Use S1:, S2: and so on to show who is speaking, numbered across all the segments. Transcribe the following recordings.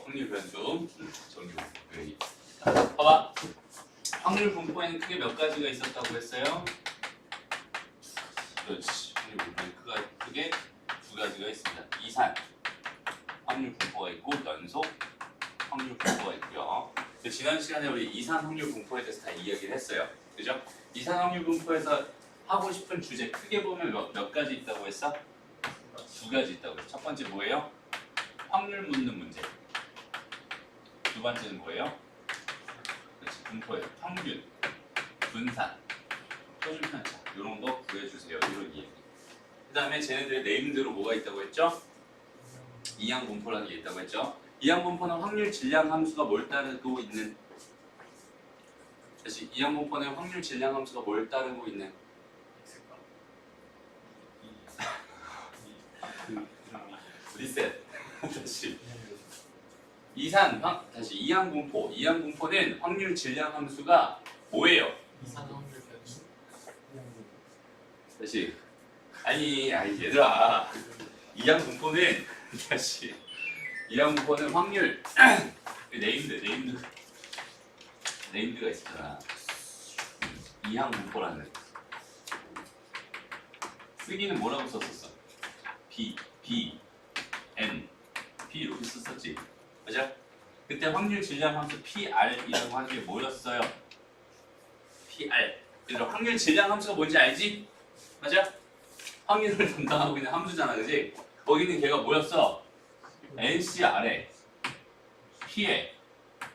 S1: 확률 변수 정리 여기. 봐봐. 확률 분포에는 크게 몇 가지가 있었다고 했어요? 그렇지. 확률 분포에 크게 두 가지가 있습니다. 이산 확률 분포가 있고 연속 확률 분포가 있고요. 지난 시간에 우리 이산 확률 분포에 대해서 다 이야기를 했어요. 그죠? 이산 확률 분포에서 하고 싶은 주제 크게 보면 몇 가지 있다고 했어? 두 가지 있다고 했어. 첫 번째 뭐예요? 확률 묻는 문제. 두 번째는 뭐예요? 그렇지. 분포에서 평균, 분산, 표준 편차 이런 거 구해주세요. 이런 이야기. 그 다음에 쟤네들의 네임대로 뭐가 있다고 했죠? 이항 분포라는 게 있다고 했죠? 이항 분포는 확률 질량 함수가 뭘 따르고 있는 다시 이항 분포는 확률 질량 함수가 뭘 따르고 있는 리셋 다시 이산 다시 이항 분포 이항 분포는 확률 질량 함수가 뭐예요?
S2: 이산 확률 변수.
S1: 다시 아니 얘들아 이항 분포는 다시 이항 분포는 확률 네임드가 있었잖아. 이항 분포라는 쓰기는 뭐라고 썼었어? B, N, P 이렇게 썼었지. 맞아? 그때 확률 질량 함수 PR이라고 하는 게 뭐였어요? PR. 얘들아 확률 질량 함수가 뭔지 알지? 맞아? 확률을 담당하고 있는 함수잖아, 그지? 거기는 걔가 뭐였어? NCR에 P에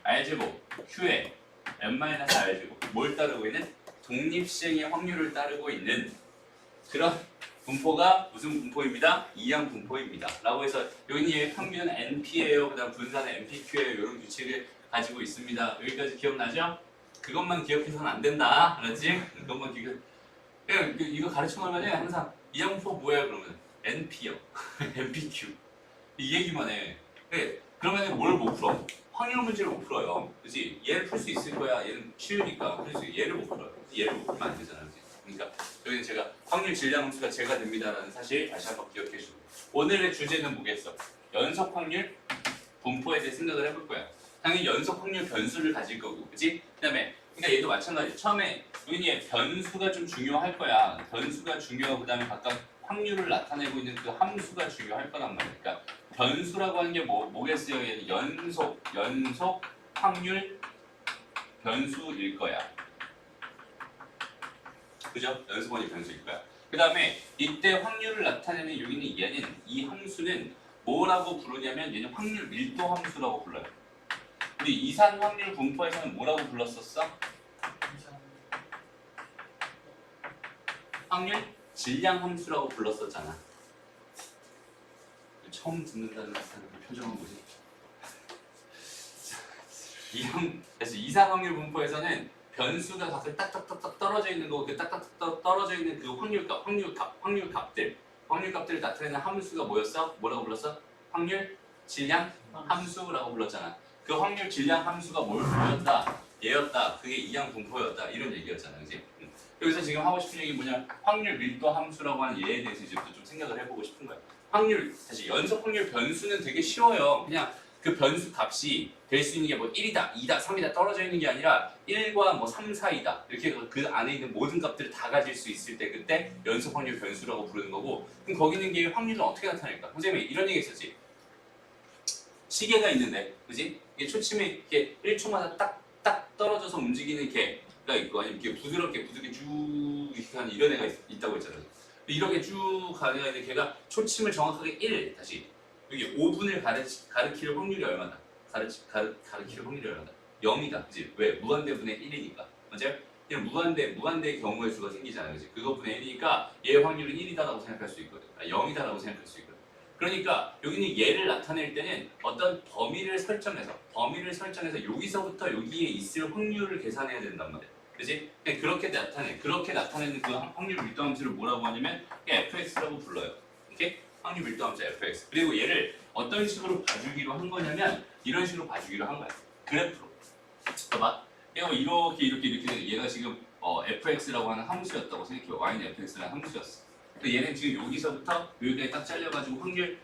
S1: R제곱, Q에 N-R제곱 뭘 따르고 있는? 독립시행의 확률을 따르고 있는 그런 분포가 무슨 분포입니다? 이항 분포입니다. 라고 해서 여기는 평균은 NP예요. 그 다음 분산은 NPQ예요. 이런 규칙을 가지고 있습니다. 여기까지 기억나죠? 그것만 기억해서는 안 된다. 알았지? 그것만 기억. 이거 가르쳐 놓으면 항상 이항 분포 뭐예요? 그러면 NP요. NPQ. 이 얘기만 해. 그러면 뭘 못 풀어? 확률 문제를 못 풀어요. 그렇지? 얘를 풀 수 있을 거야. 얘는 쉬우니까. 그래서 얘를 못 풀어요. 얘를 못 풀면 안 되잖아. 그치? 그러니까 여기는 제가 확률 질량 함수가 제가 됩니다라는 사실 다시 한번 기억해 주고 오늘의 주제는 뭐겠어? 연속 확률 분포에 대해 생각을 해볼 거야. 당연히 연속 확률 변수를 가질 거고, 그렇지? 그다음에 그러니까 얘도 마찬가지. 처음에 여기는 변수가 좀 중요할 거야. 변수가 중요하고 그다음에 각각 확률을 나타내고 있는 그 함수가 중요할 거란 말이야. 그러니까 변수라고 하는 게 뭐겠어요? 얘는 연속 확률 변수일 거야. 그죠? 연속 확률 변수일 거야. 그 다음에 이때 확률을 나타내는 여기는 얘는 이 함수는 뭐라고 부르냐면 얘는 확률 밀도 함수라고 불러요. 우리 이산 확률 분포에서는 뭐라고 불렀었어? 확률 질량 함수라고 불렀었잖아. 처음 듣는다는 그 표정은 뭐지? 그래서 이산 확률 분포에서는 변수가 각각 딱딱딱딱 떨어져 있는 거고 그 딱딱딱 떨어져 있는 그 확률값들을 나타내는 함수가 뭐였어? 뭐라고 불렀어? 확률 질량 함수라고 불렀잖아. 그 확률 질량 함수가 뭐였다? 얘였다. 그게 이항 분포였다. 이런 얘기였잖아, 그지? 여기서 지금 하고 싶은 얘기 뭐냐? 확률 밀도 함수라고 하는 얘에 대해서 이제부터 좀 생각을 해보고 싶은 거야. 다시 연속 확률 변수는 되게 쉬워요. 그냥 그 변수 값이 될 수 있는 게 뭐 1이다, 2다, 3이다 떨어져 있는 게 아니라 1과 뭐 3, 4이다 이렇게 그 안에 있는 모든 값들을 다 가질 수 있을 때 그때 연속 확률 변수라고 부르는 거고 그럼 거기 있는 게 확률은 어떻게 나타낼까? 선생님이 이런 얘기 했었지. 시계가 있는데, 그지? 이게 초침에 이렇게 1초마다 딱딱 떨어져서 움직이는 개가 있고 아니면 이렇게 부드럽게 쭉 이렇게 하는 이런 애가 있다고 했잖아요. 이렇게 쭉 가는 애는 걔가 초침을 정확하게 1 다시 여기 5분을 가리킬 확률이 얼마다? 가리킬 확률이 얼마다? 0이다. 그치? 왜? 무한대분의 1이니까. 맞아요? 그냥 무한대의 경우의 수가 생기잖아요. 그치? 그거분의 1이니까 얘의 확률은 1이다라고 생각할 수 있거든. 0이다라고 생각할 수 있거든. 그러니까 여기는 얘를 나타낼 때는 어떤 범위를 설정해서 여기서부터 여기에 있을 확률을 계산해야 된단 말이야. 그치? 그렇게 나타내는 그 확률 밀도 함수를 뭐라고 하냐면 fx라고 불러요. 오케이? 확률 밀도 함수 fx. 그리고 얘를 어떤 식으로 봐주기로 한 거냐면 이런 식으로 봐주기로 한 거야. 그래프로. 봐봐. 얘가 이렇게 되는 얘가 지금 fx라고 하는 함수였다고 생각해요. y는 fx라는 함수였어. 얘는 지금 여기서부터 여기까지 딱 잘려가지고 확률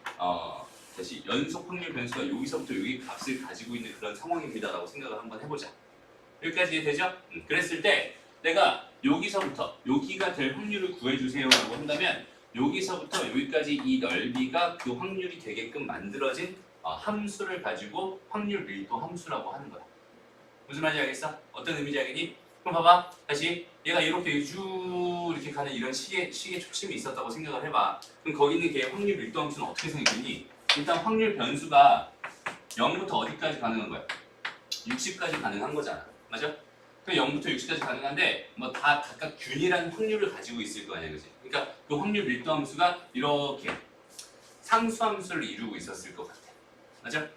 S1: 다시 연속 확률 변수가 여기서부터 여기 값을 가지고 있는 그런 상황입니다라고 생각을 한번 해보자. 여기까지 이해되죠? 그랬을 때 내가 여기서부터 여기가 될 확률을 구해주세요라고 한다면 여기서부터 여기까지 이 넓이가 그 확률이 되게끔 만들어진 함수를 가지고 확률 밀도 함수라고 하는 거야. 무슨 말인지 알겠어? 어떤 의미인지 알겠니? 그럼 봐봐. 다시 얘가 이렇게 쭉 이렇게 가는 이런 식의 초침이 있었다고 생각을 해봐. 그럼 거기 있는 걔의 확률 밀도 함수는 어떻게 생겼니? 일단 확률 변수가 0부터 어디까지 가능한 거야? 60까지 가능한 거잖아. 맞아? 그 0부터 60까지 가능한데 뭐 다 각각 균일한 확률을 가지고 있을 거 아니야, 그지? 그러니까 그 확률 밀도 함수가 이렇게 상수함수를 이루고 있었을 것 같아. 맞아?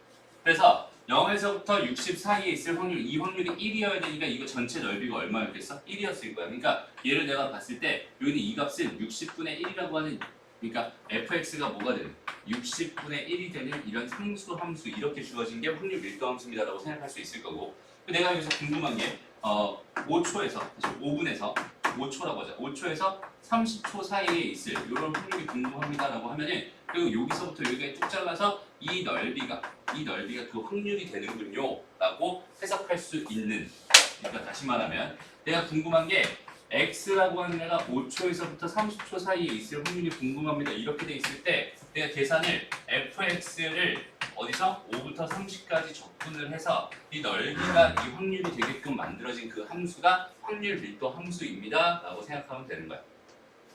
S1: 그래서 0에서부터 60 사이에 있을 확률, 이 확률이 1이어야 되니까 이거 전체 넓이가 얼마였겠어? 1이었을 거야. 그러니까 얘를 내가 봤을 때 여기는 이 값은 60분의 1이라고 하는, 그러니까 fx가 뭐가 되는? 60분의 1이 되는 이런 상수 함수, 이렇게 주어진 게 확률 밀도 함수입니다라고 생각할 수 있을 거고, 내가 여기서 궁금한 게 5초에서 5분에서 5초라고 하자. 5초에서 30초 사이에 있을 이런 확률이 궁금합니다라고 하면은, 그리고 여기서부터 여기까지 쭉 잘라서 이 넓이가 그 확률이 되는군요 라고 해석할 수 있는, 그러니까 다시 말하면 내가 궁금한 게 x라고 하는 애가 5초에서부터 30초 사이에 있을 확률이 궁금합니다 이렇게 돼 있을 때 내가 계산을 fx를 어디서 5부터 30까지 적분을 해서 이 넓이가 이 확률이 되게끔 만들어진 그 함수가 확률 밀도 함수입니다 라고 생각하면 되는 거야.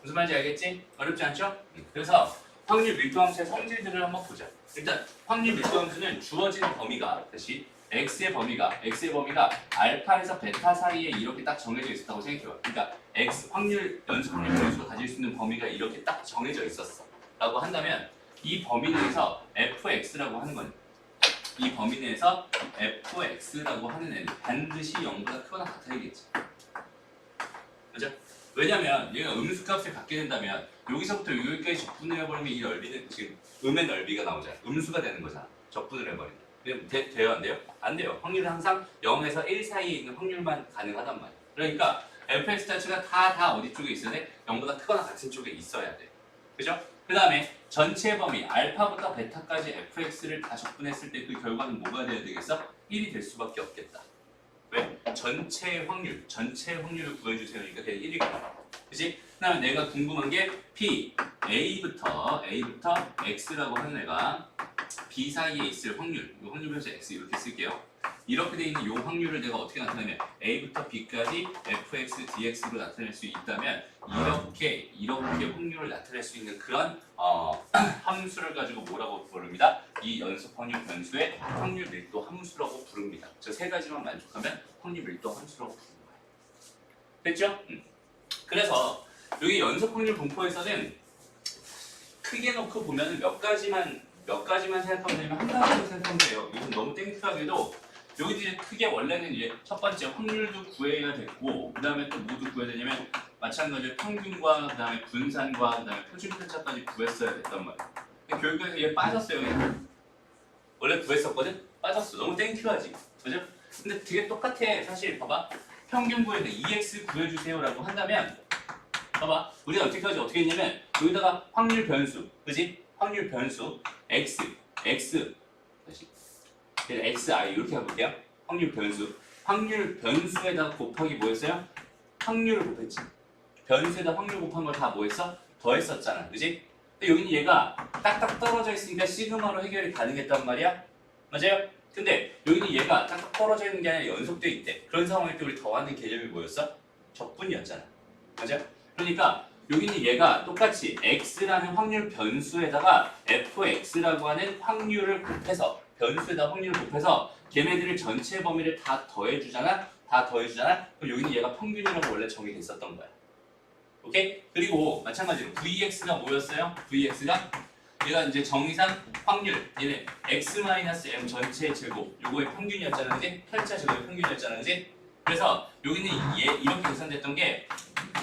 S1: 무슨 말인지 알겠지? 어렵지 않죠? 그래서 확률 밀도 함수의 성질들을 한번 보자. 일단 확률 밀도 함수는 주어진 범위가, 다시 x의 범위가 알파에서 베타 사이에 이렇게 딱 정해져 있었다고 생각해요. 그러니까 x 연속 확률 변수가 가질 수 있는 범위가 이렇게 딱 정해져 있었어 라고 한다면 이 범위 내에서 fx라고 하는 건, 이 범위 내에서 fx라고 하는 애는 반드시 0보다 크거나 같아야겠지. 그죠? 왜냐면 얘가 음수값을 갖게 된다면 여기서부터 여기까지 적분을 해버리면 이 넓이는 지금 음의 넓이가 나오잖아. 음수가 되는 거잖아. 적분을 해버리면. 돼요? 안 돼요? 안 돼요. 확률은 항상 0에서 1 사이에 있는 확률만 가능하단 말이야. 그러니까 fx 자체가 다 어디 쪽에 있어야 돼? 0보다 크거나 같은 쪽에 있어야 돼. 그죠? 그 다음에 전체 범위 알파부터 베타까지 fx를 다 적분했을 때 그 결과는 뭐가 돼야 되겠어? 1이 될 수밖에 없겠다. 왜? 전체 확률을 구해주세요. 그러니까 걔는 1이거든. 그치? 그 다음에 내가 궁금한 게 P, A부터 X라고 하는 애가 B 사이에 있을 확률, 이 확률 변수 X 이렇게 쓸게요. 이렇게 돼 있는 이 확률을 내가 어떻게 나타내면 A부터 B까지 fx, dx로 나타낼 수 있다면 이렇게 확률을 나타낼 수 있는 그런 함수를 가지고 뭐라고 부릅니다? 이 연속 확률 변수의 확률 밀도 함수라고 부릅니다. 저 세 가지만 만족하면 확률 밀도 함수라고 부르는 거예요. 됐죠? 그래서 여기 연속 확률 분포에서는 크게 놓고 보면 몇 가지만 생각하면 되면 한 가지만 생각하면 돼요. 이건 너무 땡큐하게도 여기 이제 크게 원래는 이제 첫 번째 확률도 구해야 됐고, 그 다음에 또 뭐도 구해야 되냐면 마찬가지로 평균과 그 다음에 분산과 그 다음에 표준 편차까지 구했어야 됐단 말이야. 근데 교육에서 얘 빠졌어요. 얘. 원래 구했었거든? 빠졌어. 너무 땡큐하지. 그죠? 근데 되게 똑같아. 사실 봐봐. 평균 구해야 돼. EX 구해주세요라고 한다면 봐봐. 우리가 어떻게 했냐면 여기다가 확률 변수, 그지? 확률 변수 X 다시 XI 이렇게 해볼게요. 확률 변수에다가 곱하기 뭐였어요? 확률을 곱했지. 변수에다 확률 곱한 걸 다 뭐했어? 더했었잖아. 그지? 근데 여기는 얘가 딱딱 떨어져 있으니까 시그마로 해결이 가능했단 말이야. 맞아요? 근데 여기는 얘가 딱딱 떨어져 있는 게 아니라 연속돼 있대. 그런 상황일 때 우리 더하는 개념이 뭐였어? 적분이었잖아. 맞아요? 그러니까 여기는 얘가 똑같이 x라는 확률 변수에다가 fx라고 하는 확률을 곱해서, 변수에다 확률을 곱해서 걔네들을 전체 범위를 다 더해주잖아. 그럼 여기는 얘가 평균이라고 원래 정의됐었던 거야. 오케이? 그리고 마찬가지로 vx가 뭐였어요? vx가 얘가 이제 정의상 확률, 얘는 x-m 전체의 제곱, 요거의 평균이었잖아, 그지? 편차 제곱의 평균이었잖아, 그지? 그래서 여기는 얘 이렇게 계산됐던 게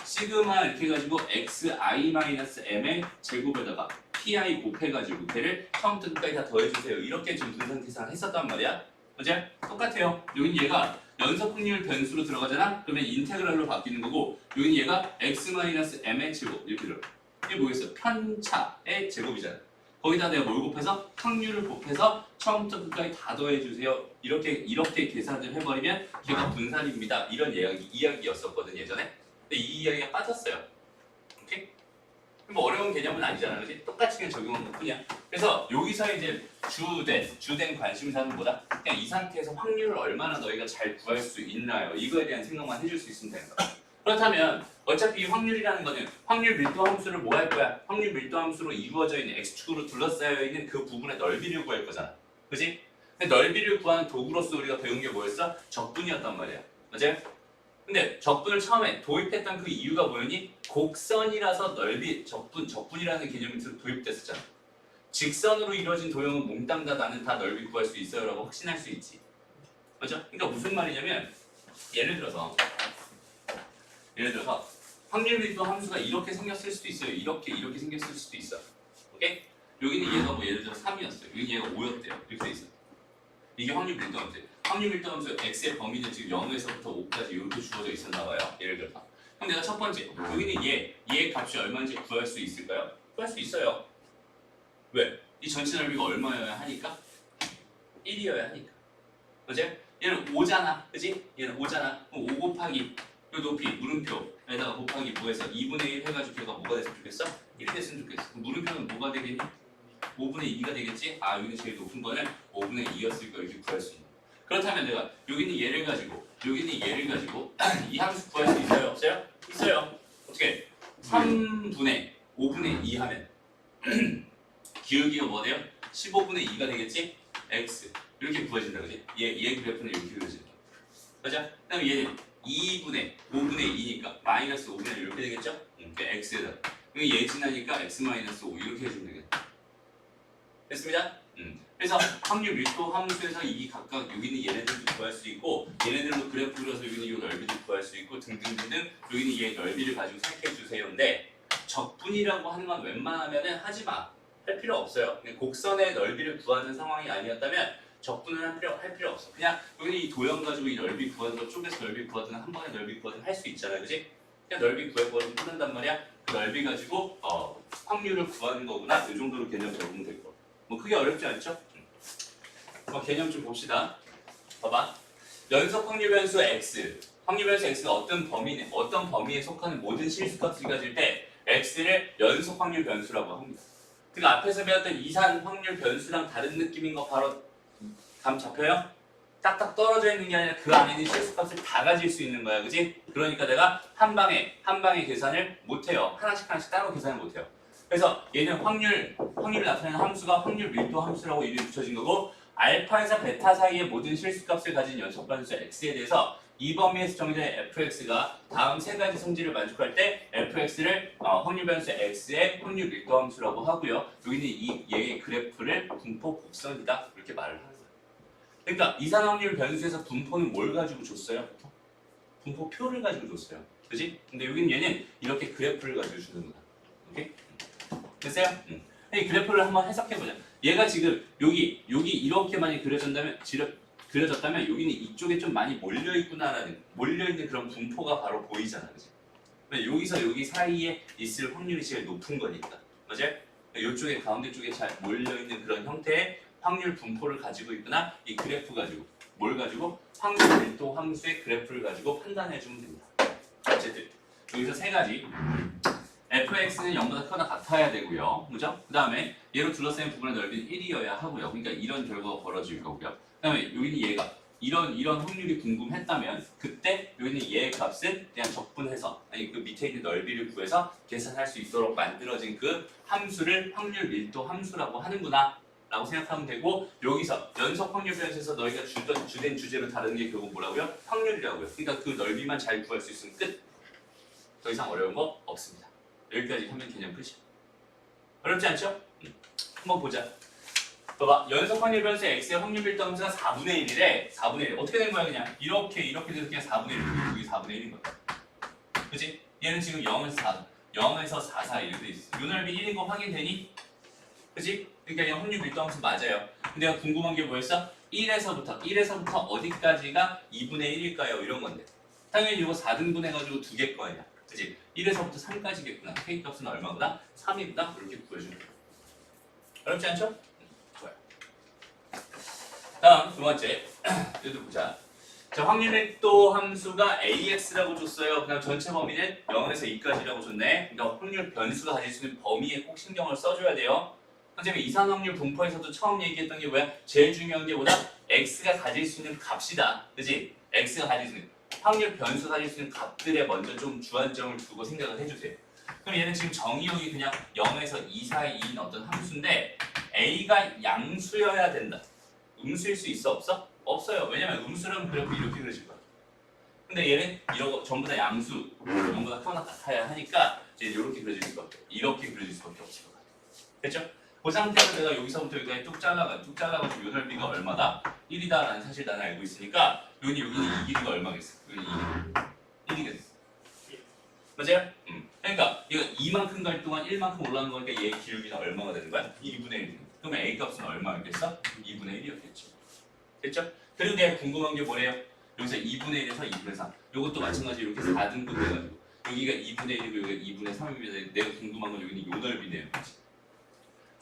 S1: 시그마 이렇게 해가지고 xi-m의 제곱에다가 pi 곱해가지고 걔를 처음부터 끝까지 다 더해주세요. 이렇게 지금 분산 계산을 했었단 말이야. 그죠? 똑같아요. 여기는 얘가 연속 확률 변수로 들어가잖아? 그러면 인테그랄로 바뀌는 거고, 여기는 얘가 x-m의 제곱 이렇게 들어. 이게 뭐겠어? 편차의 제곱이잖아. 거기다 내가 뭘 곱해서? 확률을 곱해서 처음부터 끝까지 다 더해주세요. 이렇게 계산을 해버리면 걔가 분산입니다. 이런 이야기였었거든 예전에. 근데 이 이야기가 빠졌어요. 오케이? 뭐 어려운 개념은 아니잖아, 그렇지? 똑같이 그냥 적용한 것뿐이야. 그래서 여기서 이제 주된 관심사는 뭐다? 그냥 이 상태에서 확률을 얼마나 너희가 잘 구할 수 있나요? 이거에 대한 생각만 해줄 수 있으면 되는 거야. 그렇다면 어차피 이 확률이라는 거는 확률 밀도 함수를 뭐 할 거야? 확률 밀도 함수로 이루어져 있는 x축으로 둘러싸여 있는 그 부분의 넓이를 구할 거잖아. 그지? 근데 넓이를 구하는 도구로서 우리가 배운 게 뭐였어? 적분이었단 말이야. 맞아요? 근데 적분을 처음에 도입했던 그 이유가 뭐였니? 곡선이라서 넓이, 적분이라는 개념이 도입됐었잖아. 직선으로 이루어진 도형은 몽땅 다 나는 다 넓이 구할 수 있어요 라고 확신할 수 있지. 맞죠? 그러니까 무슨 말이냐면 예를 들어서 확률 밀도 함수가 이렇게 생겼을 수도 있어요. 이렇게 생겼을 수도 있어. 오케이? 여기는 얘가 뭐 예를 들어 3이었어요. 여기 얘가 5였대요. 이렇게 돼 있어. 이게 확률 밀도 함수. 확률 밀도 함수 x의 범위는 지금 0에서부터 5까지 이렇게 주어져 있었나 봐요. 예를 들어서. 그럼 내가 첫 번째 여기는 얘의 값이 얼마인지 구할 수 있을까요? 구할 수 있어요. 왜? 이 전체 넓이가 얼마여야 하니까? 1이어야 하니까. 맞아요? 얘는 5잖아. 그지? 얘는 5잖아. 그럼 5 곱하기 요 높이 물음표에다가 곱하기 뭐해서 2분의 1 해가지고 걔가 뭐가 됐으면 좋겠어? 1이 됐으면 좋겠어. 그럼 물음표는 뭐가 되겠니? 5분의 2가 되겠지? 아 여기는 제일 높은 거는 5분의 2였을 거 이렇게 구할 수 있는. 그렇다면 내가 여기는 얘를 가지고 여기는 얘를 가지고 이 함수 구할 수 있어요? 없어요? 있어요. 어떻게? 3분의 5분의 2 하면 기울기가 뭐 돼요? 15분의 2가 되겠지? x 이렇게 구해진다 그지? 얘 그래프는 이렇게 그려진다. 맞아? 그 다음에 얘는 2분의 5분의 2니까 마이너스 5분의 1 이렇게 되겠죠? 그러니까 x에다 여기 얘 지나니까 x 마이너스 5 이렇게 해주면 되겠다. 됐습니다? 그래서 확률 밀도 함수에서 이 각각 여기는 얘네들도 구할 수 있고 얘네들도 그래프 그려서 여기는 이 넓이도 구할 수 있고 등등등등 여기는 얘 넓이를 가지고 생각해 주세요인데 적분이라고 하는 건 웬만하면은 하지 마. 할 필요 없어요. 곡선의 넓이를 구하는 상황이 아니었다면 적분을 할 필요 없어. 그냥 여기 이 도형 가지고 이 넓이 구하는 거 쪼개서 넓이 구하든 한 번에 넓이 구하든 할 수 있잖아, 그지? 그냥 넓이 구해버리면 끝난단 말이야. 그 넓이 가지고 확률을 구하는 거구나. 이 정도로 개념 적으면 될 거. 뭐 크게 어렵지 않죠? 개념 좀 봅시다. 봐봐. 연속 확률 변수 x. 확률 변수 x가 어떤 범위에 속하는 모든 실수값을 가질 때 x를 연속 확률 변수라고 합니다. 그러니까 앞에서 배웠던 이산 확률 변수랑 다른 느낌인 거 바로 감 잡혀요? 딱딱 떨어져 있는 게 아니라 그 안에 있는 실수값을 다 가질 수 있는 거야, 그지? 그러니까 내가 한 방에 계산을 못 해요. 하나씩 따로 계산을 못 해요. 그래서 얘는 확률을 나타내는 함수가 확률 밀도 함수라고 이름이 붙여진 거고 알파에서 베타 사이의 모든 실수값을 가진 연속 변수 x에 대해서 이 범위에서 정의된 fx가 다음 세 가지 성질을 만족할 때 fx를 확률 변수 x의 확률 밀도 함수라고 하고요. 여기는 얘의 그래프를 분포 곡선이다 이렇게 말을 하는 거예요. 그러니까 이산 확률 변수에서 분포는 뭘 가지고 줬어요? 분포표를 가지고 줬어요. 그지? 근데 여기는 얘는 이렇게 그래프를 가지고 주는 거다. 오케이? 됐어요? 이 그래프를 한번 해석해보자. 얘가 지금 여기 이렇게 많이 그려졌다면 여기는 이쪽에 좀 많이 몰려있는 그런 분포가 바로 보이잖아, 그지? 여기서 여기 사이에 있을 확률이 제일 높은 거니까, 맞아요? 이쪽에 가운데 쪽에 잘 몰려있는 그런 형태의 확률 분포를 가지고 있거나 이 그래프 가지고 뭘 가지고 확률 밀도 함수의 그래프를 가지고 판단해주면 됩니다. 어쨌든 여기서 세 가지. fx는 0보다 크거나 같아야 되고요. 그죠? 그 다음에 얘로 둘러싸인 부분의 넓이는 1이어야 하고요. 그러니까 이런 결과가 벌어질 거고요. 그 다음에 여기는 얘가 이런 확률이 궁금했다면 그때 여기는 얘의 값을 그냥 적분해서 그 밑에 있는 넓이를 구해서 계산할 수 있도록 만들어진 그 함수를 확률 밀도 함수라고 하는구나 라고 생각하면 되고 여기서 연속 확률 변수에서 너희가 주된 주제로 다루는 게 결국 뭐라고요? 확률이라고요. 그러니까 그 넓이만 잘 구할 수 있으면 끝. 더 이상 어려운 거 없습니다. 여기까지 하면 개념 끝이야. 어렵지 않죠? 한번 보자. 봐봐. 연속 확률 변수 x의 확률 밀도 함수가 4분의 1이래. 4분의 1. 어떻게 된 거야 그냥? 이렇게 돼서 그냥 4분의 1. 여기 4분의 1인 거야. 그치? 얘는 지금 0에서 4 사이 이렇게 돼 있어. 요 넓이 1인 거 확인되니? 그치? 그러니까 그냥 확률 밀도 함수 맞아요. 근데 내가 궁금한 게 뭐였어? 1에서부터 어디까지가 2분의 1일까요? 이런 건데. 당연히 이거 4등분 해가지고 2개 거 아니야. 그치? 1에서부터 3까지겠구나. k 값은 얼마구나? 3이구나? 이렇게 구해주는 거야. 어렵지 않죠? 좋아요. 다음 두 번째. 얘도 보자. 자, 확률일도 함수가 AX라고 줬어요. 그다음 전체 범위는 0에서 2까지라고 줬네. 그러니까 확률 변수가 가질 수 있는 범위에 꼭 신경을 써줘야 돼요. 선생님이 이산확률 분포에서도 처음 얘기했던 게 뭐야? 제일 중요한 게 뭐다? X가 가질 수 있는 값이다. 그치? X가 가질 수 있는 확률 변수가 가질 수 있는 값들에 먼저 좀 주안점을 두고 생각을 해주세요. 그럼 얘는 지금 정의역이 그냥 0에서 2 사이인 어떤 함수인데 A가 양수여야 된다. 음수일 수 있어? 없어? 없어요. 왜냐면 음수라면 그래프 이렇게 그려질 거야. 근데 얘는 이런 전부 다 양수, 전부 다 크거나 같아야 하니까 이제 이렇게 그려질 수밖에, 이렇게 그려질 수밖에 없을 것 같아. 됐죠? 그 상태에서 내가 여기서부터 여기까지 뚝 잘라가지고 요 넓이가 얼마다? 1이다라는 사실 나는 알고 있으니까 여기는 이 길이가 얼마겠어? 여기 1이겠어. 맞아요? 그러니까 이거 2만큼 갈 동안 1만큼 올라가는 거니까 얘 기울기는 얼마가 되는 거야? 2분의 1. 그러면 A 값은 얼마였겠어? 2분의 1이었겠죠. 됐죠? 그리고 내가 궁금한 게 뭐래요? 여기서 2분의 1에서 2분의 3. 이것도 마찬가지로 이렇게 4등분 돼가지고 여기가 2분의 1이고 여기가 2분의 3입니다. 내가 궁금한 건 여기는 요 넓이네요.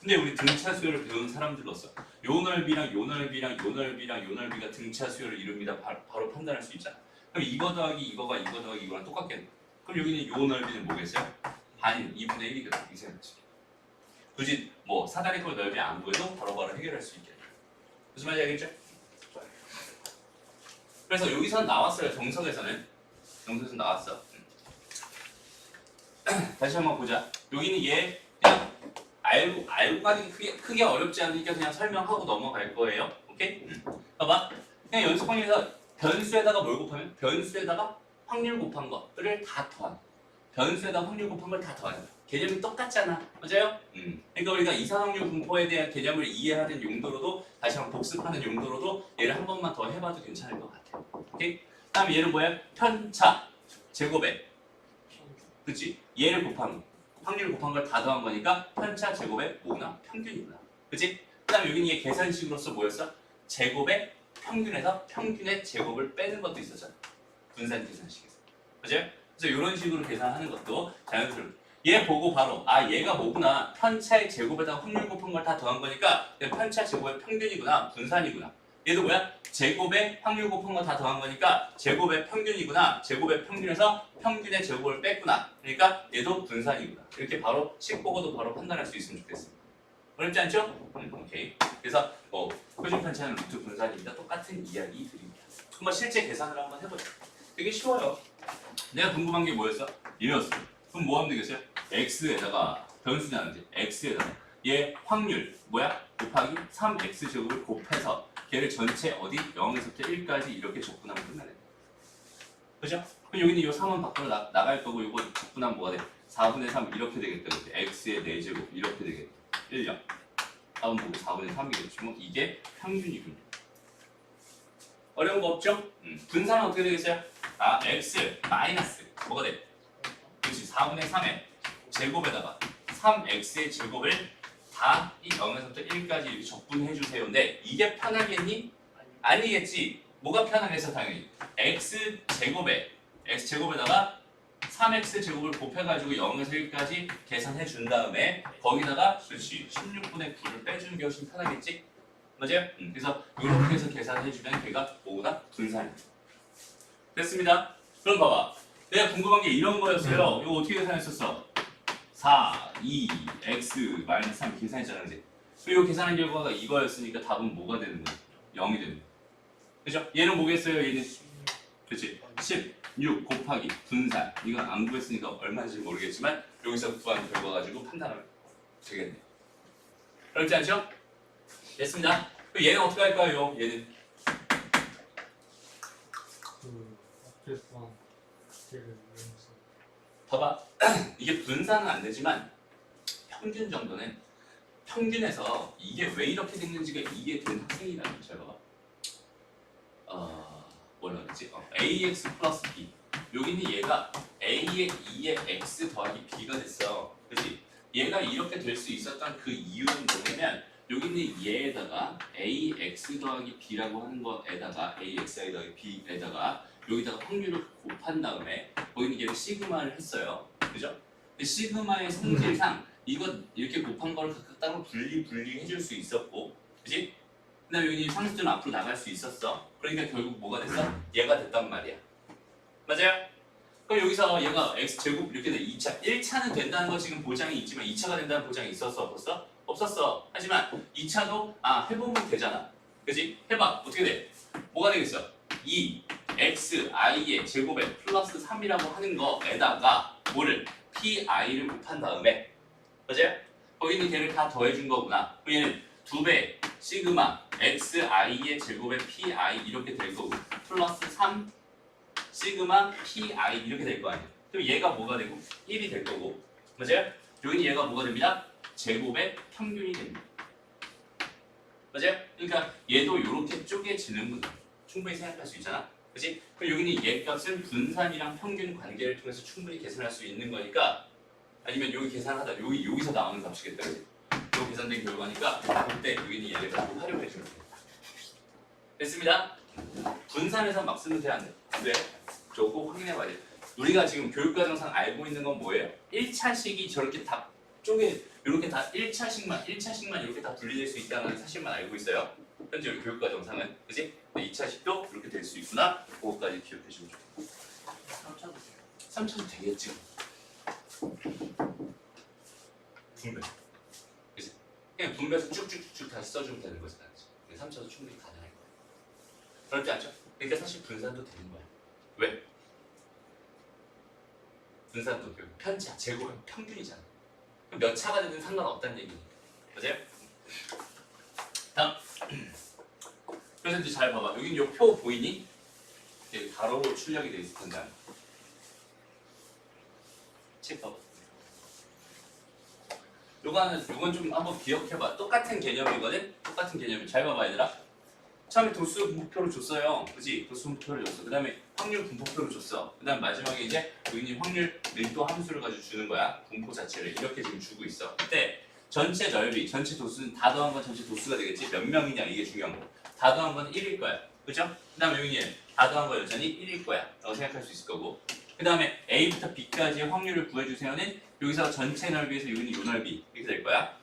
S1: 근데 우리 등차 수열을 배운 사람들로서 요 넓이랑 요 넓이랑 요 넓이랑 요 넓이가 등차 수열을 이룹니다. 바로 판단할 수 있잖아. 그럼 이거 더하기 이거가 이거 더하기 이거랑 똑같겠네. 그럼 여기는 요 넓이는 뭐겠어요? 반인 2분의 1이거든. 이 생각하지. 굳이 뭐 사다리꼴 넓이 안 구해도 바로바로 해결할 수 있겠네. 무슨 말인지 알겠죠? 그래서 여기서는 나왔어요. 정석에서는 나왔어. 다시 한번 보자. 여기는 얘 그냥 알고 가기 크게 어렵지 않으니까 그냥 설명하고 넘어갈 거예요. 오케이? 봐봐. 그냥 연습 확률에서 변수에다가 뭘 곱하면 변수에다가 확률 곱한 것들을 다 더하는. 변수에다가 확률 곱한 걸 다 더하는. 개념이 똑같잖아. 맞아요? 그러니까 우리가 이산확률 분포에 대한 개념을 이해하는 용도로도 다시 한번 복습하는 용도로도 얘를 한 번만 더 해봐도 괜찮을 것 같아요. 오케이? 다음 얘는 뭐야? 편차 제곱에 그치? 얘를 곱한 거. 확률 곱한 걸 다 더한 거니까 편차 제곱의 뭐구나? 평균이구나. 그치? 그 다음에 여기는 얘 계산식으로서 뭐였어? 제곱의 평균에서 평균의 제곱을 빼는 것도 있었잖아. 분산 계산식에서. 맞아요? 그래서 이런 식으로 계산하는 것도 자연스럽게 얘 보고 바로 얘가 뭐구나. 편차의 제곱에다가 확률 곱한 걸 다 더한 거니까 편차 제곱의 평균이구나. 분산이구나. 얘도 뭐야? 제곱에 확률 곱한 거 다 더한 거니까 제곱의 평균이구나. 제곱의 평균에서 평균의 제곱을 뺐구나. 그러니까 얘도 분산이구나. 이렇게 바로 식 보고도 바로 판단할 수 있으면 좋겠습니다. 어렵지 않죠? 오케이. 그래서 표준 편차는 루트 분산입니다. 똑같은 이야기들입니다. 한번 실제 계산을 한번 해보자. 되게 쉬워요. 내가 궁금한 게 뭐였어? 이랬어. 그럼 뭐 하면 되겠어요? x에다가 변수잖아. x에다가 얘 확률 뭐야? 곱하기 3x 제곱을 곱해서 걔를 전체 어디 0에서부터 1까지 이렇게 적분하면 끝나네. 그죠? 그럼 여기는 이 3은 밖으로 나갈 거고 이거 적분하면 뭐가 돼? 4분의 3 이렇게 되겠다. 그치? x의 4제곱 이렇게 되겠다. 1, 0. 다음 보고 4분의 3이겠지. 뭐 이게 평균이군요. 어려운 거 없죠? 분산은 어떻게 되겠어요? x 마이너스 뭐가 돼? 그렇지. 4분의 3의 제곱에다가 3x의 제곱을 다 이 0에서부터 1까지 이렇게 적분해 주세요. 근데 이게 편하겠니? 아니겠지. 뭐가 편하겠어 당연히. x 제곱에다가 3x 제곱을 곱해가지고 0에서 1까지 계산해 준 다음에 거기다가 그렇지 16분의 9를 빼주는 게 훨씬 편하겠지? 맞아요? 그래서 이렇게 해서 계산해 주면 걔가 뭐보다 분산입니다. 됐습니다. 그럼 봐봐. 내가 궁금한 게 이런 거였어요. 이거 어떻게 계산했었어? 4, 2, x, 마이너스 3 계산했잖아. 이제. 그리고 계산한 결과가 이거였으니까 답은 뭐가 되는 거야? 0이 되는 거야. 그죠? 얘는 뭐겠어요? 얘는 그렇지. 16 곱하기 분산. 이건 안 구했으니까 얼마인지 모르겠지만 여기서 구한 결과 가지고 판단하면 되겠네. 어렵지 않죠? 됐습니다. 그럼 얘는 어떻게 할까요? 얘는 봐봐. 이게 분산은 안 되지만 평균 정도는 평균에서 이게 왜 이렇게 됐는지가 이해된 학생이라면 잘 봐봐. 뭐라 그러지? ax 플러스 b. 여기는 얘가 a의 2의 x 더하기 b가 됐어. 그렇지? 얘가 이렇게 될 수 있었던 그 이유는 뭐냐면 여기는 얘에다가 ax 더하기 b라고 하는 거에다가 axi 더하기 b에다가 여기다가 확률을 곱한 다음에 거기는 얘를 시그마를 했어요. 그죠? 시그마의 성질상 이거 이렇게 곱한 거를 각각 따로 분리해줄 수 있었고, 그지? 그다음에 여기 상수들은 앞으로 나갈 수 있었어. 그러니까 결국 뭐가 됐어? 얘가 됐단 말이야. 맞아요? 그럼 여기서 얘가 x제곱 이렇게 돼. 2차. 1차는 된다는 거 지금 보장이 있지만 2차가 된다는 보장이 있었어? 없었어? 없었어. 하지만 2차도 해보면 되잖아. 그지? 해봐. 어떻게 돼? 뭐가 되겠어? 2xi의 제곱에 플러스 3이라고 하는 거에다가 뭐를? pi를 곱한 다음에, 맞아요? 거기 있는 걔를 다 더해준 거구나. 그럼 얘는 2배 시그마 xi의 제곱에 pi 이렇게 될 거고 플러스 3 시그마 pi 이렇게 될 거 아니야. 그럼 얘가 뭐가 되고 1이 될 거고, 맞아요? 여기는 얘가 뭐가 됩니다? 제곱의 평균이 됩니다. 맞아요? 그러니까 얘도 이렇게 쪼개지는 분 충분히 생각할 수 있잖아. 그치? 그럼 여기는 얘 값은 분산이랑 평균 관계를 통해서 충분히 계산할 수 있는 거니까, 아니면 여기 계산하다 여기서 나오는 값이겠다. 그치? 요 계산된 결과니까 그때 여기는 얘를 가지고 활용해 주면 되겠다. 됐습니다. 분산해서 막 쓰면 돼, 안 돼? 왜? 저거 꼭 확인해 봐야 돼. 우리가 지금 교육과정상 알고 있는 건 뭐예요? 1차식이 저렇게 다 이렇게 다 1차식만 이렇게 다 분리될 수 있다는 사실만 알고 있어요. 현재 우리 교육과정상은. 그치? 2차식도 이렇게 될 수 있구나. 그거까지 기억해 주면 좋고. 3차도 되겠지. 분배. 그치? 그냥 분배해서 쭉쭉쭉 다시 써주면 되는 거잖아. 3차도 충분히 가능할 거야. 그렇지 않죠? 그러니까 사실 분산도 되는 거야. 왜? 분산도 편차, 제곱은 평균이잖아. 그럼 몇 차가 되든 상관없다는 얘기니까. 맞아요? 다음. 그래서 이제 잘 봐봐. 여기 요 표 보이니? 이렇게 가로로 출력이 돼 있을 텐데. 책 봐봐. 요건 좀 한번 기억해봐. 똑같은 개념이거든? 똑같은 개념이. 잘 봐봐, 얘들아. 처음에 도수 분포표를 줬어요. 그지? 도수 분포표를 줬어. 그 다음에 확률 분포표를 줬어. 그 다음 마지막에 이제 여기 확률 밀도 함수를 가지고 주는 거야. 분포 자체를. 이렇게 지금 주고 있어. 그때 전체 넓이, 전체 도수는 다 더한 건 전체 도수가 되겠지? 몇 명이냐 이게 중요한 거. 다 더한 건 1일 거야. 그죠? 그 다음에 여기 다 더한 건 여전히 1일 거야. 라고 생각할 수 있을 거고. 그 다음에 A부터 B까지의 확률을 구해주세요는 여기서 전체 넓이에서 여기는 요 넓이 이렇게 될 거야.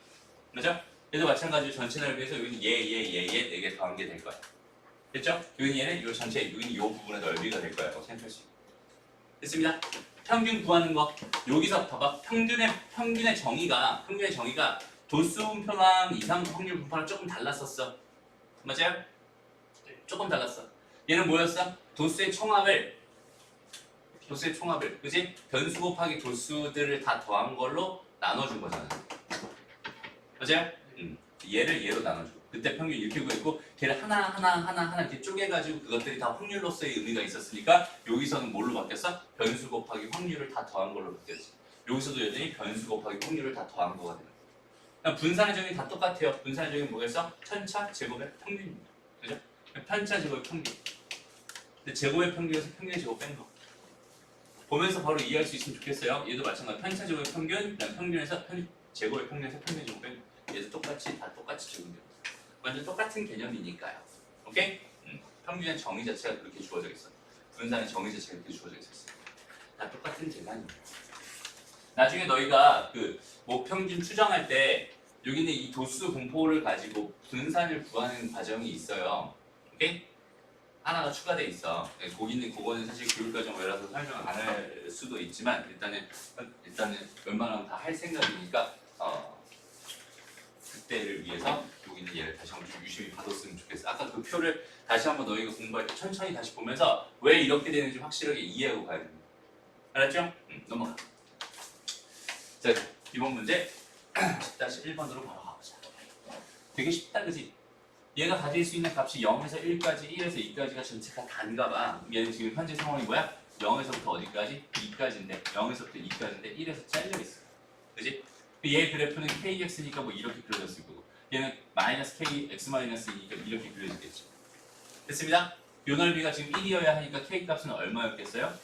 S1: 그죠? 얘도 마찬가지로 전체 넓이에서 여기는 얘 4개 더한 게 될 거야. 됐죠? 여기는 얘는 요 전체, 여기는 요 부분의 넓이가 될 거야. 라고 생각할 수 있고. 됐습니다. 평균 구하는 거. 여기서 봐봐. 평균의 정의가 도수 분표랑 이상 확률 분포랑 조금 달랐었어. 맞아요? 조금 달랐어. 얘는 뭐였어? 도수의 총합을, 그지? 변수 곱하기 도수들을 다 더한 걸로 나눠준 거잖아. 맞아요? 얘를 얘로 나눠주고 그때 평균 이렇게 구했고 걔를 하나 이렇게 쪼개가지고 그것들이 다 확률로서의 의미가 있었으니까 여기서는 뭘로 바뀌었어? 변수 곱하기 확률을 다 더한 걸로 바뀌었지. 여기서도 여전히 변수 곱하기 확률을 다 더한 거가 되는 거야. 분산의 정의 다 똑같아요. 분산의 정의 뭐겠어? 편차 제곱의 평균입니다. 그죠? 편차 제곱의 평균. 근데 제곱의 평균에서 평균의 제곱 뺀 거. 보면서 바로 이해할 수 있으면 좋겠어요. 얘도 마찬가지. 편차 제곱의 평균, 그다음 평균에서 제곱의 평균에서 평균의 제곱 뺀 거. 얘도 똑같이 적용돼요. 완전 똑같은 개념이니까요. 오케이? 평균의 정의 자체가 그렇게 주어져 있어. 분산의 정의 자체가 그렇게 주어져 있었어. 다 똑같은 계산입니다. 나중에 너희가 그 목평균 추정할 때 여기는 이 도수 분포를 가지고 분산을 구하는 과정이 있어요. 오케이? 하나가 추가돼 있어. 그거는 사실 교육과정 외라서 설명 안 할 수도 있지만 일단은 웬만하면 다 할 생각이니까 그때를 위해서 여기는 얘를 다시 한번 좀 유심히 봐뒀으면 좋겠어. 아까 그 표를 다시 한번 너희가 공부할 때 천천히 다시 보면서 왜 이렇게 되는지 확실하게 이해하고 가야 됩니다. 알았죠? 넘어가. 자, 이번 문제 10-1번으로 바로 가보자. 되게 쉽다, 그지? 얘가 가질 수 있는 값이 0에서 1까지, 1에서 2까지가 전체가 단가 봐. 얘는 지금 현재 상황이 뭐야? 0에서부터 어디까지? 2까지인데 0에서부터 2까지인데 1에서 잘려있어. 그지? 얘 그래프는 kx니까 뭐 이렇게 그려졌을 거고 얘는 마이너스 k, x-2니까 이렇게 그려지겠죠. 됐습니다. 요 넓이가 지금 1이어야 하니까 k 값은 얼마였겠어요?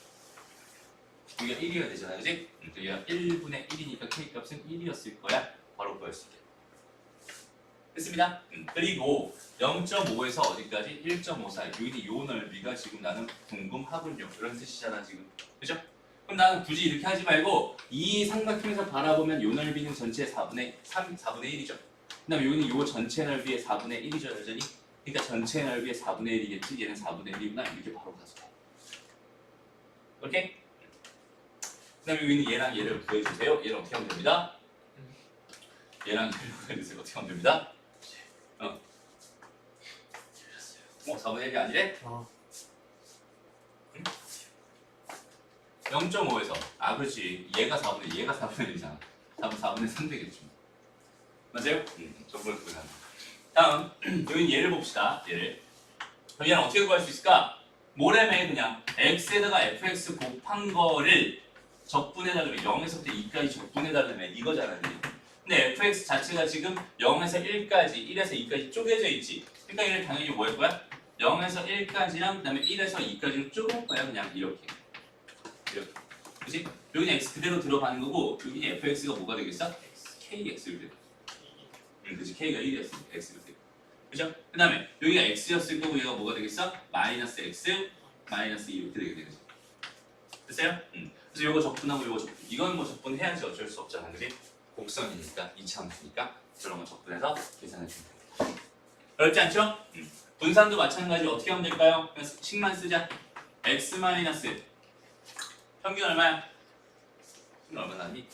S1: 여기가 1이어야 되잖아요. 그지? 여기가 1분의 1이니까 k 값은 1이었을 거야. 바로 구할 수 있게. 됐습니다. 그리고 0.5에서 어디까지? 1.54. 여기는 요 넓이가 지금 나는 궁금하군요. 이런 뜻이잖아 지금. 그죠? 그럼 나는 굳이 이렇게 하지 말고 이 삼각형에서 바라보면 요 넓이는 전체의 4분의 1이죠. 그 다음에 여기는 요 전체 넓이의 4분의 1이죠, 여전히. 그러니까 전체 넓이의 4분의 1이겠지. 얘는 4분의 1이구나. 이렇게 바로 가서 돼. 오케이? 그 다음에 여기는 얘랑 얘를 구해주세요. 얘를 어떻게 하면 됩니다? 얘랑 얘를 구해주세요. 어떻게 하면 됩니다? 4분의 1이 아니래? 0.5에서 그렇지. 얘가 4분의 1이잖아. 4분의 3 되겠지. 맞아요? 저걸 구해야 한다. 다음, 여기 얘를 봅시다. 얘를. 그럼 얘는 어떻게 구할 수 있을까? 모래매 그냥 x에다가 fx 곱한 거를 적분해달라면 0에서부터 2까지 적분해달라면 이거잖아요. 근데 fx 자체가 지금 0에서 1까지, 1에서 2까지 쪼개져 있지. 그러니까 얘를 당연히 뭐 할 거야? 0에서 1까지랑 그 다음에 1에서 2까지로 쪼갤 거야. 그냥 이렇게. 그치? 여기는 x 그대로 들어가는 거고 여기는 fx가 뭐가 되겠어? kx로 돼. 그치? k가 1이었으니까 x로 돼. 그죠? 그 다음에 여기가 x였을 거고 얘가 뭐가 되겠어? 마이너스 x, 마이너스 2 이렇게 되게 되겠어. 됐어요? 그래서 요거 적분하고 요거 적분. 이건 뭐 적분해야지 어쩔 수 없잖아. 그지? 곡선이니까, 이차함수니까 저런 거 적분해서 계산해 주면 됩니다. 어렵지 않죠? 분산도 마찬가지 어떻게 하면 될까요? 그냥 식만 쓰자. x 마이너스 평균 얼마야? 평균 얼마 나왔니?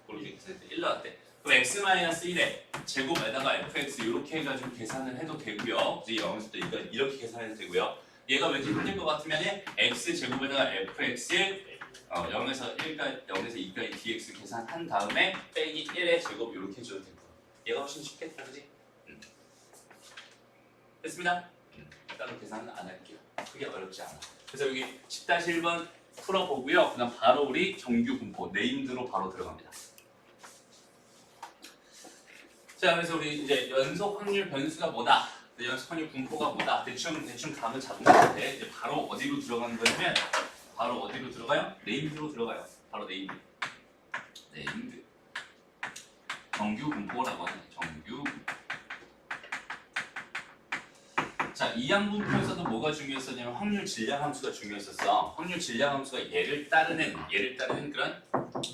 S1: 모르게 계산했을 때 1 나왔대. 그럼 x-1의 제곱에다가 fx 이렇게 해가지고 계산을 해도 되고요. 이제 0에서 또 이렇게 계산해도 되고요. 얘가 왠지 힘들 것 같으면 x 제곱에다가 fx 0에서 2까지 dx 계산한 다음에 빼기 1의 제곱 이렇게 해줘도 되고 얘가 훨씬 쉽겠다, 그지? 됐습니다. 따로 계산은 안 할게요. 그게 어렵지 않아. 그래서 여기 10-1번 풀어보고요. 그다음 바로 우리 정규 분포 네임드로 바로 들어갑니다. 자, 그래서 우리 이제 연속 확률 변수가 뭐다? 연속 확률 분포가 뭐다? 대충 감을 잡은 것 같아. 이제 바로 어디로 들어가는 거냐면 바로 어디로 들어가요? 네임드로 들어가요. 바로 네임드. 정규 분포라고 하는 정규. 자, 이항 분포에서도 뭐가 중요했었냐면 확률 질량 함수가 중요했었어. 확률 질량 함수가 얘를 따르는 그런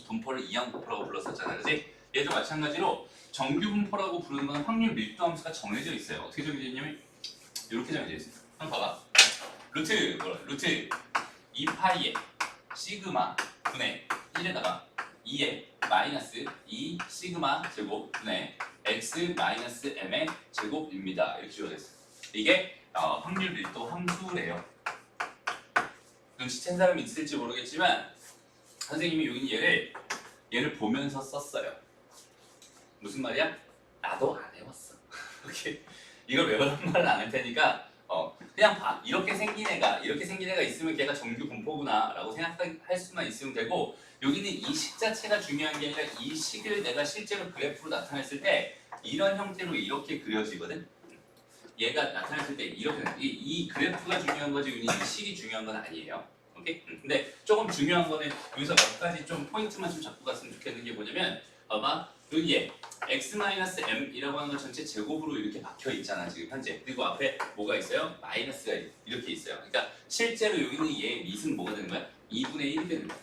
S1: 분포를 이항 분포라고 불렀었잖아, 그렇지? 얘도 마찬가지로 정규 분포라고 부르는 건 확률 밀도 함수가 정해져 있어요. 어떻게 정해져 있냐면 이렇게 정해져 있어요. 한번 봐봐. 루트 2파이에 시그마 분의 1에다가 2에 마이너스 2 시그마 제곱 분의 x 마이너스 m의 제곱입니다. 이렇게 주어져 있어요. 이게 확률 밀도 함수래요. 눈치챈 사람이 있을지 모르겠지만 선생님이 여기 얘를 보면서 썼어요. 무슨 말이야? 나도 안 해왔어. 오케이. 이걸 외우란 말은 안 할 테니까 그냥 봐. 이렇게 생긴 애가 있으면 걔가 정규 분포구나라고 생각할 수만 있으면 되고 여기는 이 식 자체가 중요한 게 아니라 이 식을 내가 실제로 그래프로 나타냈을 때 이런 형태로 이렇게 그려지거든. 얘가 나타났을 때 이렇게 이 그래프가 중요한 거지 이 식이 중요한 건 아니에요. 오케이? 근데 조금 중요한 거는 여기서 몇 가지 좀 포인트만 좀 잡고 갔으면 좋겠는 게 뭐냐면 봐봐. 여기에 x-m이라고 하는 건 전체 제곱으로 이렇게 박혀 있잖아 지금 현재. 그리고 앞에 뭐가 있어요? 마이너스가 이렇게 있어요. 그러니까 실제로 여기는 얘 밑은 뭐가 되는 거야? 2분의 1이 되는 거야.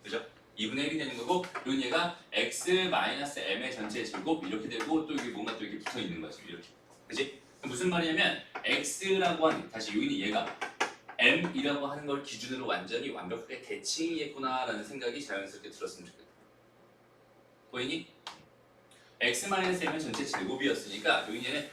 S1: 그죠? 2분의 1이 되는 거고 여기 얘가 x-m의 전체 제곱 이렇게 되고 또 여기 뭔가 또 이렇게 붙어 있는 거지 이렇게. 그치? 무슨 말이냐면 x라고 하는 다시 여기는 얘가 m이라고 하는 걸 기준으로 완벽하게 대칭이겠구나라는 생각이 자연스럽게 들었으면 좋겠다. 보이니? x-m은 전체 제곱이었으니까 여기는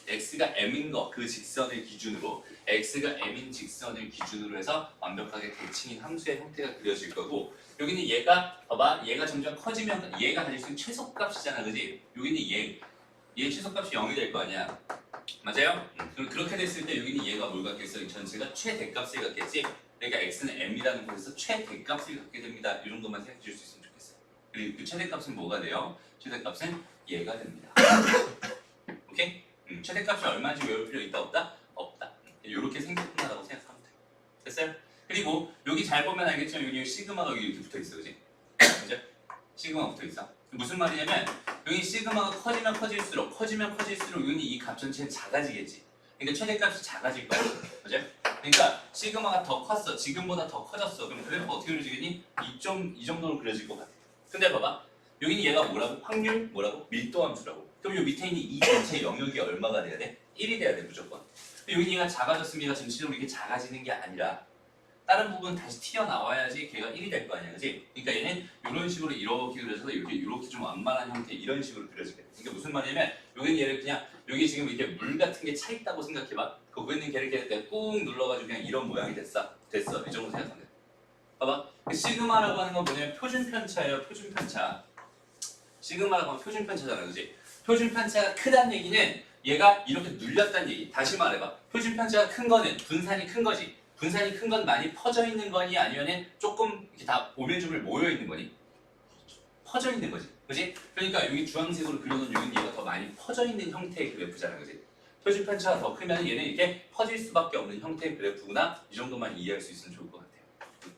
S1: x가 m인 거 그 직선을 기준으로 x가 m인 직선을 기준으로 해서 완벽하게 대칭인 함수의 형태가 그려질 거고 여기는 얘가 봐봐 얘가 점점 커지면 얘가 가질 수 있는 최소값이잖아 그지? 여기는 얘 최소값이 0이 될 거 아니야 맞아요? 그럼 그렇게 됐을 때 여기는 얘가 뭘 갖겠어? 전체가 최대값을 갖겠지? 그러니까 x는 m이라는 곳에서 최대값을 갖게 됩니다 이 정도만 생각해 줄 수 있으면 좋겠어요 그리고 그 최대값은 뭐가 돼요? 최대값은 얘가 됩니다. 오케이? 최대값이 얼마인지 외울 필요 있다 없다? 없다. 이렇게 생겼구나라고 생각하면 돼요. 됐어요? 그리고 여기 잘 보면 알겠지만 여기 시그마가 여기 이렇게 붙어 있어, 그지? 그죠? 시그마가 붙어 있어. 무슨 말이냐면 여기 시그마가 커지면 커질수록 여기 이 값 전체는 작아지겠지. 그러니까 최대값이 작아질 거야, 그죠? 그러니까 시그마가 더 컸어. 지금보다 더 커졌어. 그럼 그래프가 어떻게 그려지겠니? 이 정도로 그려질 것 같아. 근데 봐봐. 여기는 얘가 뭐라고? 확률 뭐라고? 밀도 함수라고. 그럼 요 밑에 있는 이 전체 영역이 얼마가 돼야 돼? 1이 돼야 돼 무조건. 여기 얘가 작아졌으면 얘가 전체적으로 이렇게 작아지는 게 아니라 다른 부분 다시 튀어나와야지 걔가 1이 될 거 아니야, 그지? 그러니까 얘는 이런 식으로 이렇게 그려져서 이렇게 좀 완만한 형태 이런 식으로 그려지게 돼. 그러니까 무슨 말이냐면 여기는 얘를 그냥 여기 지금 이렇게 물 같은 게 차 있다고 생각해봐. 그 위에 있는 걔를 이렇게 꾹 눌러가지고 그냥 이런 모양이 됐어. 이 정도 생각하면 돼. 봐봐. 시그마라고 하는 건 뭐냐면 표준 편차예요. 표준 편차. 시그마라고 하면 표준 편차잖아, 그지? 표준 편차가 크다는 얘기는 얘가 이렇게 눌렸다는 얘기. 다시 말해봐. 표준 편차가 큰 거는 분산이 큰 거지. 분산이 큰 건 많이 퍼져 있는 거니 아니면은 조금 이렇게 다 오밀조밀 모여 있는 거니? 퍼져 있는 거지, 그지? 그러니까 여기 주황색으로 그려놓은 여기는 얘가 더 많이 퍼져 있는 형태의 그래프잖아, 그지? 표준 편차가 더 크면 얘는 이렇게 퍼질 수밖에 없는 형태의 그래프구나. 이 정도만 이해할 수 있으면 좋을 것 같아요.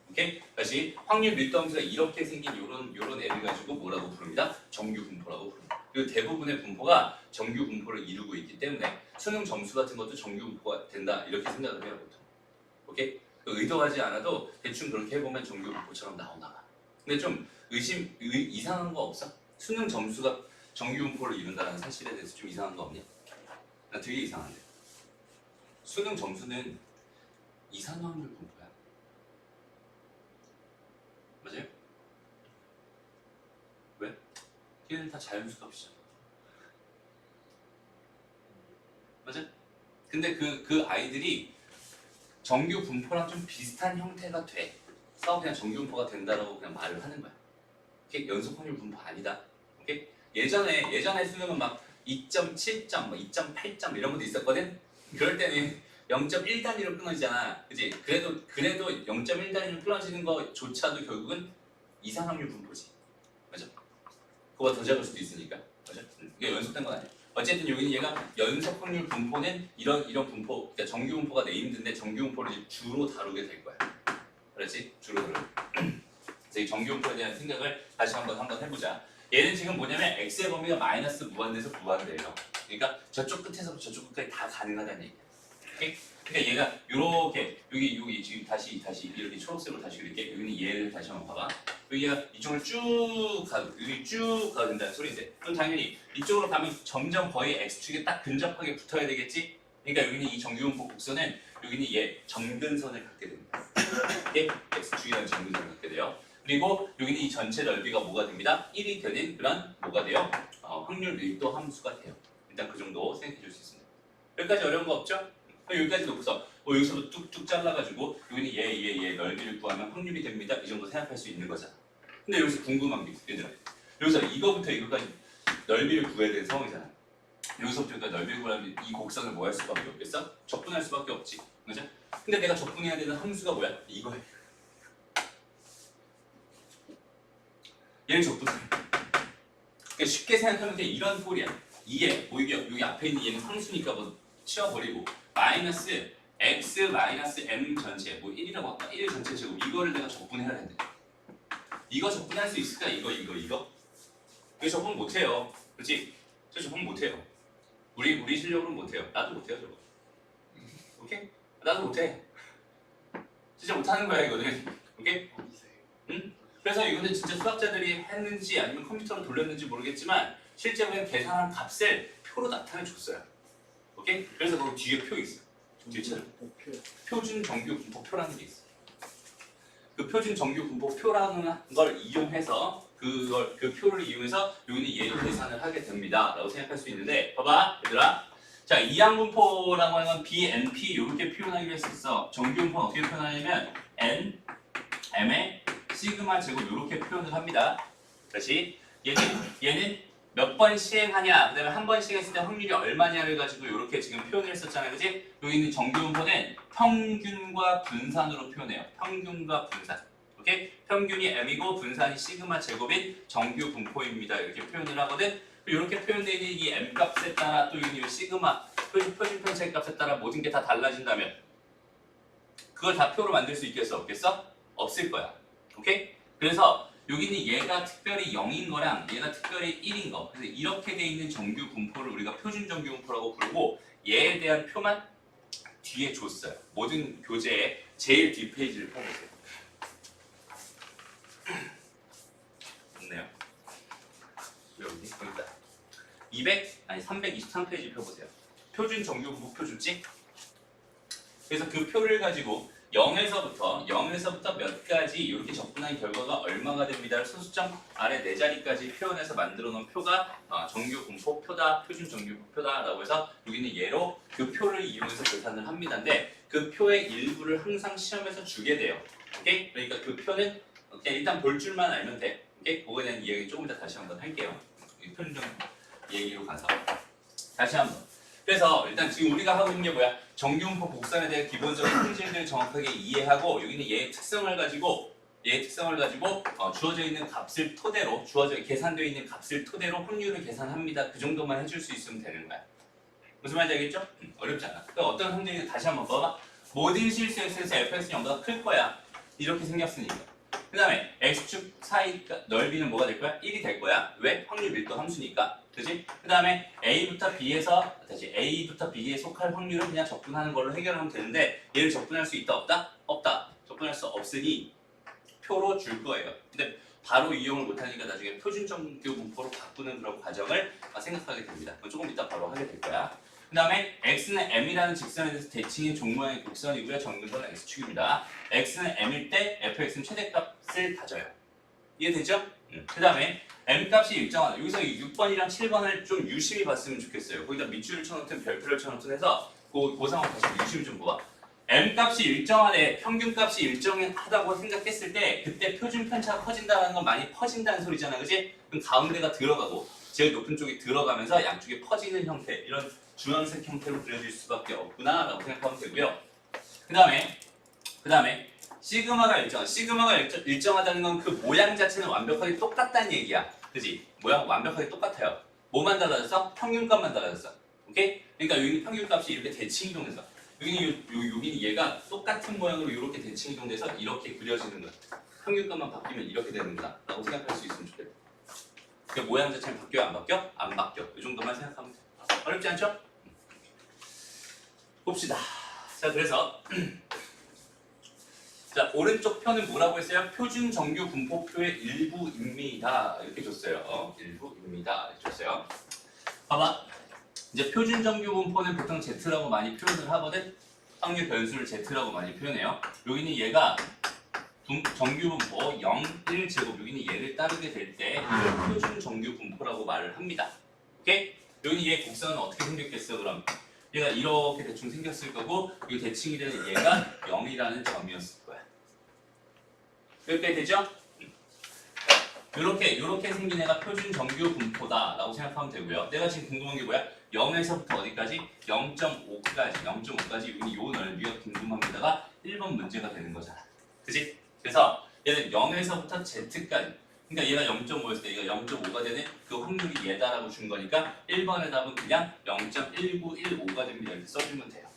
S1: 오케이? 다시 확률 밀도 함수가 이렇게 생긴 요런 애를 가지고 뭐라고 부릅니다? 정규 분포라고 부릅니다. 그리고 대부분의 분포가 정규 분포를 이루고 있기 때문에 수능 점수 같은 것도 정규 분포가 된다 이렇게 생각을 해요, 보통. 오케이? 의도하지 않아도 대충 그렇게 해보면 정규 분포처럼 나오나 봐. 근데 좀 이상한 거 없어? 수능 점수가 정규 분포를 이룬다는 사실에 대해서 좀 이상한 거 없냐? 나 되게 이상한데. 수능 점수는 이산화확률 분포야. 맞아요? 왜? 걔는 다 자연수 값이잖아. 맞아? 근데 그 아이들이 정규 분포랑 좀 비슷한 형태가 돼. 그래서 그냥 정규 분포가 된다라고 그냥 말을 하는 거야. 오케이? 연속 확률 분포 아니다. 오케이? 예전에 수능은 막 2.7점, 뭐 2.8점 이런 것도 있었거든. 그럴 때는 0.1 단위로 끊어지잖아. 그지? 그래도 0.1 단위로 끊어지는 거조차도 결국은 이상 확률 분포지. 맞아? 그거보다 더 작을 수도 있으니까. 맞아? 이게 연속된 건 아니야. 어쨌든 여기는 얘가 연속 확률 분포는 이런 분포, 그러니까 정규 분포가 네임드인데 정규 분포를 이제 주로 다루게 될 거야. 그렇지? 주로 다루게. 그래서 이 정규 분포에 대한 생각을 다시 한번 해보자. 얘는 지금 뭐냐면 x의 범위가 마이너스 무한대에서 무한대예요. 그러니까 저쪽 끝에서 저쪽 끝까지 다 가능하다는 얘기야. 오케이? 그러니까 얘가 요렇게 여기 지금 다시 이렇게 초록색으로 다시 그릴게. 여기는 얘를 다시 한번 봐봐. 여기가 이쪽을 쭉 가도 된다는 소리인데 그럼 당연히 이쪽으로 가면 점점 거의 x축에 딱 근접하게 붙어야 되겠지? 그러니까 여기는 이 정규분포 곡선은 여기는 얘 점근선을 갖게 됩니다. 이게 x축이라는 점근선을 갖게 돼요. 그리고 여기는 이 전체 넓이가 뭐가 됩니다? 1이 되는 그런 뭐가 돼요? 확률 밀도 함수가 돼요. 일단 그 정도 생각해 줄 수 있습니다. 여기까지 어려운 거 없죠? 여기까지 놓고서 여기서도 뚝뚝 잘라가지고 여기는 얘 넓이를 구하면 확률이 됩니다. 이 정도 생각할 수 있는 거잖아. 근데 여기서 궁금한 게 있어, 얘들아. 여기서 이거부터 이거까지 넓이를 구해야 되는 상황이잖아. 여기서부터 여기까지 넓이를 구하면 이 곡선을 뭐 할 수밖에 없겠어? 적분할 수밖에 없지. 그죠? 근데 내가 적분해야 되는 함수가 뭐야? 이거야. 얘를 적분해. 그러니까 쉽게 생각하면 돼. 이런 꼴이야. 이게 여기 앞에 있는 얘는 함수니까 뭐 치워버리고 마이너스 x 마이너스 m 전체 뭐 1이라고 할까? 1 전체 제곱 이거를 내가 적분해야 되는데 이거 적분할 수 있을까? 이거 이거 적분 못해요. 그렇지? 저 적분 못해요. 우리 실력으로는 못해요. 나도 못해요 저거. 오케이? 나도 못해. 진짜 못하는 거야 이거는. 오케이? 응? 그래서 이거는 진짜 수학자들이 했는지 아니면 컴퓨터로 돌렸는지 모르겠지만 실제로는 계산한 값을 표로 나타내 줬어요. 오케이? 그래서 거기 뒤에 표 있어. 뒤에처럼 표준 정규 분포표라는 게 있어. 그 표준 정규 분포표라는 걸 이용해서 그 표를 이용해서 여기는 얘를 계산을 하게 됩니다. 라고 생각할 수 있는데 봐봐 얘들아. 자 이항 분포라고 하는 건 BNP 이렇게 표현하기로 했었어. 정규 분포는 어떻게 표현하냐면 N, M의 시그마 제곱 이렇게 표현을 합니다. 다시 얘는 몇 번 시행하냐, 그 다음에 한 번 시행했을 때 확률이 얼마냐를 가지고 이렇게 지금 표현을 했었잖아요. 그지? 여기 있는 정규 분포는 평균과 분산으로 표현해요. 평균과 분산. 오케이? 평균이 m이고 분산이 시그마 제곱인 정규 분포입니다. 이렇게 표현을 하거든. 이렇게 표현되어 있는 이 m 값에 따라 또 이 시그마 표준 편차의 값에 따라 모든 게 다 달라진다면 그걸 다 표로 만들 수 있겠어? 없겠어? 없을 거야. 오케이? 그래서 여기는 얘가 특별히 0인 거랑 얘가 특별히 1인 거. 그래서 이렇게 돼 있는 정규 분포를 우리가 표준 정규 분포라고 부르고 얘에 대한 표만 뒤에 줬어요. 모든 교재의 제일 뒷페이지를 펴보세요. 없네요. 여기 있다. 323페이지 펴보세요. 표준 정규분포 표 줬지? 그래서 그 표를 가지고 0에서부터 몇 가지 이렇게 접근한 결과가 얼마가 됩니다를 소수점 아래 네 자리까지 표현해서 만들어 놓은 표가 정규분포 표다, 표준 정규분포 표다라고 해서 여기는 얘로 그 표를 이용해서 계산을 합니다인데 그 표의 일부를 항상 시험에서 주게 돼요. 오케이? 그러니까 그 표는 그냥 일단 볼 줄만 알면 돼. 오케이? 그거에 대한 이야기 조금 이따 다시 한번 할게요. 표준정 얘기로 가서 다시 한번. 그래서 일단 지금 우리가 하고 있는 게 뭐야? 정규분포 복선에 대한 기본적인 성질들을 정확하게 이해하고 여기는 얘의 특성을 가지고 주어져 있는 값을 토대로 계산되어 있는 값을 토대로 확률을 계산합니다. 그 정도만 해줄 수 있으면 되는 거야. 무슨 말인지 알겠죠? 어렵지 않아. 그러니까 어떤 성질이 다시 한번 봐봐. 모든 실수 x에서 fx는 0보다 클 거야. 이렇게 생겼으니까. 그 다음에 x축 사이 넓이는 뭐가 될 거야? 1이 될 거야. 왜? 확률 밀도 함수니까. 그지? 그 다음에 A부터 B에 속할 확률은 그냥 접근하는 걸로 해결하면 되는데 얘를 접근할 수 있다 없다? 없다. 접근할 수 없으니 표로 줄 거예요. 근데 바로 이용을 못하니까 나중에 표준 정규 분포로 바꾸는 그런 과정을 생각하게 됩니다. 그건 조금 이따 바로 하게 될 거야. 그 다음에 x는 m이라는 직선에 대해서 대칭인 종모양의 곡선이고요. 정근선은 x축입니다. x는 m일 때 fx는 최대값을 가져요. 이해되죠? 그 다음에 m값이 일정하다. 여기서 6번이랑 7번을 좀 유심히 봤으면 좋겠어요. 거기다 밑줄을 쳐놓든 별표를 쳐놓든 해서 그 상황 다시 유심히 좀 봐봐. m값이 일정하되 평균값이 일정하다고 생각했을 때 그때 표준 편차가 커진다는 건 많이 퍼진다는 소리잖아. 그지? 그럼 가운데가 들어가고 제일 높은 쪽이 들어가면서 양쪽에 퍼지는 형태, 이런 주황색 형태로 그려질 수밖에 없구나 라고 생각하면 되고요. 그 다음에 시그마가 일정하다는 건 그 모양 자체는 완벽하게 똑같다는 얘기야. 그지? 모양 완벽하게 똑같아요. 뭐만 달라졌어? 평균값만 달라졌어. 오케이? 그러니까 여기 평균값이 이렇게 대칭 이동해서 여기는 얘가 똑같은 모양으로 이렇게 대칭 이동돼서 이렇게 그려지는 거야. 평균값만 바뀌면 이렇게 되는구나 라고 생각할 수 있으면 좋겠다. 그러니까 모양 자체는 바뀌어요? 안 바뀌어? 안 바뀌어. 이 정도만 생각하면 돼. 어렵지 않죠? 봅시다. 자, 그래서 자, 오른쪽 표는 뭐라고 했어요? 표준 정규 분포표의 일부입니다. 이렇게 줬어요. 일부입니다. 이렇게 줬어요. 봐봐. 이제 표준 정규 분포는 보통 Z라고 많이 표현을 하거든. 확률 변수를 Z라고 많이 표현해요. 여기는 얘가 정규 분포 0, 1 제곱, 여기는 얘를 따르게 될 때 표준 정규 분포라고 말을 합니다. 오케이? 여기는 얘 곡선은 어떻게 생겼겠어? 그럼 얘가 이렇게 대충 생겼을 거고 이 대칭이 되는 얘가 0이라는 점이었을 거야. 여기까지 되죠? 요렇게 생긴 애가 표준 정규 분포다 라고 생각하면 되고요. 내가 지금 궁금한 게 뭐야? 0에서부터 어디까지? 0.5까지 여기 요 넓이가 궁금합니다가 1번 문제가 되는 거잖아. 그치? 그래서 얘는 0에서부터 Z까지, 그러니까 얘가 0.5였을 때 얘가 0.5가 되는 그 확률이 얘다라고 준 거니까 1번의 답은 그냥 0.1915가 됩니다. 이렇게 써주면 돼요.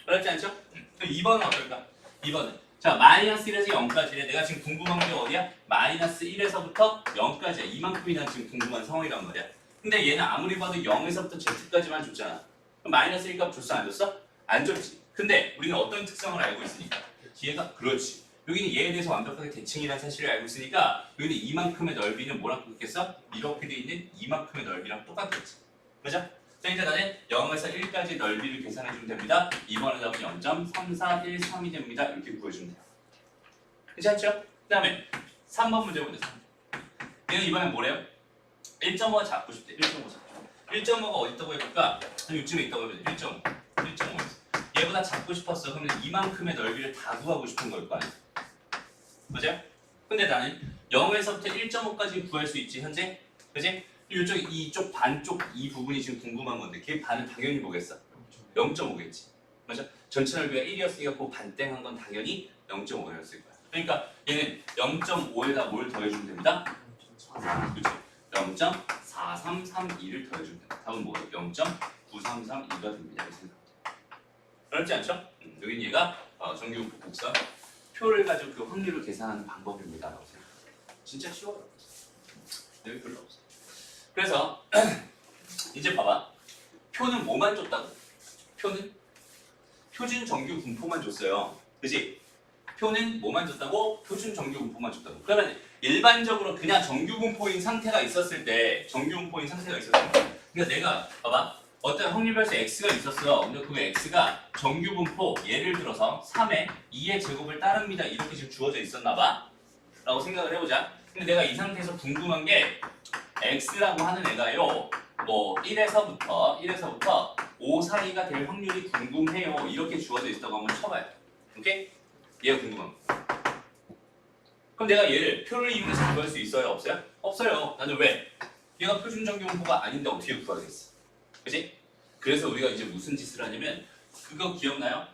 S1: 어렵지 않죠? 그럼 2번은 어떨까? 2번은 자, 마이너스 1에서 0까지래. 내가 지금 궁금한 게 어디야? 마이너스 1에서부터 0까지야. 이만큼이 난 지금 궁금한 상황이란 말이야. 근데 얘는 아무리 봐도 0에서부터 Z까지만 줬잖아. 그럼 마이너스 1값 줬어? 안 줬어? 안 줬지. 근데 우리는 어떤 특성을 알고 있으니까 얘가 그렇지. 여기는 얘에 대해서 완벽하게 대칭이라는 사실을 알고 있으니까 여기는 이만큼의 넓이는 뭐랑 똑같겠어? 이렇게 돼 있는 이만큼의 넓이랑 똑같겠지. 그죠? 자, 이제 나는 0에서 1까지 넓이를 계산해주면 됩니다. 2번의 답은 0.3413이 됩니다. 이렇게 구해주면 돼요. 괜찮죠? 그 다음에 3번 문제 보자. 얘는 이번엔 뭐래요? 1.5가 잡고 싶대. 1.5가 어디 있다고 해볼까? 한 요쯤에 있다고 해보자. 1.5. 얘보다 잡고 싶었어. 그러면 이만큼의 넓이를 다 구하고 싶은 걸 거 아니야. 그죠? 근데 나는 0에서부터 1.5까지 구할 수 있지, 현재? 그지? 이쪽 반쪽 이 부분이 지금 궁금한 건데 걔 반은 당연히 뭐겠어? 0.5겠지. 맞아? 전체 넓이가 1이었으니까 그 반땡한 건 당연히 0.5였을 거야. 그러니까 얘는 0.5에다 뭘 더해주면 됩니다? 그렇죠? 0.4332를 더해주면 됩니다. 답은 뭐예요? 0.9332가 됩니다. 이렇게 생각합니다. 어렵지 않죠? 여긴 얘가 정규 곡선 표를 가지고 그 확률을 계산하는 방법입니다. 라고 생각합니다. 진짜 쉬워요. 여기 별로 없어. 그래서 이제 봐봐. 표는 뭐만 줬다고? 표는 표준 정규 분포만 줬어요. 그지? 표는 뭐만 줬다고? 표준 정규 분포만 줬다고. 그러면 일반적으로 그냥 정규 분포인 상태가 있었을 때 그러니까 내가 봐봐. 어떤 확률 변수 x가 있었어. 근데 그 x가 정규 분포 예를 들어서 3의 2의 제곱을 따릅니다. 이렇게 지금 주어져 있었나 봐. 라고 생각을 해보자. 근데 내가 이 상태에서 궁금한 게 x라고 하는 애가요. 뭐 1에서부터 5 사이가 될 확률이 궁금해요. 이렇게 주어져 있다고 한번 쳐봐요. 오케이? 얘가 궁금한 거. 그럼 내가 얘를 표를 이용해서 구할 수 있어요? 없어요? 없어요. 나는 왜? 얘가 표준 정규 분포가 아닌데 어떻게 구하겠어? 그치? 그래서 우리가 이제 무슨 짓을 하냐면 그거 기억나요?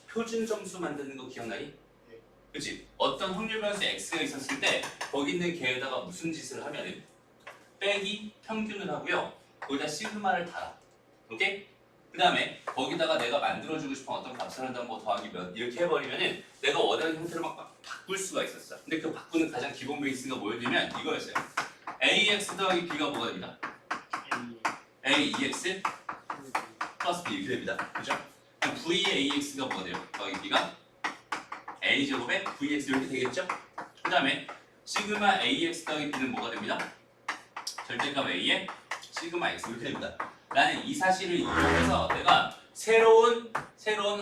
S1: 표준 점수 만드는 거 기억나니? 그치? 어떤 확률 변수 x가 있었을 때 거기 있는 걔에다가 무슨 짓을 하면은 빼기 평균을 하고요. 거기다 시그마를 달아. 오케이? 그 다음에 거기다가 내가 만들어주고 싶은 어떤 값을 한다면 뭐 더하기 몇 이렇게 해버리면은 내가 원하는 형태로 막 바꿀 수가 있었어. 근데 그 바꾸는 가장 기본 베이스가 뭐였냐면 이거였어요. ax 더하기 b가 뭐가 됩니다? ax 플러스 b 이렇게 됩니다. 그죠? 그럼 vax가 뭐가 돼요? 더하기 b가 a제곱에 vx 이렇게 되겠죠? 그 다음에 시그마 ax 더하기 b는 뭐가 됩니다? 절대값 a에 시그마 x 이렇게 됩니다. 나는 이 사실을 이용해서 내가 새로운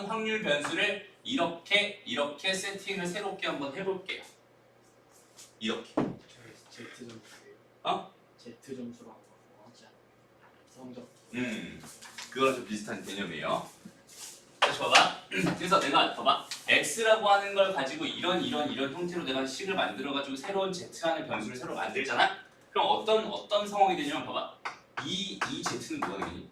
S1: 확률 변수를 이렇게 세팅을 새롭게 한번 해볼게요. 이렇게.
S2: Z 점수예요.
S1: 어?
S2: Z 점수라고 하지 않아요. 성적.
S1: 그거랑 좀 비슷한 개념이에요. 다시 봐봐. 그래서 내가 봐봐. x라고 하는 걸 가지고 이런 형태로 내가 식을 만들어가지고 새로운 z라는 변수를 새로 만들잖아. 그럼 어떤 상황이 되냐면 봐봐. 이 z는 뭐가 되겠니?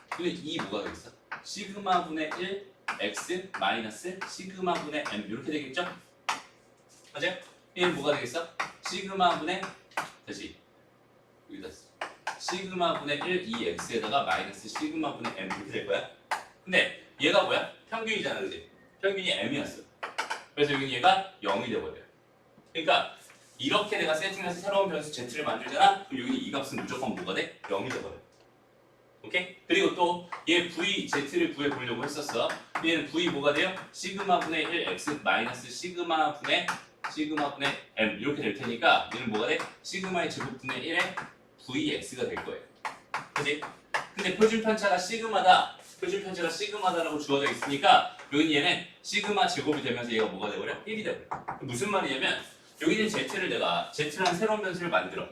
S1: 근데 이 뭐가 되겠어? 시그마 분의 1 x 마이너스 시그마 분의 m 이렇게 되겠죠? 맞아요? 얘는 뭐가 되겠어? 시그마 분의 다시 여기다 시그마 분의 1 2x에다가 마이너스 시그마 분의 m 이렇게 될 거야. 근데 얘가 뭐야? 평균이잖아, 그지? 평균이 m이었어. 그래서 여기 얘가 0이 돼버려요. 그러니까 이렇게 내가 세팅해서 새로운 변수 z를 만들잖아? 그럼 여기 이 값은 무조건 뭐가 돼? 0이 돼버려. 오케이? 그리고 또 얘 v, z를 구해보려고 했었어. 얘는 v 뭐가 돼요? 시그마 분의 1 x 마이너스 시그마 분의 m 이렇게 될 테니까 얘는 뭐가 돼? 시그마의 제곱 분의 1에 vx가 될 거예요. 그치? 근데 표준 편차가 시그마다라고 주어져 있으니까 여기 얘는 시그마 제곱이 되면서 얘가 뭐가 돼버려? 1이 돼버려. 무슨 말이냐면 여기 있는 z라는 새로운 변수를 만들어.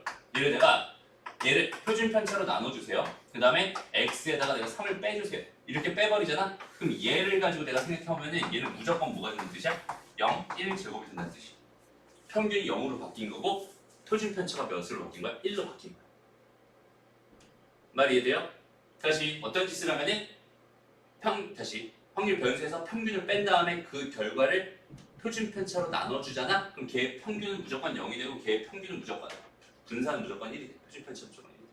S1: 얘를 표준 편차로 나눠주세요. 그 다음에 x에다가 내가 3을 빼주세요. 이렇게 빼버리잖아? 그럼 얘를 가지고 내가 생각해보면 얘는 무조건 뭐가 되는 뜻이야? 0, 1 제곱이 된다는 뜻이야. 평균이 0으로 바뀐 거고 표준 편차가 몇으로 바뀐 거야? 1로 바뀐 거야. 말 이해돼요? 다시 어떤 짓을 하면은 다시 확률 변수에서 평균을 뺀 다음에 그 결과를 표준 편차로 나눠주잖아? 그럼 걔의 평균은 무조건 0이 되고 걔의 평균은 무조건 분산은 무조건 1이 돼. 표준 편차 무조건 1이 돼.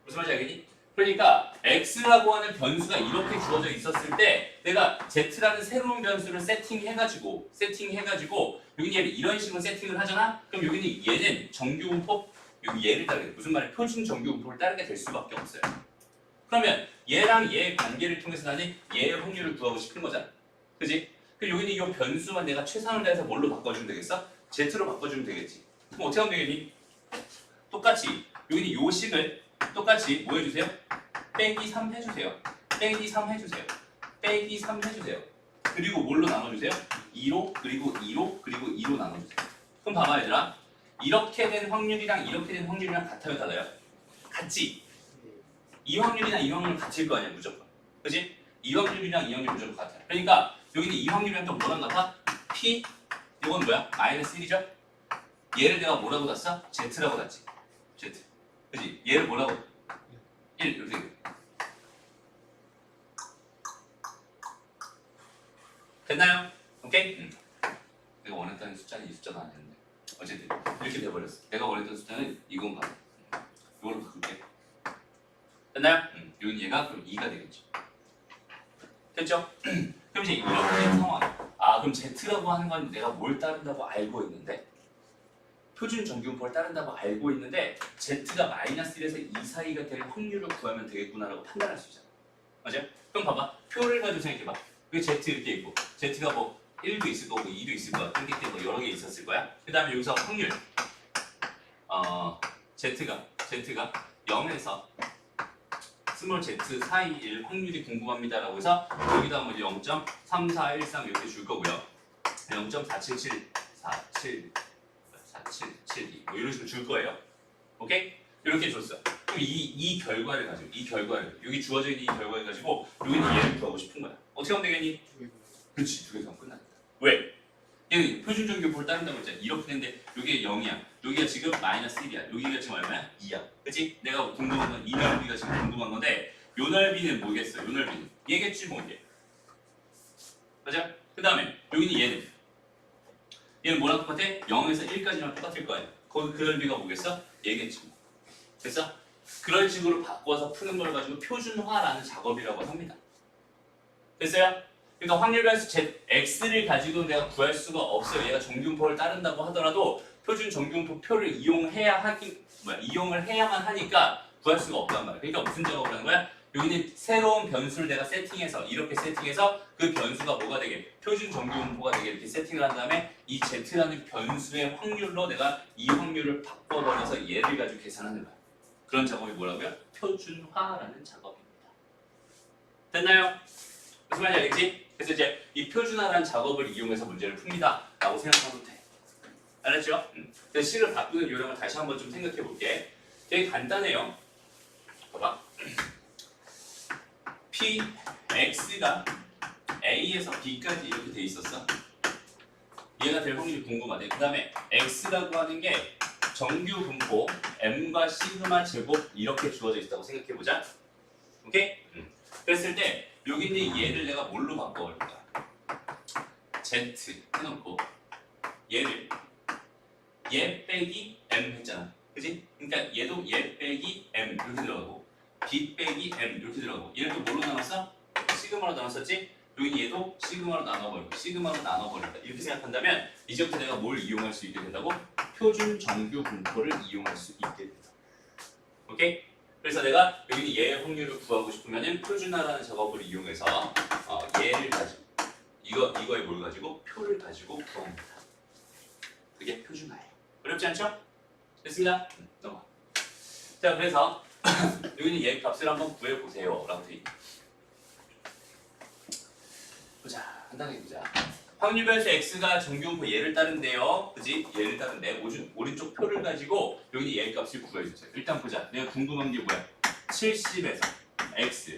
S1: 무슨 말인지 알겠니? 그러니까 x라고 하는 변수가 이렇게 주어져 있었을 때 내가 z라는 새로운 변수를 세팅해가지고 여기 얘를 이런 식으로 세팅을 하잖아? 그럼 여기는 얘는 정규분포 여기 얘를 따르게 돼. 무슨 말이야? 표준 정규분포를 따르게 될 수밖에 없어요. 그러면 얘랑 얘의 관계를 통해서 나는 얘의 확률을 구하고 싶은 거잖아. 그지? 그럼 여기는 이 변수만 내가 최선을 다해서 뭘로 바꿔주면 되겠어? z로 바꿔주면 되겠지. 그럼 어떻게 하면 되겠니? 똑같이 여기는 요 식을 똑같이 뭐 해주세요? 빼기 3 해주세요. 빼기 3 해주세요. 빼기 3 해주세요. 그리고 뭘로 나눠주세요? 2로 그리고 2로 그리고 2로 나눠주세요. 그럼 봐봐 얘들아. 이렇게 된 확률이랑 이렇게 된 확률이랑 같아요 달라요? 같지? 이 확률이랑 이 확률은 같을 거 아니야 무조건. 그치? 이 확률이랑 이 확률 무조건 같아요. 그러니까 여기는 이 확률이랑 또 뭐랑 같아? P 이건 뭐야? 마이너스 1이죠? 얘를 내가 뭐라고 놨어? Z라고 놨지. Z. 그치? 얘를 뭐라고? 1 이렇게 돼. 됐나요? 오케이? 내가 원했던 숫자는 이 숫자가 아니었는데 어쨌든 이렇게 돼버렸어. 내가 원했던 숫자는 이건 봐. 이걸로 바꿀게. 됐나요? 여긴 얘가 그럼 2가 되겠죠. 됐죠? 그럼 이제 이렇게 된 상황. 그럼 Z라고 하는 건 내가 뭘 따른다고 알고 있는데 표준 정규분포를 따른다고 알고 있는데 Z가 마이너스 1에서 2 사이가 될 확률을 구하면 되겠구나라고 판단할 수 있잖아. 맞아요? 표를 가지고 생각해봐. 여기 Z 이렇게 있고 Z가 뭐 1도 있을 거고 2도 있을 거야. 한개 뭐 여러 개 있었을 거야. 그 다음에 여기서 확률 Z가 0에서 스몰 z 사이일 확률이 궁금합니다라고 해서 여기다 뭐 0.3413 이렇게 줄 거고요. 0.4772 뭐 이런 식으로 줄 거예요. 오케이? 이렇게 줬어. 그럼 이 결과를 가지고 여기 주어져 있는 이 결과를 가지고 여기는 얘를 구하고 싶은 거야. 어떻게 하면 되겠니? 그렇지, 두 개서 하면 끝난다. 왜? 얘는 표준 정규표를 따른다고 했잖아. 이렇게 했는데 여기가 0이야. 여기가 지금 마이너스 1이야. 여기가 지금 얼마야? 2야. 그치? 내가 궁금한 건 이 넓이가 지금 궁금한 건데 요 넓이는 뭐겠어? 요 넓이는 얘겠지 뭐 이게. 맞아? 그 다음에 여기는 얘는 뭐랑 똑같아? 0에서 1까지랑 똑같을 거 아니야. 거기 그 넓이가 뭐겠어? 얘겠지 뭐. 됐어? 그런 식으로 바꿔서 푸는 걸 가지고 표준화라는 작업이라고 합니다. 됐어요? 그러니까 확률 변수 X를 가지고 내가 구할 수가 없어요. 얘가 정규분포를 따른다고 하더라도 표준 정규분포 표를 이용을 해야만 하니까 구할 수가 없단 말이야. 그러니까 무슨 작업을 하는 거야? 여기는 새로운 변수를 내가 이렇게 세팅해서 그 변수가 뭐가 되게 표준 정규분포가 되게 이렇게 세팅을 한 다음에 이 Z라는 변수의 확률로 내가 이 확률을 바꿔버려서 얘를 가지고 계산하는 거야. 그런 작업이 뭐라고요? 표준화라는 작업입니다. 됐나요? 무슨 말인지 알겠지? 그래서 이제 이 표준화라는 작업을 이용해서 문제를 풉니다 라고 생각하면 돼. 알았죠? 그래서 식을 바꾸는 요령을 다시 한번 좀 생각해 볼게. 되게 간단해요. 봐봐. Px가 A에서 B까지 이렇게 돼 있었어. 얘가 될 확률이 궁금하대. 그 다음에 X라고 하는 게 정규 분포 M과 시그마 제곱 이렇게 주어져 있다고 생각해 보자. 오케이? 그랬을 때 여기 있는 얘를 내가 뭘로 바꿔볼 거야? Z 해놓고 얘를 얘 빼기 M 했잖아. 그지? 그러니까 얘도 얘 빼기 M 이렇게 들어가고 B 빼기 M 이렇게 들어가고 얘를 또 뭘로 나눴어? 시그마로 나눴었지? 여기 얘도 시그마로 나눠버린다. 이렇게 생각한다면 이제부터 내가 뭘 이용할 수 있게 된다고? 표준 정규 분포를 이용할 수 있게 된다. 오케이? 그래서 내가 여기 얘의 확률을 구하고 싶으면 표준화라는 작업을 이용해서 얘를 가지고 이거에 뭘 가지고? 표를 가지고 구합니다. 그게 표준화예요. 어렵지 않죠? 됐습니다. 넘어가. 자, 그래서 여기는 얘 값을 한번 구해보세요 라고 돼 있다. 보자, 간단하게 보자. 확률 변수 x가 정규분포 얘를 따른대요. 그지? 얘를 따른데 오른쪽 표를 가지고 여기 얘 값을 구해주세요. 일단 보자. 내가 궁금한 게 뭐야? 70에서 x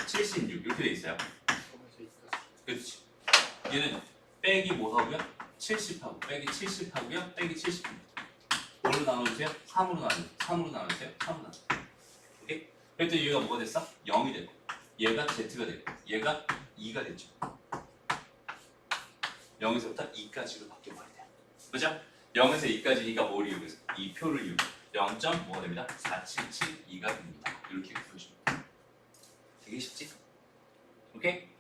S1: 76 이렇게 돼 있어요. 그렇지. 얘는 빼기 뭐 하고요? 70하고 빼기 70하고요. 빼기 70입니다. 뭘로 나눠주세요? 3으로 나눠주세요. 3으로 나눠주세요. 오케이? 그랬더니 얘가 뭐가 됐어? 0이 되고 얘가 z가 되고 얘가 2가 됐죠. 0에서부터 2까지로 바뀌어버리네요. 그죠? 0에서 2까지니까 뭘 이용해서? 이 표를 이용해서 0. 뭐가 됩니다? 4772가 됩니다. 이렇게 구해줍니다. 되게 쉽지? 오케이?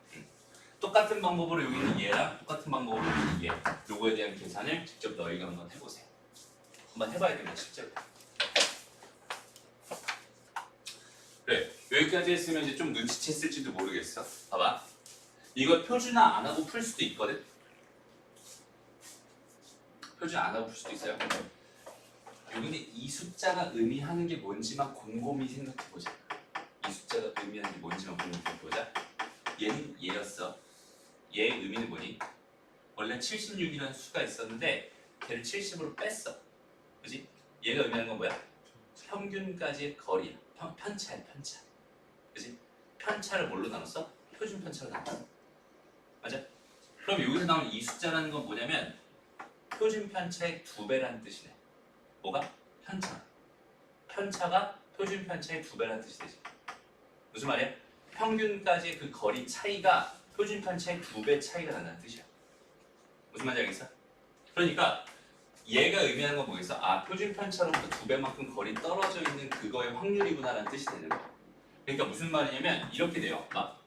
S1: 똑같은 방법으로 여기는 얘랑 똑같은 방법으로 여기는 얘. 요거에 대한 계산을 직접 너희가 한번 해보세요. 한번 해봐야 됩니다. 실제로. 그래. 여기까지 했으면 이제 좀 눈치챘을지도 모르겠어. 봐봐. 이거 표준화 안 하고 풀 수도 있거든? 표준화 안 하고 풀 수도 있어요. 여기는 이 숫자가 의미하는 게 뭔지만 곰곰이 생각해보자. 이 숫자가 의미하는 게 뭔지만 곰곰이 생각해보자. 얘는 얘였어. 얘의 의미는 뭐니? 원래 76이라는 수가 있었는데 걔를 70으로 뺐어. 그지? 얘가 의미하는 건 뭐야? 평균까지의 거리야. 편차야, 편차. 그지? 편차를 뭘로 나눴어? 표준 편차로 나눴어. 맞아? 그럼 여기서 나오는 이 숫자라는 건 뭐냐면 표준 편차의 2배라는 뜻이네. 뭐가? 편차. 편차가 표준 편차의 2배라는 뜻이 되지. 무슨 말이야? 평균까지의 그 거리 차이가 표준 편차의 2배 차이가 난다는 뜻이야. 무슨 말인지 알겠어? 그러니까 얘가 의미하는 건 뭐겠어? 아, 표준 편차로부터 2배만큼 거리 떨어져 있는 그거의 확률이구나라는 뜻이 되는 거야. 그러니까 무슨 말이냐면 이렇게 돼요. 막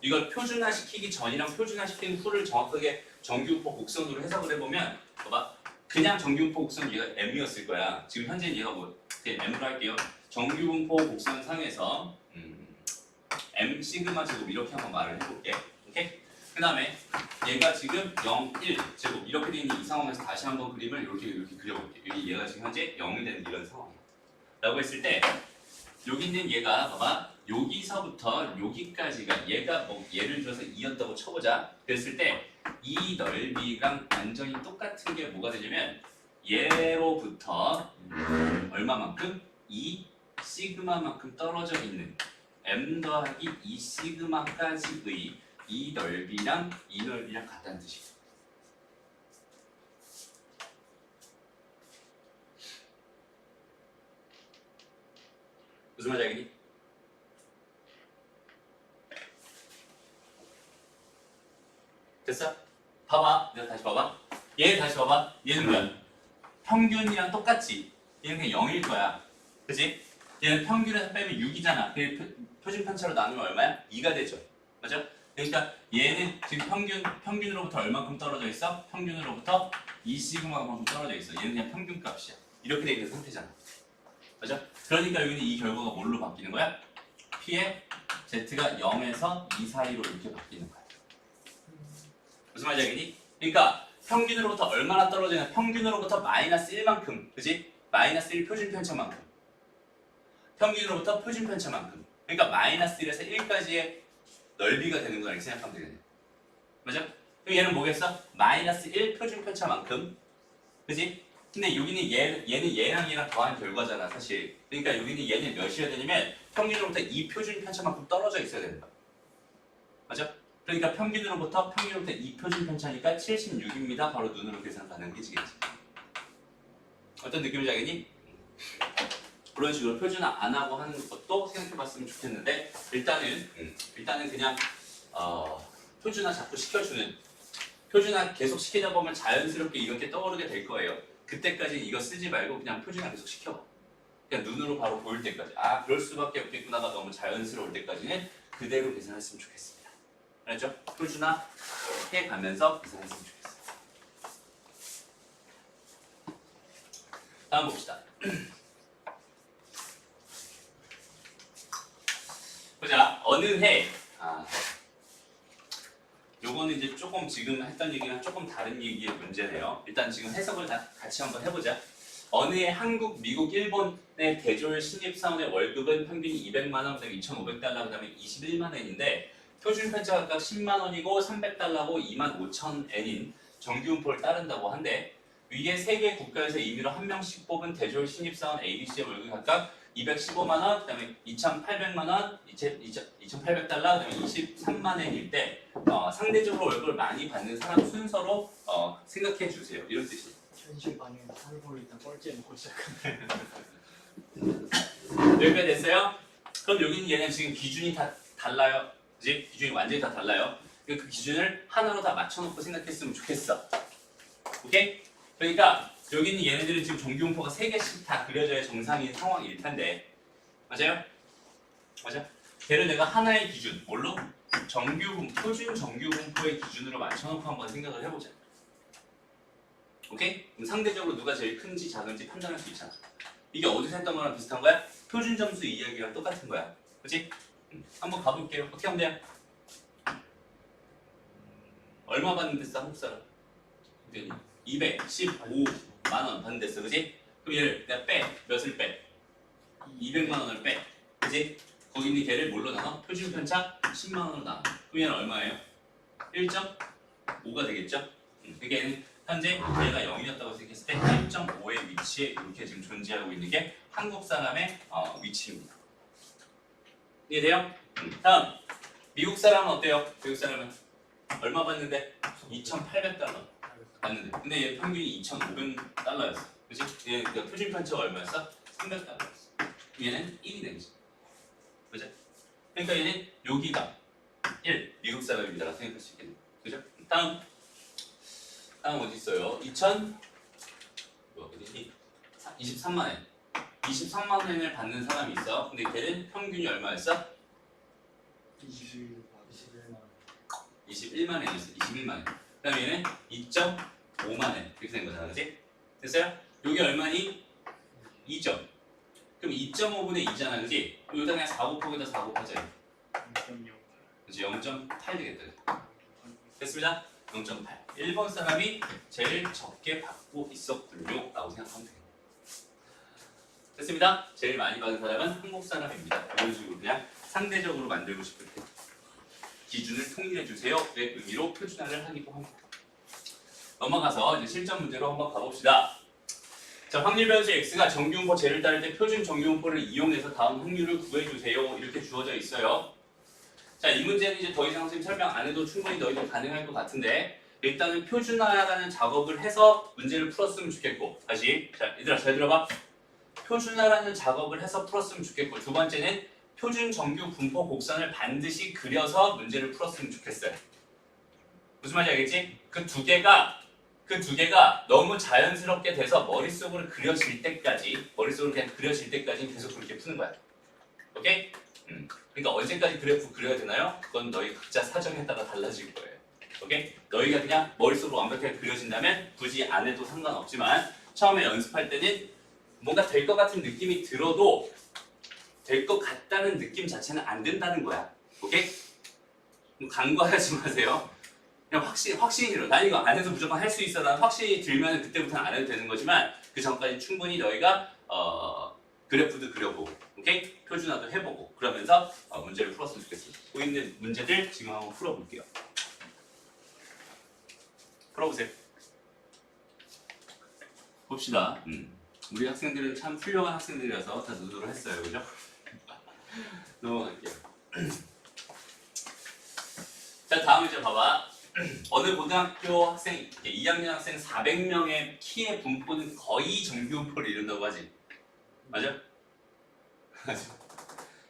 S1: 이걸 표준화시키기 전이랑 표준화시킨 후를 정확하게 정규분포 곡선으로 해석을 해보면 봐봐. 그냥 정규분포 곡선 얘가 M이었을 거야. 지금 현재 얘가 뭐 M으로 할게요. 정규분포 곡선 상에서 m 시그마 제곱 이렇게 한번 말을 해볼게. 오케이? 그 다음에 얘가 지금 0, 1 제곱 이렇게 돼 있는 이 상황에서 다시 한번 그림을 이렇게 그려볼게. 여기 얘가 지금 현재 0이 되는 이런 상황이야. 라고 했을 때 여기 있는 얘가 봐봐. 여기서부터 여기까지가 얘가 뭐 예를 들어서 2였다고 쳐보자. 그랬을 때 이 넓이랑 완전히 똑같은 게 뭐가 되냐면 얘로부터 얼마만큼? 2 시그마만큼 떨어져 있는 m 더하기 2 시그마까지의 이 넓이랑 이 넓이랑 같다는 뜻이야. 무슨 말인지 알겠니? 됐어? 봐봐. 내가 다시 봐봐. 얘 다시 봐봐. 얘는 뭐야? 평균이랑 똑같지? 얘는 그냥 0일 거야. 그치? 얘는 평균에서 빼면 6이잖아. 표준 편차로 나누면 얼마야? 2가 되죠. 맞아? 그러니까 얘는 지금 평균으로부터 얼만큼 떨어져 있어? 평균으로부터 2 시그마만큼 떨어져 있어. 얘는 그냥 평균 값이야. 이렇게 돼 있는 상태잖아. 맞아? 그러니까 여기는 이 결과가 뭘로 바뀌는 거야? P의 Z가 0에서 2 사이로 이렇게 바뀌는 거야. 무슨 말인지 알겠니? 그러니까 평균으로부터 얼마나 떨어지냐? 평균으로부터 마이너스 1만큼, 그지? 마이너스 1 표준 편차만큼. 평균으로부터 표준 편차만큼. 그러니까 마이너스 1에서 1까지의 넓이가 되는 거라 이렇게 생각하면 되겠네. 맞아? 그럼 얘는 뭐겠어? 마이너스 1 표준 편차만큼, 그지? 근데 여기는 얘는 얘랑 더한 결과잖아, 사실. 그러니까 여기는 얘는 몇이어야 되냐면 평균으로부터 2 표준 편차만큼 떨어져 있어야 된다. 맞아? 그러니까 평균으로부터 2 표준 편차니까 76입니다. 바로 눈으로 계산 가능해지겠지. 어떤 느낌인지 알겠니? 그런 식으로 표준화 안 하고 하는 것도 생각해봤으면 좋겠는데 일단은 그냥 표준화 자꾸 시켜주는 표준화 계속 시키다 보면 자연스럽게 이렇게 떠오르게 될 거예요. 그때까지 이거 쓰지 말고 그냥 표준화 계속 시켜봐. 그냥 눈으로 바로 보일 때까지 아 그럴 수밖에 없겠구나가 너무 자연스러울 때까지는 그대로 계산했으면 좋겠습니다. 알았죠? 표준화 해가면서 계산했으면 좋겠어요. 다음 봅시다. 보자. 어느 해 요거는 이제 조금 지금 했던 얘기랑 조금 다른 얘기의 문제네요. 일단 지금 해석을 다 같이 한번 해보자. 어느 해 한국, 미국, 일본의 대졸 신입사원의 월급은 평균이 200만 원, 그다음에 2,500달러, 그다음에 21만 엔인데 표준 편차가 각 10만 원이고 300달러고 2만 5천 엔인 정규분포를 따른다고 한데 위에 세 개 국가에서 임의로 한 명씩 뽑은 대졸 신입사원 ABC의 월급이 각각 215만 원, 그다음에 2,800만 원, 2,800달러, 그다음에 23만 엔일 때 상대적으로 월급을 많이 받는 사람 순서로 생각해 주세요. 이런 뜻이에요.
S2: 현실 반영에 살고 일단 꼴찌 놓고 시작하네.
S1: 여기까지 됐어요? 그럼 여기는 얘는 지금 기준이 다 달라요. 그지? 기준이 완전히 다 달라요. 그 기준을 하나로 다 맞춰놓고 생각했으면 좋겠어. 오케이? 그러니까 여기 있는 얘네들은 지금 정규분포가 3개씩 다 그려져야 정상인 상황일 텐데 맞아요? 맞아? 걔를 내가 하나의 기준, 뭘로? 표준 정규분포의 기준으로 맞춰놓고 한번 생각을 해보자. 오케이? 그럼 상대적으로 누가 제일 큰지 작은지 판단할 수 있잖아. 이게 어디서 했던 거랑 비슷한 거야? 표준 점수 이야기랑 똑같은 거야. 그치? 한번 가볼게요. 어떻게 하면 돼요? 얼마 받는 데서 한국 사람? 215만 원 받는 데서, 그치? 그럼 얘를 내가 몇을 빼? 200만 원을 빼. 그치? 거기 있는 걔를 뭘로 나눠? 표준 편차 10만 원으로 나눠. 그럼 얘는 얼마예요? 1.5가 되겠죠? 그러니까 얘는 현재 얘가 0이었다고 생각했을 때 1.5의 위치에 이렇게 지금 존재하고 있는 게 한국 사람의 위치입니다. 이해돼요? 다음 미국 사람은 어때요? 미국 사람은 얼마 받는데? 2,800달러 받는데 근데 얘 평균이 2,500달러였어. 그치? 얘 그 표준 편차가 얼마였어? 300달러였어. 얘는 1이 되지. 그죠? 그러니까 얘는 여기가 1 미국 사람입니다라고 생각할 수 있겠네. 그죠? 다음 어디 있어요? 23만 엔. 23만 엔을 받는 사람이 있어. 근데 걔는 평균이 얼마였어? 21만 엔이었어. 21만 엔. 그다음에 얘는 2.5만 엔. 이렇게 된 거잖아, 그렇지? 됐어요? 여기 얼마니? 2점. 그럼 2.5분의 2잖아, 그렇지? 여기다 그냥 4 곱하기다 4 곱하자.
S2: 0.0.
S1: 그렇지 0.8 되겠다. 됐습니다. 0.8. 1번 사람이 제일 적게 받고 있었군요. 라고 생각하면 돼요. 됐습니다. 제일 많이 받은 사람은 한국 사람입니다. 이런 식으로 그냥 상대적으로 만들고 싶을 때 기준을 통일해 주세요의 의미로 표준화를 하기도 합니다. 넘어가서 이제 실전 문제로 한번 가봅시다. 자, 확률 변수 x가 정규분포 제를 따를 때 표준 정규분포를 이용해서 다음 확률을 구해주세요. 이렇게 주어져 있어요. 자, 이 문제는 이제 더 이상 선생님 설명 안 해도 충분히 너희도 가능할 것 같은데 일단은 표준화라는 작업을 해서 문제를 풀었으면 좋겠고 다시 자, 얘들아 잘 들어봐. 표준화라는 작업을 해서 풀었으면 좋겠고 두 번째는 표준 정규 분포 곡선을 반드시 그려서 문제를 풀었으면 좋겠어요. 무슨 말인지 알겠지? 그 두 개가 너무 자연스럽게 돼서 머릿속으로 그려질 때까지 계속 그렇게 푸는 거야. 오케이? 그러니까 언제까지 그래프 그려야 되나요? 그건 너희 각자 사정에 따라 달라질 거예요. 오케이? 너희가 그냥 머릿속으로 완벽하게 그려진다면 굳이 안 해도 상관없지만 처음에 연습할 때는 뭔가 될 것 같은 느낌이 들어도 될 것 같다는 느낌 자체는 안 된다는 거야. 오케이? 간과하지 마세요. 그냥 확신이 들어. 난 이거 안 해도 무조건 할 수 있어. 난 확신이 들면 그때부터는 안 해도 되는 거지만 그 전까지 충분히 너희가 그래프도 그려보고, 오케이? 표준화도 해보고 그러면서 문제를 풀었으면 좋겠습니다. 보고 있는 문제들 지금 한번 풀어볼게요. 풀어보세요. 봅시다. 우리 학생들은 참 훌륭한 학생들이라서 다 누드로 했어요. 그죠? 넘어갈게요. 자, 다음 이제 봐봐. 어느 고등학교 학생, 2학년 학생 400명의 키의 분포는 거의 정규분포를 이룬다고 하지. 맞아? 맞아.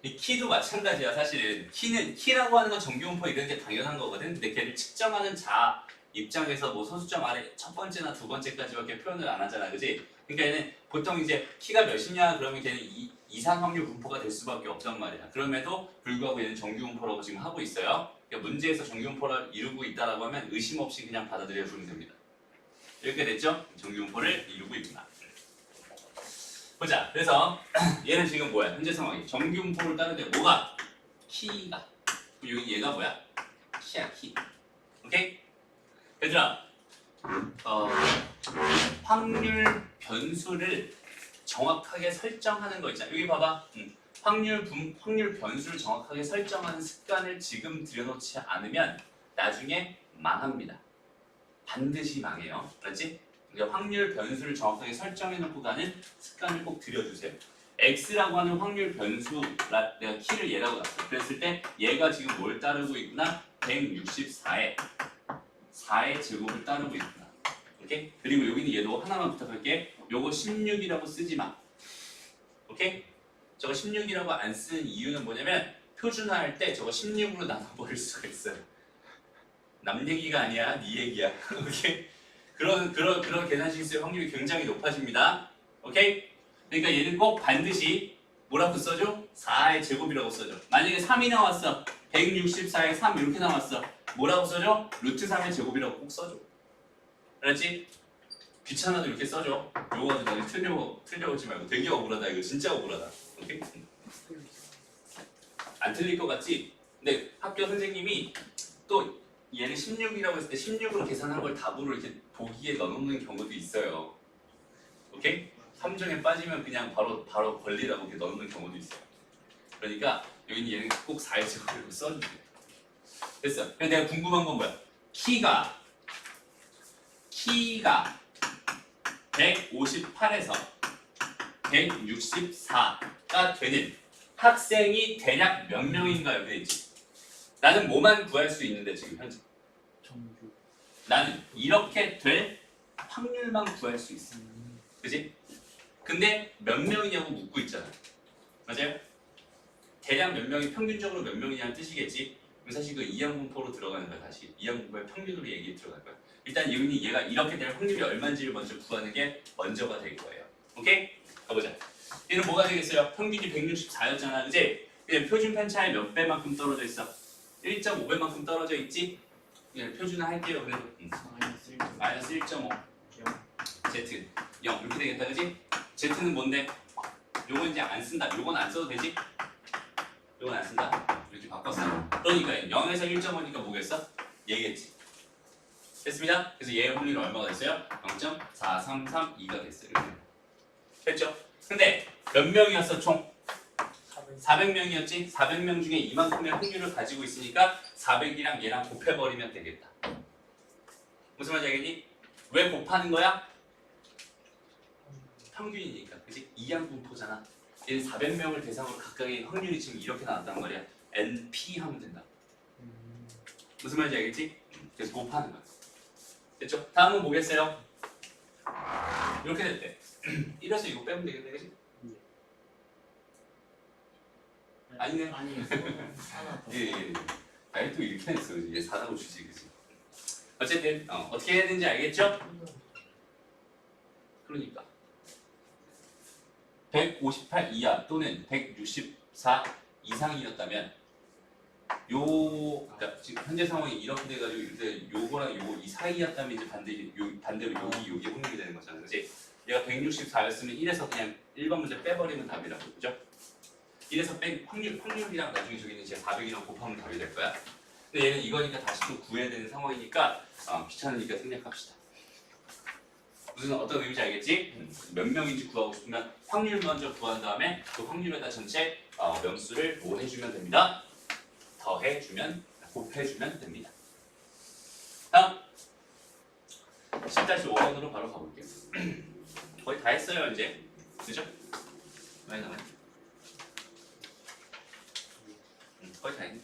S1: 이 키도 마찬가지야. 사실은 키라고 하는 건 정규분포 이런 게 당연한 거거든. 근데 걔를 측정하는 자 입장에서 뭐 소수점 아래 첫 번째나 두 번째까지밖에 표현을 안 하잖아, 그지? 그러니까 얘는 보통 이제 키가 몇이냐 그러면 걔는 이상 확률 분포가 될 수밖에 없단 말이야. 그럼에도 불구하고 얘는 정규분포라고 지금 하고 있어요. 그러니까 문제에서 정규분포를 이루고 있다라고 하면 의심 없이 그냥 받아들여 주면 됩니다. 이렇게 됐죠? 정규분포를 이루고 있구나. 보자. 그래서 얘는 지금 뭐야? 현재 상황이 정규분포를 따를 때 뭐가? 키가. 여기 얘가 뭐야? 키야, 키. 오케이? 얘들아, 확률 변수를 정확하게 설정하는 거 있잖아. 여기 봐봐. 확률 변수를 정확하게 설정하는 습관을 지금 들여놓지 않으면 나중에 망합니다. 반드시 망해요. 그렇지? 그러니까 확률 변수를 정확하게 설정해놓고 가는 습관을 꼭 들여주세요. x라고 하는 확률 변수, 내가 키를 얘라고 놨어. 그랬을 때 얘가 지금 뭘 따르고 있구나? 164의 4의 제곱을 따르고 있구나. 오케이? 그리고 여기는 얘도 하나만 부탁할게. 요거 16이라고 쓰지 마. 오케이? 저거 16이라고 안 쓰는 이유는 뭐냐면 표준화할 때 저거 16으로 나눠버릴 수가 있어요. 남 얘기가 아니야, 네 얘기야. 오케이? 그런 계산식이 쓸 확률이 굉장히 높아집니다. 오케이? 그러니까 얘는 꼭 반드시 뭐라고 써줘? 4의 제곱이라고 써줘. 만약에 3이 나왔어. 164에 3 이렇게 나왔어. 뭐라고 써줘? 루트 3의 제곱이라고 꼭 써줘. 알았지? 귀찮아도 이렇게 써줘. 요거 가지고 나중에 틀려오지 말고. 되게 억울하다. 이거 진짜 억울하다. 오케이? 안 틀릴 것 같지? 근데 학교 선생님이 또 얘를 16이라고 했을 때 16으로 계산한 걸 답으로 이렇게 보기에 넣어놓는 경우도 있어요. 오케이? 함정에 빠지면 그냥 바로 걸리라고 이렇게 넣어놓는 경우도 있어요. 그러니까 여기는 얘는 꼭 4의 제곱이라고 써주세요. 됐어. 그럼 내가 궁금한 건 뭐야? 키가 158에서 164가 되는 학생이 대략 몇 명인가요? 돼 있지. 나는 뭐만 구할 수 있는데 지금 현재
S2: 정규.
S1: 나는 이렇게 될 확률만 구할 수 있어. 그지? 근데 몇 명이냐고 묻고 있잖아. 맞아요? 대략 몇 명이 평균적으로 몇 명이냐는 뜻이겠지. 그럼 사실 그 이항분포로 들어가는 거야. 다시 이항분포의 평균으로 얘기해 들어갈 거야. 일단 얘가 이렇게 될 확률이 얼마인지를 먼저 구하는 게 먼저가 될 거예요. 오케이? 가보자. 얘는 뭐가 되겠어요? 평균이 164였잖아. 그지? 그냥 표준 편차의 몇 배만큼 떨어져 있어? 1.5배만큼 떨어져 있지? 그냥 표준화 할게요. 그래도 마이너스 1.5 Z 0 이렇게 되겠다. 그지? Z는 뭔데? 요건 이제 안 쓴다. 요건 안 써도 되지? 요건 안 쓴다. 이렇게 바꿨어. 5니까 0에서 1.5니까 뭐겠어? 얘겠지. 됐습니다. 그래서 얘의 확률은 얼마가 됐어요? 0.4332가 됐어요. 이렇게. 됐죠? 근데 몇 명이었어 총? 400명이었지? 400명 중에 이만큼의 확률을 가지고 있으니까 400이랑 얘랑 곱해버리면 되겠다. 무슨 말인지 알겠니? 왜 곱하는 거야? 평균이니까. 그치? 이항분포잖아. 얘는 400명을 대상으로 각각의 확률이 지금 이렇게 나왔단 말이야. NP 하면 된다. 무슨 말인지 알겠지? 그래서 곱하는 거야. 됐죠? 다음은 뭐겠어요? 이렇게 됐대. 이래서 이거 빼면 되겠네, 그치? 아니네.
S2: 아니 하나 더.
S1: 예. 아니 또 이렇게 했어. 얘 4라고 주지, 그치? 어쨌든 어떻게 해야 되는지 알겠죠? 그러니까 158 이하 또는 164 이상이었다면 그러니까 지금 현재 상황이 이렇게 돼가지고 이제 요거랑 요거 이 사이였다면 이제 반대로 여기 확률이 되는 거잖아, 그렇지? 얘가 164였으면 1에서 그냥 1번 문제 빼버리면 답이라고, 그죠? 1에서 뺀 확률이랑 나중에 저기는 이제 400이랑 곱하면 답이 될 거야. 근데 얘는 이거니까 다시 또 구해야 되는 상황이니까 귀찮으니까 생략합시다. 무슨 어떤 의미인지 알겠지? 몇 명인지 구하고 싶으면 확률 먼저 구한 다음에 그 확률에다 전체 명수를 뭐 해주면 됩니다. 더해주면, 곱해주면 됩니다. 다음 10-5번으로 바로 가볼게요. 거의 다 했어요 이제. 그죠? 많이 남아요. 거의 다 했네.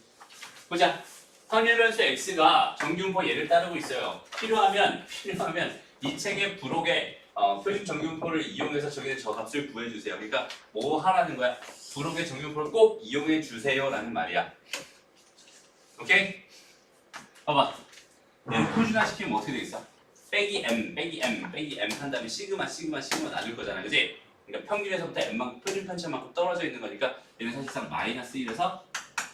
S1: 보자. 확률 변수 x가 정규분포 얘를 따르고 있어요. 필요하면 이 책의 부록에 표준 정규분포를 이용해서 저기는 저 값을 구해주세요. 그러니까 뭐 하라는 거야? 부록의 정규분포를 꼭 이용해 주세요라는 말이야. 오케이? 봐봐. 얘는 표준화시키면 어떻게 되겠어? 빼기 m 한 다음에 시그마 나눌 거잖아, 그지? 그러니까 평균에서부터 m만큼 표준 편차만큼 떨어져 있는 거니까 얘는 사실상 마이너스 1에서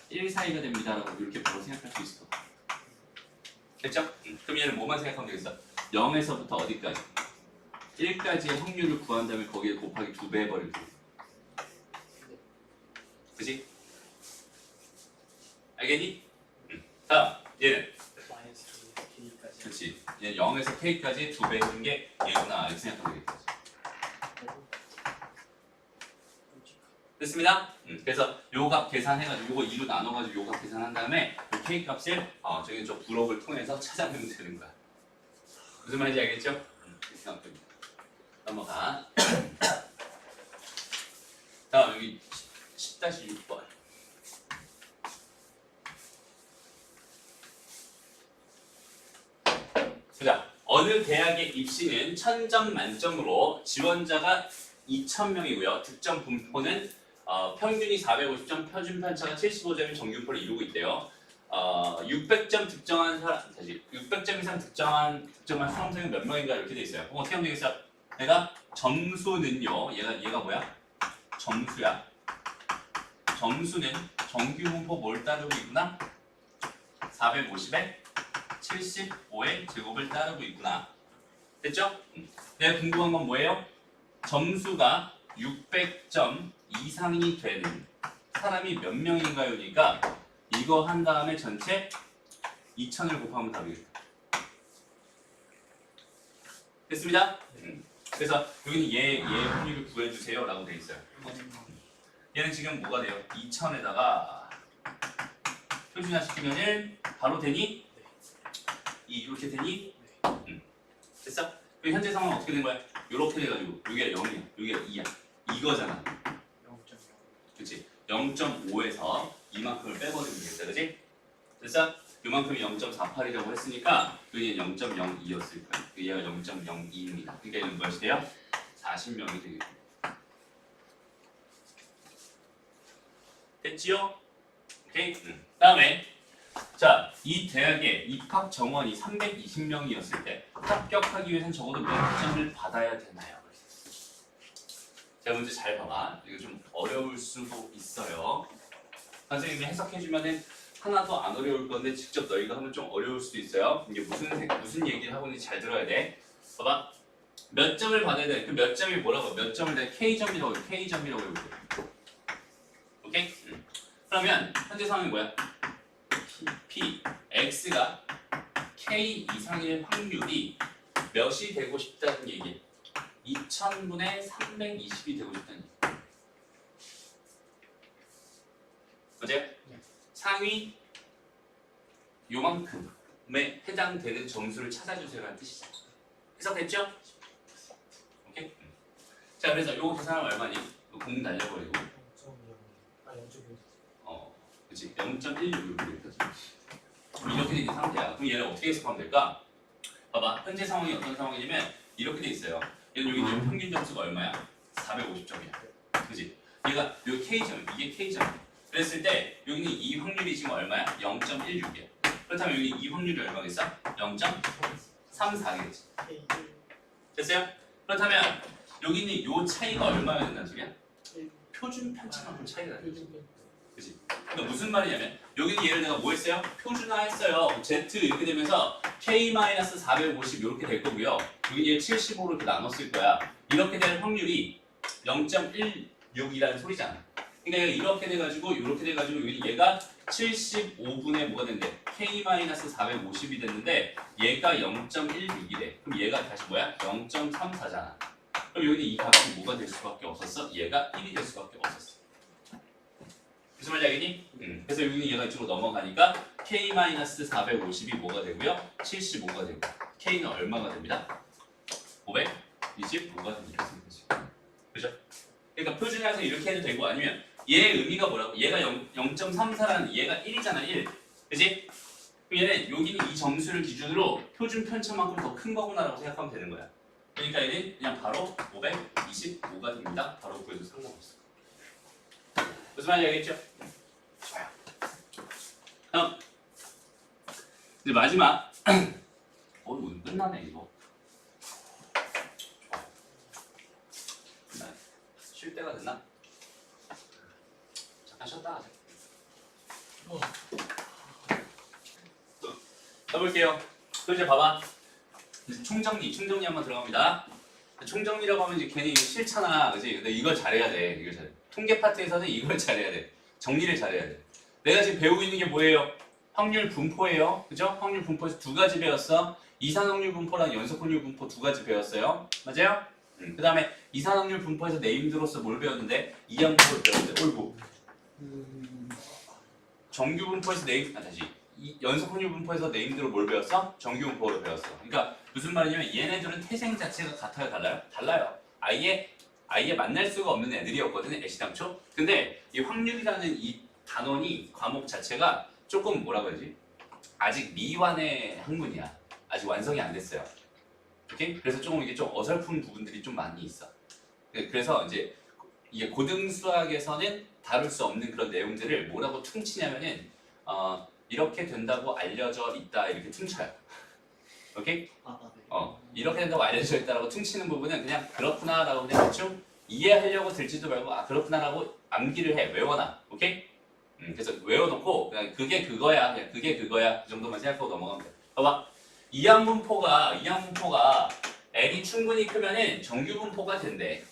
S1: 1 사이가 됩니다라고 이렇게 바로 생각할 수 있을 거야. 됐죠? 그럼 얘는 뭐만 생각하면 되겠어? 0에서부터 어디까지? 1까지의 확률을 구한 다음에 거기에 곱하기 2배 해버리면 돼. 그치? 알겠니? 다음 얘는
S2: 마이너스 K까지.
S1: 그치? 얘는 0에서 K까지 2배 해주는 게 얘구나 이렇게 생각하면 되겠다. 됐습니다? 그래서 요 값 계산해가지고 요거 2로 나눠가지고 요 값 계산한 다음에 요 K 값을 저기 저 부록을 통해서 찾아내면 되는 거야. 무슨 말인지 알겠죠? 이렇게 생각됩니다. 넘어가. 다음 여기 10-6번. 보자. 어느 대학의 입시는 1000점 만점으로 지원자가 2000명이고요. 득점 분포는 평균이 450점, 표준 편차가 75점인 정규분포를 이루고 있대요. 600점 득점한 사람, 다시 600점 이상 득점한 수험생은 몇 명인가 이렇게 돼 있어요. 그럼 어떻게 하면 되겠어요? 내가 점수는요. 얘가 뭐야? 점수야. 점수는 정규분포 뭘 따르고 있구나? 450에 75의 제곱을 따르고 있구나. 됐죠? 내가 궁금한 건 뭐예요? 점수가 600점 이상이 되는 사람이 몇 명인가요니까 이거 한 다음에 전체 2000을 곱하면 답이겠다. 됐습니다? 그래서 여기는 얘 확률을 구해주세요 라고 돼 있어요. 얘는 지금 뭐가 돼요? 2000에다가 표준화 시키면은 바로 되니? 이렇게 되니? 됐어? 그럼 현재 상황은 어떻게 된 거야? 이렇게 돼가지고 여기가 0이야, 여기가 2야. 이거잖아.
S2: 0.0.
S1: 그치? 0.5에서 이만큼을 빼버리면 되겠다, 그치? 됐어? 요만큼이 0.48이라고 했으니까 여기는 0.02였을 거야. 얘가 0.02입니다. 그러니까 얘는 몇이 돼요? 40명이 되겠다. 됐지요? 오케이? 다음에 자, 이 대학의 입학 정원이 320명이었을 때 합격하기 위해서는 적어도 몇 점을 받아야 되나요? 자, 문제 잘 봐봐. 이거 좀 어려울 수도 있어요. 선생님이 해석해주면은 하나도 안 어려울 건데 직접 너희가 하면 좀 어려울 수도 있어요. 이게 무슨 얘기를 하고 있는지 잘 들어야 돼. 봐봐. 몇 점을 받아야 돼? 그 몇 점이 뭐라고? 몇 점을 내가 K점이라고 해요. K점이라고 해요. 오케이? 그러면 현재 상황이 뭐야? P X가 K 이상의 확률이 몇이 되고 싶다는 얘기. 2000분의 320이 되고 싶다는 얘기. 맞아요?
S2: 네.
S1: 상위 요만큼에 해당되는 점수를 찾아주세요라는 뜻이죠. 해석됐죠? 오케이? 자, 그래서 요거 계산하면 얼마니? 공 날려버리고
S2: 0.2.
S1: 그치? 0.16 이렇게 돼 있는 상태야. 그럼 얘를 어떻게 해석하면 될까? 봐봐, 현재 상황이 어떤 상황이냐면 이렇게 돼 있어요. 얘는 여기 지금 평균 점수가 얼마야? 450점이야. 그치? 얘가 요 K점, 이게 K점. 그랬을 때 여기는 이 확률이 지금 얼마야? 0.16이야. 그렇다면 여기 이 확률이 얼마겠어? 0.34겠지. 됐어요? 그렇다면 여기는 요 차이가 얼마나 된다는 소리야? 표준 편차만큼 차이가 나는 거지. 그치? 그러니까 무슨 말이냐면 여기는 얘를 내가 뭐 했어요? 표준화했어요. Z 이렇게 되면서 K-450 이렇게 될 거고요. 여기 얘 75로 이렇게 나눴을 거야. 이렇게 될 확률이 0.16이라는 소리잖아. 그러니까 얘가 이렇게 돼가지고 이렇게 돼가지고 여기 얘가 75분의 뭐가 된대? K-450이 됐는데 얘가 0.16이래. 그럼 얘가 다시 뭐야? 0.34잖아. 그럼 여기는 이 값이 뭐가 될 수밖에 없었어? 얘가 1이 될 수밖에 없었어. 무슨 말인지 알겠니? 그래서 여기는 얘가 이쪽으로 넘어가니까 K-450이 뭐가 되고요? 75가 되고 K는 얼마가 됩니다? 525가 됩니다. 그죠? 그러니까 표준화해서 이렇게 해도 되고 아니면 얘의 의미가 뭐라고? 얘가 0.34라는 얘가 1이잖아 1. 그치? 그럼 얘는 여기는 이 점수를 기준으로 표준 편차만큼 더 큰 거구나라고 생각하면 되는 거야. 그러니까 얘는 그냥 바로 525가 됩니다. 바로 구해도 상관없어. 무슨 말인지 알겠죠? 좋아요. 그럼 이제 마지막 오늘 끝나네 이거. 쉴 때가 됐나? 잠깐 쉬었다 하자. 가볼게요. 또 이제 봐봐. 이제 총정리 한번 들어갑니다. 총정리라고 하면 이제 괜히 싫잖아, 그지? 근데 이걸 잘해야 돼. 이걸 잘해. 통계 파트에서는 이걸 잘해야 돼. 정리를 잘해야 돼. 내가 지금 배우고 있는 게 뭐예요? 확률 분포예요, 그죠? 확률 분포에서 두 가지 배웠어. 이산 확률 분포랑 연속 확률 분포 두 가지 배웠어요. 맞아요? 그 다음에 이산 확률 분포에서 네임드로서 뭘 배웠는데? 이항분포를 배웠는데, 어이구. 정규 분포에서 다시. 연속 확률 분포에서 네임드로 뭘 배웠어? 정규 분포를 배웠어. 그러니까 무슨 말이냐면 얘네들은 태생 자체가 같아요, 달라요? 달라요. 아예 만날 수가 없는 애들이었거든, 애시당초. 근데 이 확률이라는 이 단원이 과목 자체가 조금 뭐라고 해야지? 아직 미완의 학문이야. 아직 완성이 안 됐어요. 오케이? 그래서 조금 이게 좀 어설픈 부분들이 좀 많이 있어. 그래서 이제 이게 고등 수학에서는 다룰 수 없는 그런 내용들을 뭐라고 퉁치냐면은 이렇게 된다고 알려져 있다 이렇게 퉁쳐요. 오케이? 이렇게 된다고 알려져 있다라고 퉁치는 부분은 그냥 그렇구나라고 그냥 대충 이해하려고 들지도 말고 그렇구나라고 암기를 해. 외워놔. 오케이? 그래서 외워놓고 그냥 그게 그거야. 그냥 그게 그거야. 그 정도만 생각하고 넘어가면 돼. 봐봐. 이항분포가 N이 충분히 크면은 정규분포가 된대.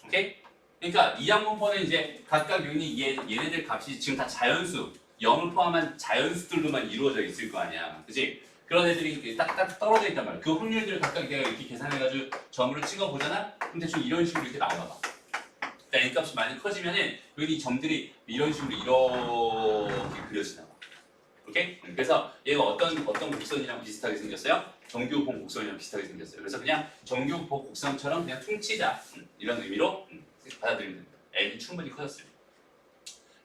S1: 오케이? 그러니까 이항분포는 이제 각각 얘네들 값이 지금 다 자연수 0을 포함한 자연수들로만 이루어져 있을 거 아니야. 그치? 그런 애들이 이렇게 딱딱 떨어져 있단 말이야. 그 확률들을 각각 내가 이렇게 계산해가지고 점으로 찍어보잖아? 그럼 대충 이런 식으로 이렇게 나와봐. 그러니까 N 값이 많이 커지면은 여기 점들이 이런 식으로 이렇게 그려지나 봐. 오케이? 그래서 얘가 어떤 곡선이랑 비슷하게 생겼어요? 정규봉 곡선이랑 비슷하게 생겼어요. 그래서 그냥 정규봉 곡선처럼 그냥 퉁치자. 이런 의미로 받아들이면 됩니다. N이 충분히 커졌습니다.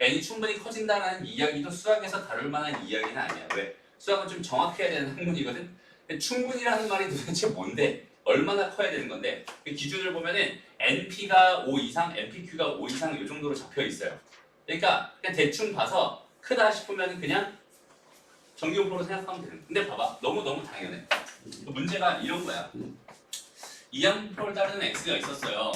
S1: N이 충분히 커진다는 이야기도 수학에서 다룰 만한 이야기는 아니야. 왜? 수학은 좀 정확해야 되는 학문이거든. 충분이라는 말이 도대체 뭔데? 얼마나 커야 되는 건데? 그 기준을 보면은 NP가 5 이상, NPQ가 5 이상 이 정도로 잡혀 있어요. 그러니까 그냥 대충 봐서 크다 싶으면 그냥 정규분포로 생각하면 되는 거야. 근데 봐봐, 너무 당연해. 문제가 이런 거야. 이항분포를 따르는 x가 있었어요.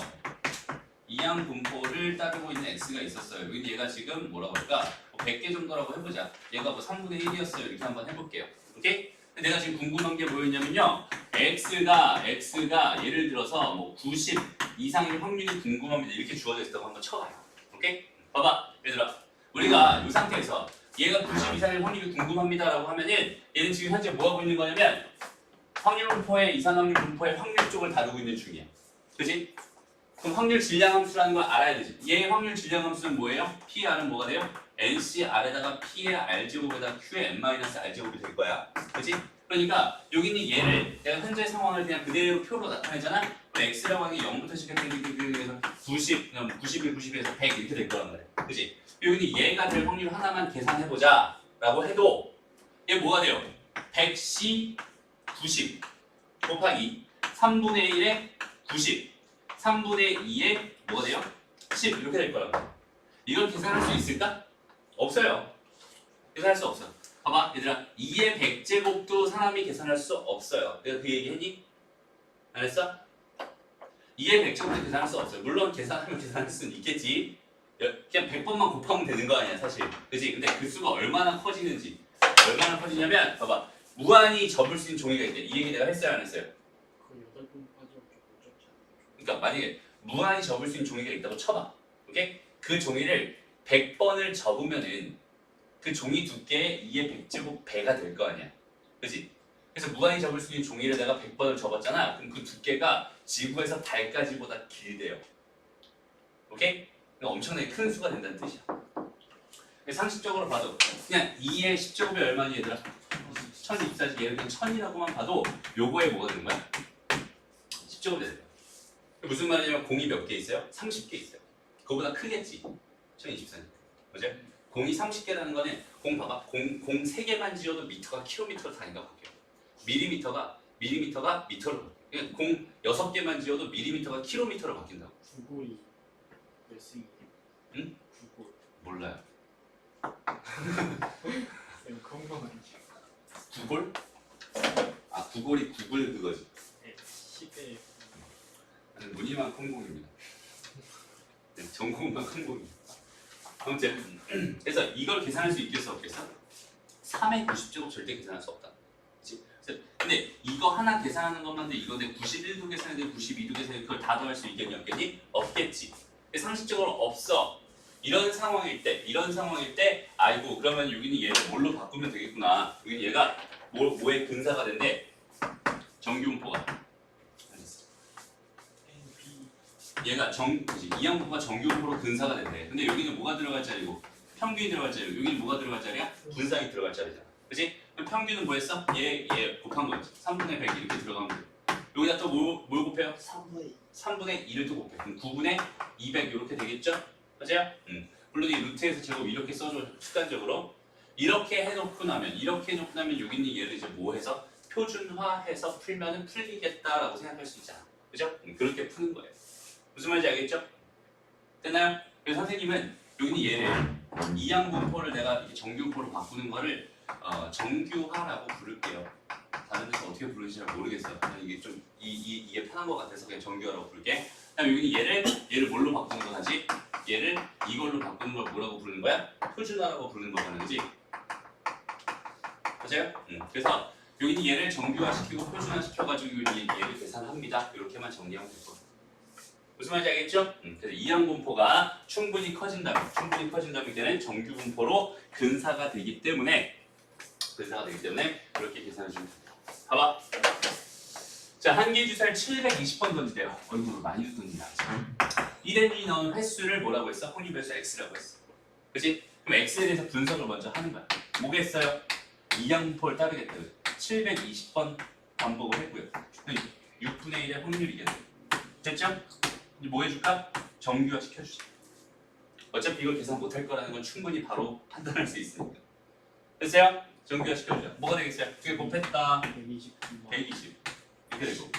S1: 이항분포를 따르고 있는 x가 있었어요. 여기 얘가 지금 뭐라고 할까? 100개 정도라고 해보자. 얘가 뭐 3분의 1이었어요. 이렇게 한번 해볼게요. 오케이? 근데 내가 지금 궁금한 게 뭐였냐면요. x가 예를 들어서 뭐 90 이상일 확률이 궁금합니다. 이렇게 주어져 있다고 한번 쳐봐요. 오케이? 봐봐, 얘들아. 우리가 이 상태에서 얘가 90 이상의 확률이 궁금합니다라고 하면은 얘는 지금 현재 뭐 하고 있는 거냐면 확률 분포의 이산확률 분포의 확률 쪽을 다루고 있는 중이야. 그지? 그럼 확률 질량 함수라는 걸 알아야 되지. 얘의 확률 질량 함수는 뭐예요? PR은 뭐가 돼요? NCR에다가 P의 R제곱에다가 Q의 N-R제곱이 될 거야. 그지? 그러니까 여기 있는 얘를 내가 현재 상황을 그냥 그대로 표로 나타내잖아. 그럼 X라고 하는 게 0부터 시작해서 90, 91, 90에서 100 이렇게 될 거란 말이야. 그지? 여기 있는 얘가 될 확률 하나만 계산해보자 라고 해도 얘 뭐가 돼요? 100C 90 곱하기 3분의 1에 90 3분의 2에 뭐가 돼요? 10 이렇게 될 거란 말이야. 이걸 계산할 수 있을까? 없어요. 계산할 수 없어. 봐봐 얘들아 2의 100제곱도 사람이 계산할 수 없어요. 내가 그 얘기 했니? 안 했어? 2의 100제곱도 계산할 수 없어요. 물론 계산하면 계산할 수는 있겠지. 그냥 100번만 곱하면 되는 거 아니야 사실. 그치? 근데 그 수가 얼마나 커지는지 얼마나 커지냐면 봐봐 무한히 접을 수 있는 종이가 있대. 이 얘기 내가 했어요 안 했어요?
S2: 그 8번까지 못 접지 않나요?
S1: 그러니까 만약에 무한히 접을 수 있는 종이가 있다고 쳐봐. 오케이? 그 종이를 100번을 접으면은 그 종이 두께에 2의 100제곱 배가 될 거 아니야. 그치? 그래서 무한히 접을 수 있는 종이를 내가 100번을 접었잖아. 그럼 그 두께가 지구에서 달까지보다 길대요. 오케이? 그러니까 엄청나게 큰 수가 된다는 뜻이야. 상식적으로 봐도 그냥 2의 10제곱이 얼마니 얘들아? 1024지 얘를 그냥 1000이라고만 봐도 요거에 뭐가 되는 거야? 10제곱이 되는 거야. 무슨 말이냐면 공이 몇 개 있어요? 30개 있어요. 그거보다 크겠지. 1024니까. 그죠? 공이 30개라는 거는 공 봐봐. 공 3개만 지어도 미터가 킬로미터로 단위가 바뀌어요. 밀리미터가 미터로 바뀌어요. 그러니까 공 6개만 지어도 밀리미터가 킬로미터로 바뀐다고.
S2: 구골이 몇 승이에요?
S1: 응?
S2: 구골.
S1: 몰라요.
S2: 쌤 그런 건 아니죠.
S1: 구골? 아 구골이 구글 그거지.
S2: 네, 10에
S1: 무늬만 콩공입니다. 네, 전공만 콩공입니다. 아무튼 그래서 이걸 계산할 수 있겠어 없겠어? 3의 90제곱 절대 계산할 수 없다. 그치? 근데 이거 하나 계산하는 것만도 이거 내 91도 계산해야 돼 92도 계산해야 돼 그걸 다 더할 수 있겠니 없겠니? 없겠지. 상식적으로 없어. 이런 상황일 때 아이고 그러면 여기는 얘를 뭘로 바꾸면 되겠구나. 여기는 얘가 뭐의 근사가 된대? 정규분포가. 얘가 이항분포가 정규분포로 근사가 된대. 근데 여기는 뭐가 들어갈 자리고 평균이 들어갈 자리고 여기는 뭐가 들어갈 자리야? 분산이 들어갈 자리잖아. 그치? 그럼 평균은 뭐 했어? 얘 곱한 거지. 3분의 100 이렇게 들어가면 돼. 여기다 또 뭘 곱해요? 3분의 2를 또 곱해. 그럼 9분의 200 이렇게 되겠죠? 맞아요? 물론 이 루트에서 제곱 이렇게 써줘 습관적으로. 이렇게 해놓고 나면 여기 있는 얘를 이제 뭐 해서 표준화해서 풀면은 풀리겠다라고 생각할 수 있잖아. 그죠? 그렇게 푸는 거예요. 무슨 말인지 알겠죠? 됐나요? 그래서 선생님은 여기 있는 얘를 이항분포를 내가 이렇게 정규분포로 바꾸는 거를 정규화라고 부를게요. 다른 데서 어떻게 부르는지 잘 모르겠어요. 그냥 이게 좀 이게 편한 것 같아서 그냥 정규화라고 부를게. 그다음 여기 얘를 뭘로 바꾸는 거지? 얘를 이걸로 바꾸는 걸 뭐라고 부르는 거야? 표준화라고 부르는 거라는 거지. 맞아요? 그래서 여기는 얘를 정규화시키고 표준화시켜가지고 얘를 계산합니다. 이렇게만 정리하면 될 거예요. 무슨 말인지 알겠죠? 그래서 이항분포가 충분히 커진다면 이때는 정규분포로 근사가 되기 때문에 그렇게 계산해 주면 됩니다. 봐봐. 자, 한계주사를 720번 던지대요. 얼굴을 많이 던진다. 1N이 넣은 횟수를 뭐라고 했어? 혼입배수 X라고 했어. 그치? 그럼 X에 대해서 분석을 먼저 하는 거야. 뭐겠어요? 이항분포를 따르겠다. 720번 반복을 했고요. 6분의 1의 확률이겠네. 됐죠? 이제 뭐 해줄까? 정규화 시켜주자. 어차피 이걸 계산 못할 거라는 건 충분히 바로 판단할 수 있으니까. 됐어요? 정규화 시켜주자. 뭐가 되겠어요? 그게 곱했다.
S2: 129만
S1: 120 이렇게 되고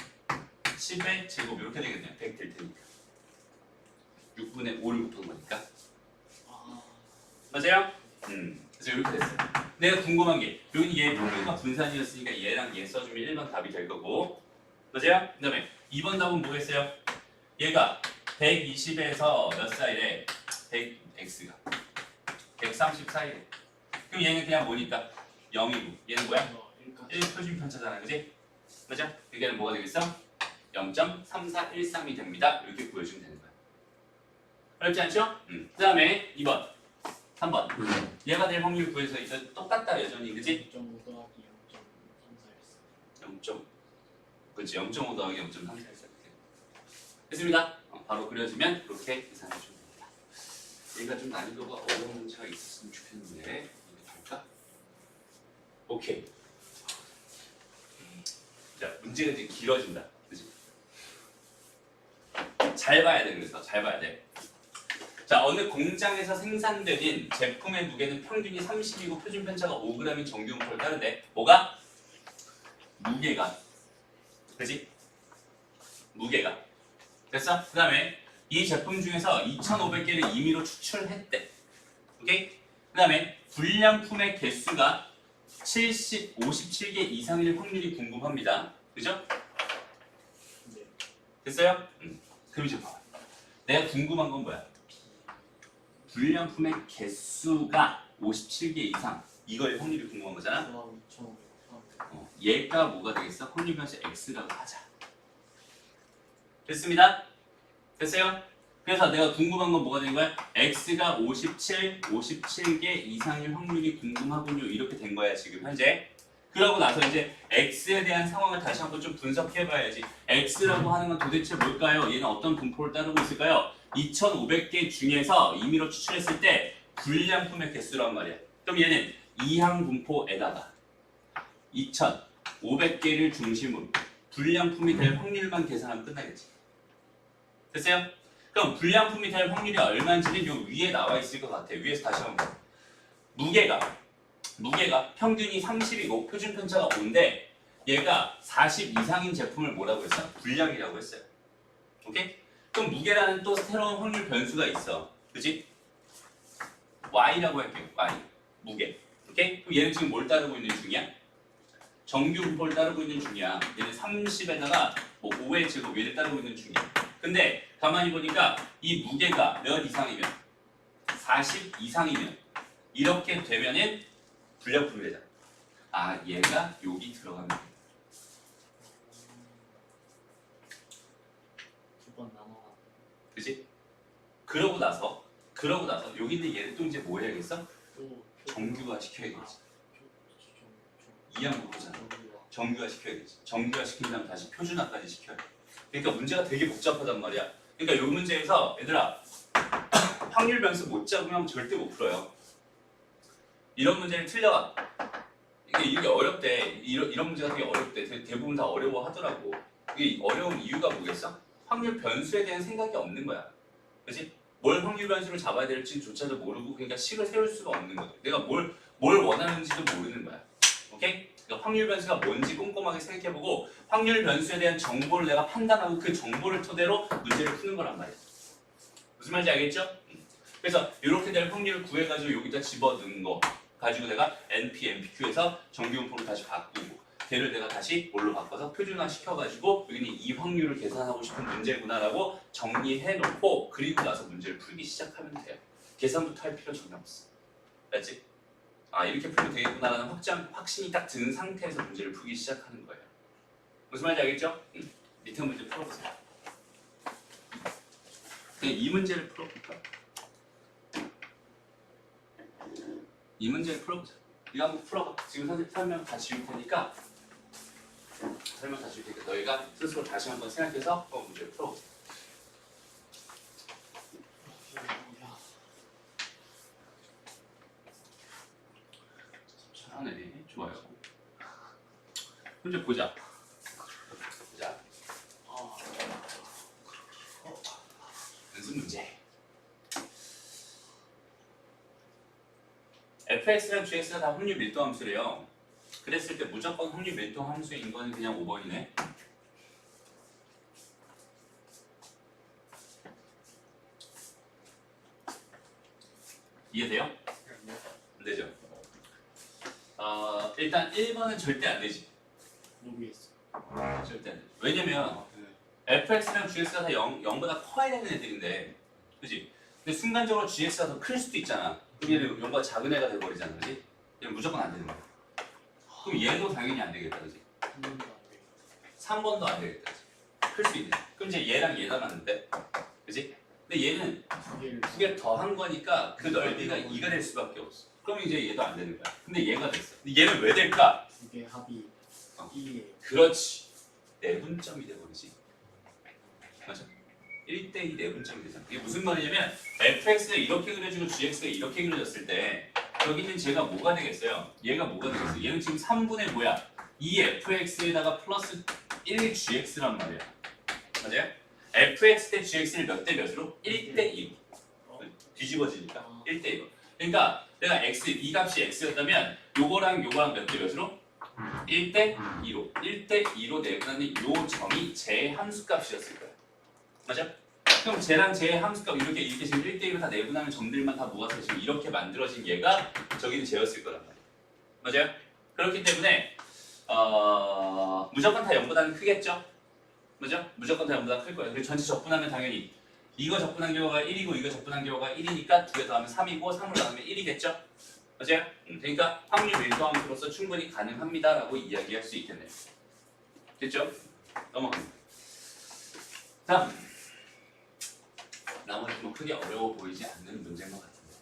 S1: 10의 제곱 이렇게 되겠네요. 100 될 테니까 6분의 5를 곱한 거니까 맞아요? 그래서 이렇게 됐어요. 내가 궁금한 게 여기는 얘 평균과 분산이었으니까 얘랑 얘 써주면 1번 답이 될 거고 맞아요? 그 다음에 2번 답은 뭐겠어요? 얘가 120에서 몇 사이래? 100x가 130 사이래. 그럼 얘는 그냥 뭐니까 0이고 얘는 뭐야? 1 표준 편차잖아, 그지? 맞아? 여기는 뭐가 되겠어? 0.3413이 됩니다. 이렇게 보여주면 되는 거야. 어렵지 않죠? 그 다음에 2번 3번. 얘가 될 확률 구해서 이제 똑같다 여전히 그지?
S2: 2.5 더하기 0.34
S1: 0. 그렇지 0.5 더하기 0.34 됐습니다. 바로 그려지면 이렇게 계산해 주면 됩니다. 얘가 좀 난이도가 어려운 문제가 있었으면 좋겠는데 이거 볼까? 오케이. 자 문제가 이제 길어진다. 그지? 잘 봐야 돼. 그래서 잘 봐야 돼. 자 어느 공장에서 생산되는 제품의 무게는 평균이 30이고 표준 편차가 5g인 정규분포를 따르되 뭐가? 무게가. 그지? 무게가. 됐어? 그 다음에 이 제품 중에서 2,500개를 임의로 추출했대. 오케이? 그 다음에 불량품의 개수가 57개 이상일 확률이 궁금합니다. 그죠?
S2: 네.
S1: 됐어요? 그럼 이제 봐. 내가 궁금한 건 뭐야? 불량품의 개수가 57개 이상. 이거의 확률이 궁금한 거잖아?
S2: 더하기 2,500
S1: 얘가 뭐가 되겠어? 확률 변수 x라고 하자. 됐습니다? 됐어요? 그래서 내가 궁금한 건 뭐가 되는 거야? x가 57개 이상일 확률이 궁금하군요. 이렇게 된 거야 지금 현재. 그러고 나서 이제 x에 대한 상황을 다시 한번 좀 분석해 봐야지. x라고 하는 건 도대체 뭘까요? 얘는 어떤 분포를 따르고 있을까요? 2,500개 중에서 임의로 추출했을 때 불량품의 개수란 말이야. 그럼 얘는 이항 분포에다가 2,500개를 중심으로 불량품이 될 확률만 계산하면 끝나겠지. 됐어요? 그럼 불량품이 될 확률이 얼마인지는 요 위에 나와 있을 것 같아. 위에서 다시 한번 봐. 무게가 평균이 30이고 표준 편차가 5인데 얘가 40 이상인 제품을 뭐라고 했어? 불량이라고 했어요. 오케이? 그럼 무게라는 또 새로운 확률 변수가 있어. 그치? y라고 할게요. y. 무게. 오케이? 그럼 얘는 지금 뭘 따르고 있는 중이야? 정규 분포를 따르고 있는 중이야. 얘는 30에다가 뭐 5의 제곱 얘를 따르고 있는 중이야. 근데 가만히 보니까 이 무게가 몇 이상이면 40 이상이면 이렇게 되면은 불량품이 되잖아. 아 얘가 여기 들어가면 돼.
S2: 두번 나눠.
S1: 그치? 그러고 나서 여기 있는 얘를 또 이제 뭐 해야겠어? 정규화 시켜야겠지. 이항분포잖아. 정규화 시켜야겠지. 정규화 시킨 다음 다시 표준화까지 시켜야 돼. 그러니까 문제가 되게 복잡하단 말이야. 그러니까 이 문제에서 얘들아 확률 변수 못 잡으면 절대 못 풀어요. 이런 문제를 틀려. 이게 어렵대. 이런 문제가 되게 어렵대. 대부분 다 어려워하더라고. 이게 어려운 이유가 뭐겠어? 확률 변수에 대한 생각이 없는 거야. 그렇지? 뭘 확률 변수를 잡아야 될지조차도 모르고 그러니까 식을 세울 수가 없는 거야. 내가 뭘 원하는지도 모르는 거야. 오케이? 그러니까 확률 변수가 뭔지 꼼꼼하게 생각해보고 확률 변수에 대한 정보를 내가 판단하고 그 정보를 토대로 문제를 푸는 거란 말이야. 무슨 말인지 알겠죠? 그래서 이렇게 될 확률을 구해가지고 여기다 집어넣은 거 가지고 내가 NP, NPQ에서 정규분포를 다시 바꾸고 걔를 내가 다시 뭘로 바꿔서 표준화 시켜가지고 여기는 이 확률을 계산하고 싶은 문제구나라고 정리해놓고 그리고 나서 문제를 풀기 시작하면 돼요. 계산부터 할 필요 전혀 없어. 알지? 아 이렇게 풀면 되겠구나라는 확신이 딱 든 상태에서 문제를 풀기 시작하는 거예요. 무슨 말인지 알겠죠? 밑에 문제 풀어보세요. 그냥 이 문제를 풀어볼까요? 이 문제를 풀어보자. 이거 한번 풀어봐. 지금 선생님 설명 다 지울 테니까 너희가 스스로 다시 한번 생각해서 문제를 풀어보자. 잘하네. 좋아요. 문제 보자. 연습 문제. fx랑 gx가 다 확률 밀도 함수래요. 그랬을 때 무조건 확률 밀도 함수인 거는 그냥 5번이네. 이해돼요? 안 되죠? 일단 1번은 절대 안 되지.
S2: 모르겠어.
S1: 절대 안 되지. 왜냐면 fx랑 gx가 다 0보다 커야 되는 애들인데 그치? 근데 순간적으로 gx가 더 클 수도 있잖아. 그럼 얘는 0보다 작은 애가 돼버리잖아. 그치? 얘는 무조건 안 되는 거야. 그럼 얘도 당연히 안 되겠다. 그치?
S2: 3번도 안 되겠다.
S1: 3번도 안 되겠다. 클 수 있네. 그럼 이제 얘랑 얘 남았는데 그치? 근데 얘는
S2: 두 개를
S1: 두 개를 더 한 거니까 그 넓이가 2가 될 수밖에 없어. 그럼 이제 얘도 안 되는 거야. 근데 얘가 됐어. 근데 얘는 왜 될까?
S2: 두 개 합이
S1: 어.
S2: 2에
S1: 그렇지. 내분점이 돼버리지. 맞아. 1대2 내분점이 되잖아. 이게 무슨 말이냐면 fx가 이렇게 그려지고 gx가 이렇게 그려졌을 때 여기 있는 쟤가 뭐가 되겠어요? 얘가 뭐가 되겠어? 얘는 지금 3분의 뭐야? 2fx에다가 플러스 1gx란 말이야. 맞아요? fx 대 gx를 몇 대 몇으로? 1대2로. 뒤집어지니까 1대2로. 그러니까 내가 x, 이 값이 x였다면 요거랑 몇 대 몇으로? 1대2로. 1대2로 내분하는 요 점이 제 함수값이었을 거야. 맞아? 그럼 쟤랑 쟤의 함수값 이렇게 지금 1대1로 다 내분하는 점들만 다 모아서 지금 이렇게 만들어진 얘가 저기는 쟤였을 거란 말이야. 맞아요? 그렇기 때문에 무조건 다 0보다는 크겠죠? 맞죠? 무조건 다 0보다 클 거예요. 그리고 전체 적분하면 당연히 이거 적분한 결과가 1이고 이거 적분한 결과가 1이니까 두 개 더하면 3이고 3을 더하면 1이겠죠? 맞아요? 그러니까 확률 밀도함수로서 충분히 가능합니다라고 이야기할 수 있겠네요. 됐죠? 넘어갑니다. 다음 나머지 뭐 크게 어려워 보이지 않는 문제인 것 같은데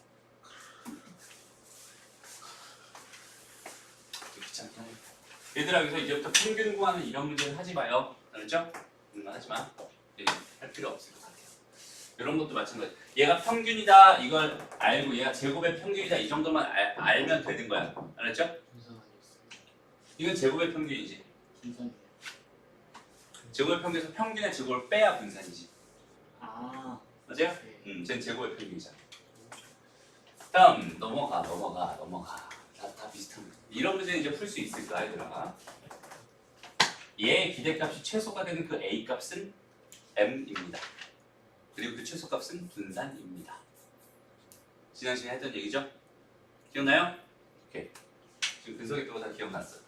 S1: 귀찮긴 하네. 얘들아 여기서 이제부터 평균 구하는 이런 문제는 하지 마요. 알았죠? 하지 마. 할 필요 없을 것 같아요. 이런 것도 마찬가지. 얘가 평균이다 이걸 알고 얘가 제곱의 평균이다 이 정도만 알면 되는 거야. 알았죠?
S2: 분산 아니었어요.
S1: 이건 제곱의 평균이지.
S2: 분산이에요.
S1: 제곱의 평균에서 평균의 제곱을 빼야 분산이지.
S2: 아,
S1: 맞아요?
S2: 네.
S1: 쟤는 제곱의 평균이잖아. 다음 넘어가. 다 비슷한 거. 이런 문제는 이제 풀 수 있을까 얘들아? 얘의 기대값이 최소가 되는 그 a 값은 m입니다. 그리고 그 최소값은 분산입니다. 지난 시간에 했던 얘기죠? 기억나요? 오케이. 지금 근석이 빼고 다 기억났어.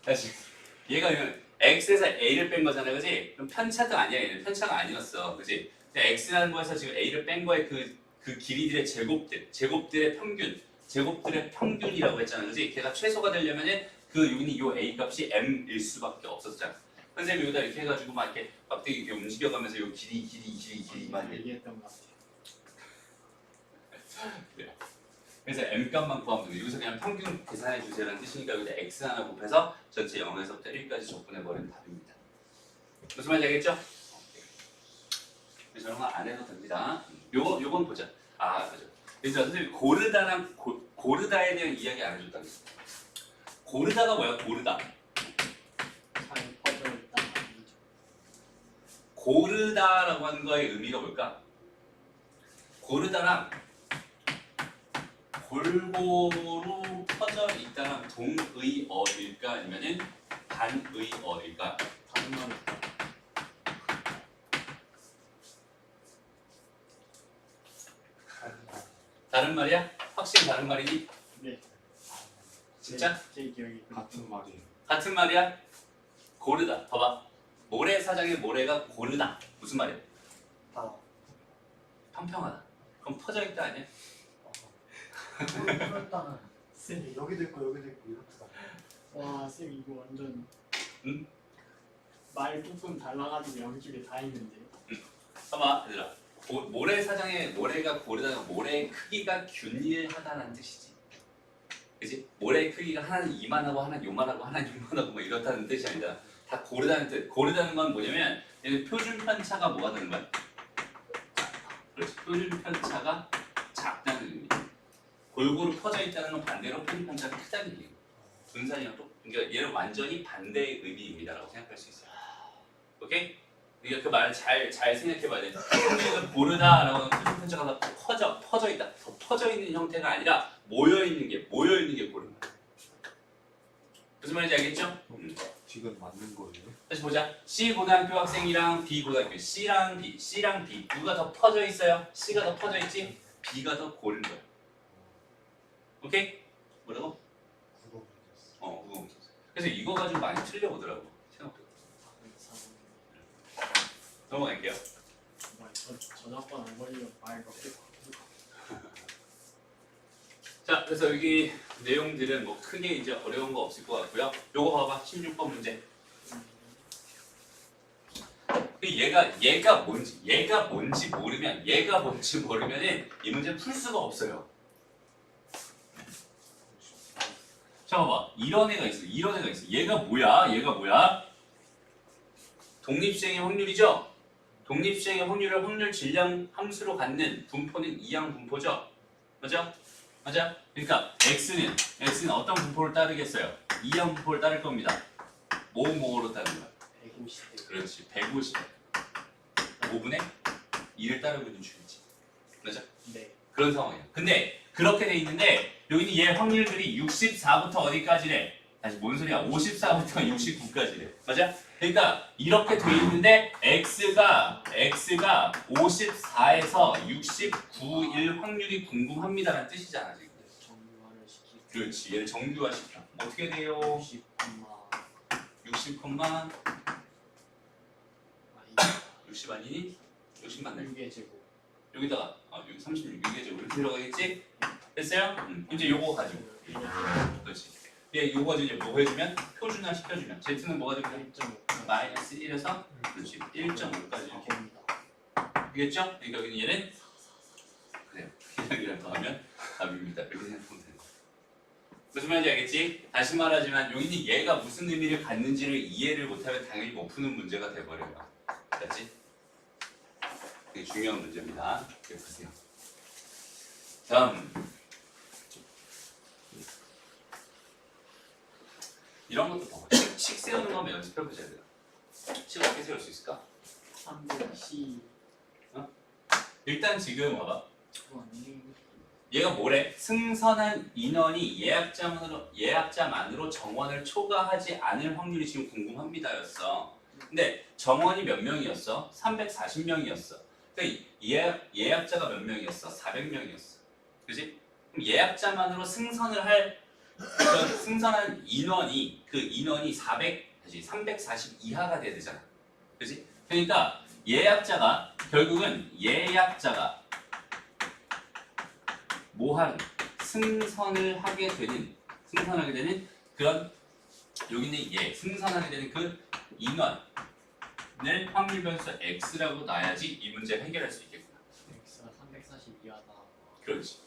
S1: 다시. 얘가 x에서 a를 뺀 거잖아, 그지? 그럼 편차가 아니야, 얘는 편차가 아니었어, 그지? x라는 거에서 지금 a를 뺀 거에 그 길이들의 제곱들의 평균이라고 했잖아, 그지? 걔가 최소가 되려면은 여기는 요 a 값이 m일 수밖에 없었잖아. 선생님이 여기다 이렇게 해가지고 막 이렇게 막대기 이렇게 움직여가면서 요 길이만
S2: 얘기했던 것 같아요.
S1: 그래요. 그래서 m 값만 구하면 돼요. 여기서 그냥 평균 계산해 주세요라는 뜻이니까 여기다 x 하나 곱해서 전체 0에서부터 1까지 적분해 버리는 답입니다. 무슨 말인지 알겠죠? 저런 거 안 해도 됩니다. 요건 보자. 아, 맞아. 그래서 선생님 고르다에 대한 이야기 안 해줬다. 고르다가 뭐야? 고르다.
S2: 잘 퍼져 있다 아니죠.
S1: 고르다라고 하는 거의 의미가 뭘까? 고르다랑 골고루 퍼져 있다는 동의어일까 아니면은 반의어일까?
S2: 다른 말이
S1: 다른 말이야? 확실히 다른 말이니?
S2: 네.
S1: 진짜?
S2: 제 기억이
S3: 같은 말이에요.
S1: 같은 말이야? 고르다. 봐봐. 모래사장의 모래가 고르다. 무슨 말이야?
S2: 다.
S1: 평평하다. 그럼 퍼져 있다 아니야?
S3: 일단은
S2: 쌤,
S3: 여기도 있고 여기도 있고 이렇게 다.
S2: 와, 쌤 이거 완전
S1: 응?
S2: 말 조금 달라가지고 양쪽에 다 있는데.
S1: 봐봐 얘들아. 모래사장의 모래가 고르다는 모래의 크기가 균일하다는 뜻이지. 그치? 모래의 크기가 하나는 이만하고 하나는 요만하고 하나는 요만하고 뭐 이렇다는 뜻이 아니다. 다 고르다는 뜻. 고르다는 건 뭐냐면 얘는 표준 편차가 뭐가 되는 거야? 그렇지. 표준 편차가 작다는 의미. 골고루 퍼져 있다는 건 반대로 표준 편차가 크다는 얘기. 분산이랑 또 그러니까 얘는 완전히 반대의 의미입니다라고 생각할 수 있어요. 오케이? 그러니까 그 말을 잘 생각해봐야 돼. 우리가 고르다라고 하는 표준 편차가 더 퍼져 있다. 더 퍼져 있는 형태가 아니라 모여 있는 게 고른다. 무슨 말인지 알겠죠?
S3: 지금 맞는 거예요?
S1: 다시 보자. C 고등학교 학생이랑 B 고등학교 C랑 B 누가 더 퍼져 있어요? C가 더 퍼져 있지? B가 더 고른 거야. 오케이? 뭐라고?
S3: 구독이
S1: 구동. 그래서 이거 가지고 많이 틀려보더라고. 생각보다. 넘어갈게요.
S2: 저작권 안 걸리면 말 몇개
S1: 자, 그래서 여기 내용들은 뭐 크게 이제 어려운 거 없을 것 같고요. 요거 봐봐. 16번 문제. 얘가 얘가 뭔지 모르면은 이 문제 풀 수가 없어요. 자 봐봐 이런 애가 있어. 얘가 뭐야? 독립수행의 확률이죠. 독립수행의 확률을 확률 질량 함수로 갖는 분포는 이항 분포죠. 맞아? 그러니까 x는 어떤 분포를 따르겠어요? 이항 분포를 따를 겁니다. 뭐로 따르는 거야?
S2: 150대.
S1: 그렇지. 150. 5분의 2를 따르고 있는 중이지. 맞아?
S2: 네.
S1: 그런 상황이야. 근데 그렇게 돼 있는데 여기는 얘 확률들이 64부터 어디까지래? 다시 뭔 소리야? 54부터 69까지래. 맞아? 그러니까 이렇게 돼 있는데 x가 54에서 69일 확률이 궁금합니다라는 뜻이잖아 지금.
S2: 정유화를 시키고.
S1: 그렇지. 얘를 정규화시켜. 어떻게 돼요?
S2: 60,
S1: 60, 60 아니니? 60 맞네.
S2: 6의 제곱.
S1: 여기다가 36의 제곱 이렇게 들어가겠지? 됐어요? 이제 요거 가지고. 그렇지. 얘 요거 가지고 이제 뭐 해주면 표준화 시켜주면 z는 뭐가 되면
S2: 1.5.
S1: 마이너스 1에서 그렇지 1.5까지 이렇게
S2: 됩니다.
S1: 되겠죠? 그러니까 여기는 얘는 그래요. 그냥 더하면 답입니다. 이렇게 생각하면 되는 거야. 무슨 말인지 알겠지? 다시 말하지만 여기는 얘가 무슨 의미를 갖는지를 이해를 못하면 당연히 못 푸는 문제가 돼버려요. 알았지? 되게 중요한 문제입니다. 이렇게 보세요. 다음 이런 것도 봐봐. 식 세우는 거면 연습해보셔야 돼요. 식 어떻게 세울 수 있을까?
S2: 300C.
S1: 일단 지금 봐봐.
S2: 아니.
S1: 얘가 뭐래? 승선한 인원이 예약자만으로 정원을 초과하지 않을 확률이 지금 궁금합니다였어. 근데 정원이 몇 명이었어? 340명이었어. 그러니까 예약자가 몇 명이었어? 400명이었어. 그지? 그럼 예약자만으로 승선을 할 승선한 인원이 그 인원이 340 이하가 돼야 되잖아. 그지? 그러니까 결국은 예약자가 승선을 하게 되는 그런 여기는 승선하게 되는 그 인원을 확률 변수 x라고 놔야지 이 문제를 해결할 수 있겠구나.
S2: X가 340 이하다.
S1: 그렇지.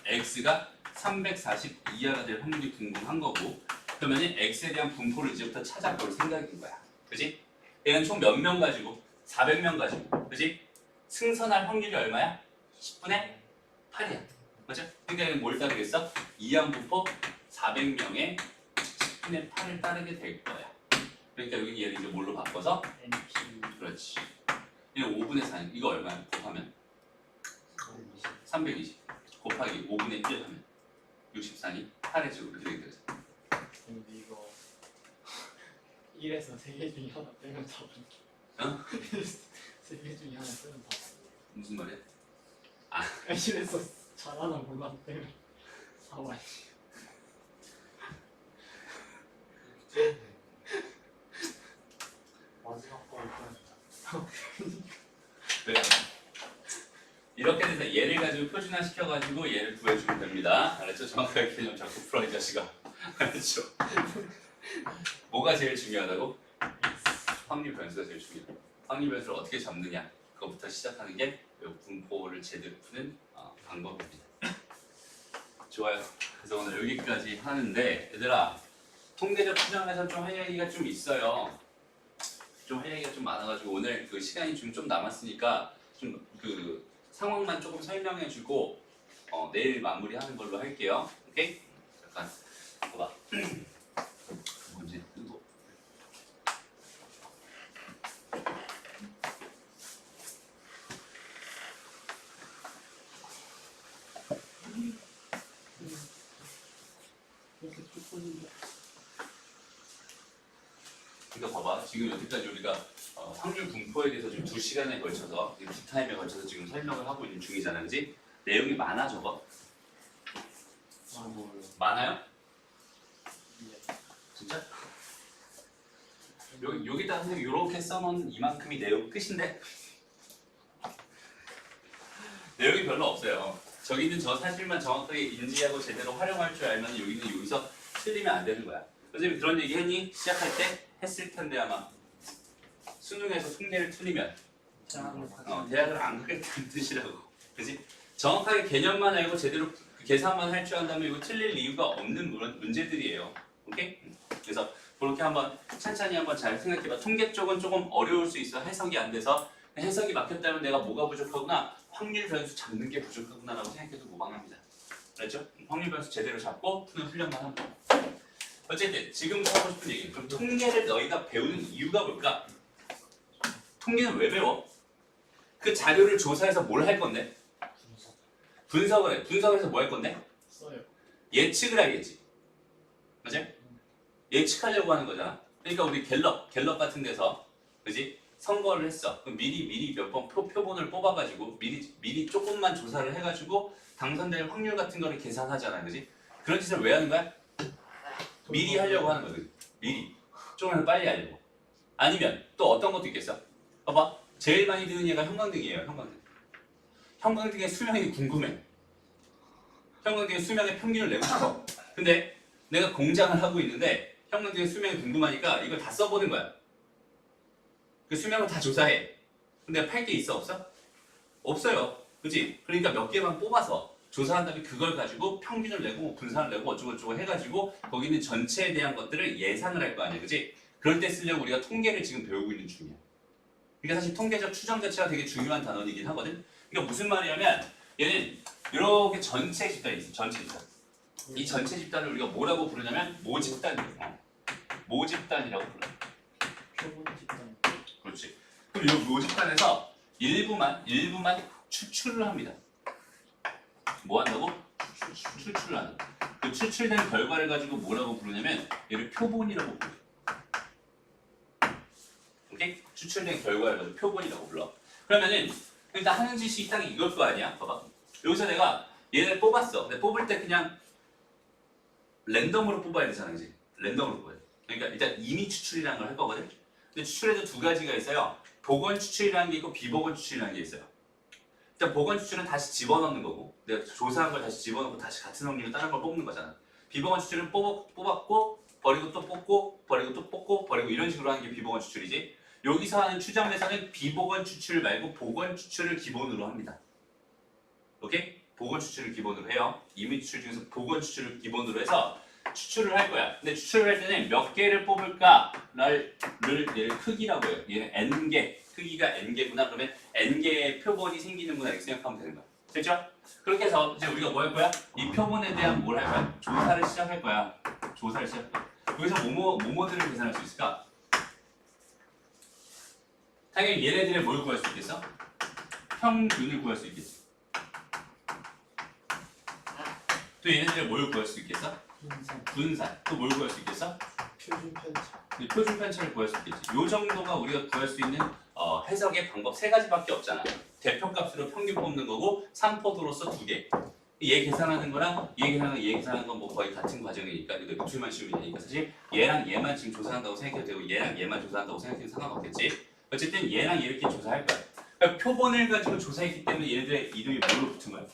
S1: x가 340 이하가 될 확률이 궁금한 거고 그러면 x에 대한 분포를 이제부터 찾아볼 생각인 거야. 그지? 얘는 총 몇 명 가지고? 400명 가지고. 그지? 승선할 확률이 얼마야? 10분의 8이야. 맞죠? 그러니까 얘는 뭘 따르겠어? 이항 분포 400명의 10분의 8을 따르게 될 거야. 그러니까 여기 얘를 이제 뭘로 바꿔서?
S2: NP.
S1: 그렇지. 얘는 5분의 4. 이거 얼마야? 곱하면? 320. 곱하기 5분의 1 하면 64니 8의 제곱 이렇게 되게 되죠.
S2: 근데 이거 1에서 3개 중에 하나 빼면 다
S1: 어?
S2: 3개 중에 하나 빼면 다
S1: 무슨 말이야?
S2: 1에서 잘 하나 몰라서 빼면 4와
S3: 마지막 거 일단
S1: 그래. 이렇게 돼서 얘를 가지고 표준화 시켜가지고 얘를 구해주면 됩니다. 알았죠? 정확하게 좀 자꾸 풀어 이 자식아. 알았죠? 뭐가 제일 중요하다고? 확률 변수가 제일 중요하다. 확률 변수를 어떻게 잡느냐 그것부터 시작하는 게 분포를 제대로 푸는 방법입니다. 좋아요. 그래서 오늘 여기까지 하는데 얘들아 통계적 추정에서 좀 할 얘기가 좀 있어요. 좀 할 얘기가 좀 많아가지고 오늘 그 시간이 좀 남았으니까 좀 그 상황만 조금 설명해주고 내일 마무리하는 걸로 할게요. 오케이? 잠깐 봐봐. 뭔지 이거. 그러니까 봐봐. 지금 여기까지 우리가 확률 분포에 대해서 지금 2시간에 걸쳐서 2타임에 걸쳐서 지금 설명을 하고 있는 중이잖아, 그지? 내용이 많아 저거? 많아요? 진짜? 여기다가 선생님 이렇게 써놓은 이만큼이 내용 끝인데? 내용이 별로 없어요. 저기는 저 사실만 정확하게 인지하고 제대로 활용할 줄 알면 여기는 여기서 틀리면 안 되는 거야. 선생님 그런 얘기 했니? 시작할 때? 했을 텐데 아마 수능에서 통계를 틀리면
S2: 대학을
S1: 대학을 안 가겠다는 뜻이라고. 그지? 정확하게 개념만 알고 제대로 계산만 할 줄 안다면 이거 틀릴 이유가 없는 문제들이에요. 오케이? 그래서 그렇게 한번 천천히 한번 잘 생각해봐. 통계 쪽은 조금 어려울 수 있어. 해석이 안 돼서 해석이 막혔다면 내가 뭐가 부족하구나, 확률 변수 잡는 게 부족하구나라고 생각해도 무방합니다. 그렇죠? 확률 변수 제대로 잡고 푸는 훈련만 하면 돼. 어쨌든 지금부터 하고 싶은 얘기. 그럼 통계를 너희가 배우는 이유가 뭘까? 통계는 왜 배워? 그 자료를 조사해서 뭘 할 건데? 분석을 해. 분석을 해서 뭐 할 건데?
S2: 써요.
S1: 예측을 하겠지. 맞지? 예측하려고 하는 거잖아. 그러니까 우리 갤럽 같은 데서, 그지? 선거를 했어. 그럼 미리 몇 번 표본을 뽑아가지고 미리 조금만 조사를 해가지고 당선될 확률 같은 거를 계산하잖아, 그지? 그런 짓을 왜 하는 거야? 미리 하려고 하는 거지. 미리. 조금 빨리 하려고. 아니면 또 어떤 것도 있겠어? 봐봐. 제일 많이 드는 얘가 형광등이에요. 형광등. 형광등의 수명이 궁금해. 형광등의 수명의 평균을 내고 싶어. 근데 내가 공장을 하고 있는데 형광등의 수명이 궁금하니까 이걸 다 써보는 거야. 그 수명을 다 조사해. 근데 팔 게 있어, 없어? 없어요. 그치? 그러니까 몇 개만 뽑아서 조사한 다음에 그걸 가지고 평균을 내고 분산을 내고 어쩌고저쩌고 해가지고 거기 있는 전체에 대한 것들을 예상을 할 거 아니야. 그치? 그럴 때 쓰려고 우리가 통계를 지금 배우고 있는 중이야. 그러니까 사실 통계적 추정 자체가 되게 중요한 단어이긴 하거든. 그러니까 무슨 말이냐면 얘는 이렇게 전체 집단이 있어. 전체 집단. 이 전체 집단을 우리가 뭐라고 부르냐면 모집단이에요. 모집단이라고 불러.
S2: 표본 집단.
S1: 그렇지. 그럼 이 모집단에서 일부만 추출을 합니다. 뭐 한다고? 추출을 하는. 그 추출된 결과를 가지고 뭐라고 부르냐면 얘를 표본이라고 불러. 오케이? 추출된 결과를 가지고 표본이라고 불러. 그러면은 일단 하는 짓이 딱 이걸 거 아니야? 봐봐. 여기서 내가 얘를 뽑았어. 근데 뽑을 때 그냥 랜덤으로 뽑아야 되잖아, 그지? 랜덤으로 뽑아야 돼. 그러니까 일단 임의 추출이라는 걸 할 거거든. 근데 추출에도 두 가지가 있어요. 복원 추출이라는 게 있고 비복원 추출이라는 게 있어요. 일단 복원 추출은 다시 집어넣는 거고, 내가 조사한 걸 다시 집어넣고 다시 같은 확률로 다른 걸 뽑는 거잖아. 비복원 추출은 뽑았고 버리고 또 뽑고 버리고 또 뽑고 버리고 이런 식으로 하는 게 비복원 추출이지. 여기서 하는 추정에서는 비복원 추출 말고 복원 추출을 기본으로 합니다. 오케이? 복원 추출을 기본으로 해요. 임의 추출 중에서 복원 추출을 기본으로 해서 추출을 할 거야. 근데 추출을 할 때는 몇 개를 뽑을까를 얘를 크기라고 해요. 얘는 n개, 크기가 n개구나. 그러면 n개의 표본이 생기는구나 이렇게 생각하면 되는 거야. 됐죠? 그렇게 해서 이제 우리가 뭐 할 거야? 이 표본에 대한 뭘 할 거야? 조사를 시작할 거야. 조사를 시작할 거야. 여기서 뭐뭐들을 계산할 수 있을까? 당연히 얘네들의 뭘 구할 수 있겠어? 평균을 구할 수 있겠지. 또 얘네들의 뭘 구할 수 있겠어? 분산. 또 뭘 구할 수 있겠어?
S2: 표준 편차.
S1: 표준 편차를 구할 수 있겠지. 요 정도가 우리가 구할 수 있는 해석의 방법 세 가지밖에 없잖아. 대표값으로 평균 뽑는 거고 3포도로서 2개. 얘 계산하는 거랑 얘 계산하는 건 뭐 거의 같은 과정이니까 이거 노출만 씌우면 되니까 사실 얘랑 얘만 지금 조사한다고 생각해도 되고 얘랑 얘만 조사한다고 생각해도 상관없겠지. 어쨌든 얘랑 이렇게 조사할 거야. 그러니까 표본을 가지고 조사했기 때문에 얘네들의 이름이 뭘로 붙은 거야?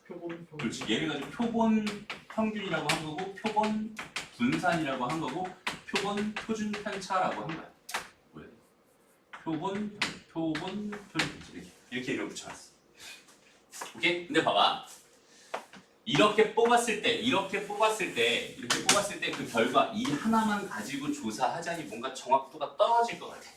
S2: 표본.
S1: 그렇지. 얘를 가지고 표본 평균이라고 한 거고 표본 분산이라고 한 거고 표본 표준 편차라고 한 거야. 뭐야? 표본 표준 편차 이렇게 이름 붙여놨어. 오케이? 근데 봐봐. 이렇게 뽑았을 때 그 결과 이 하나만 가지고 조사하자니 뭔가 정확도가 떨어질 것 같아.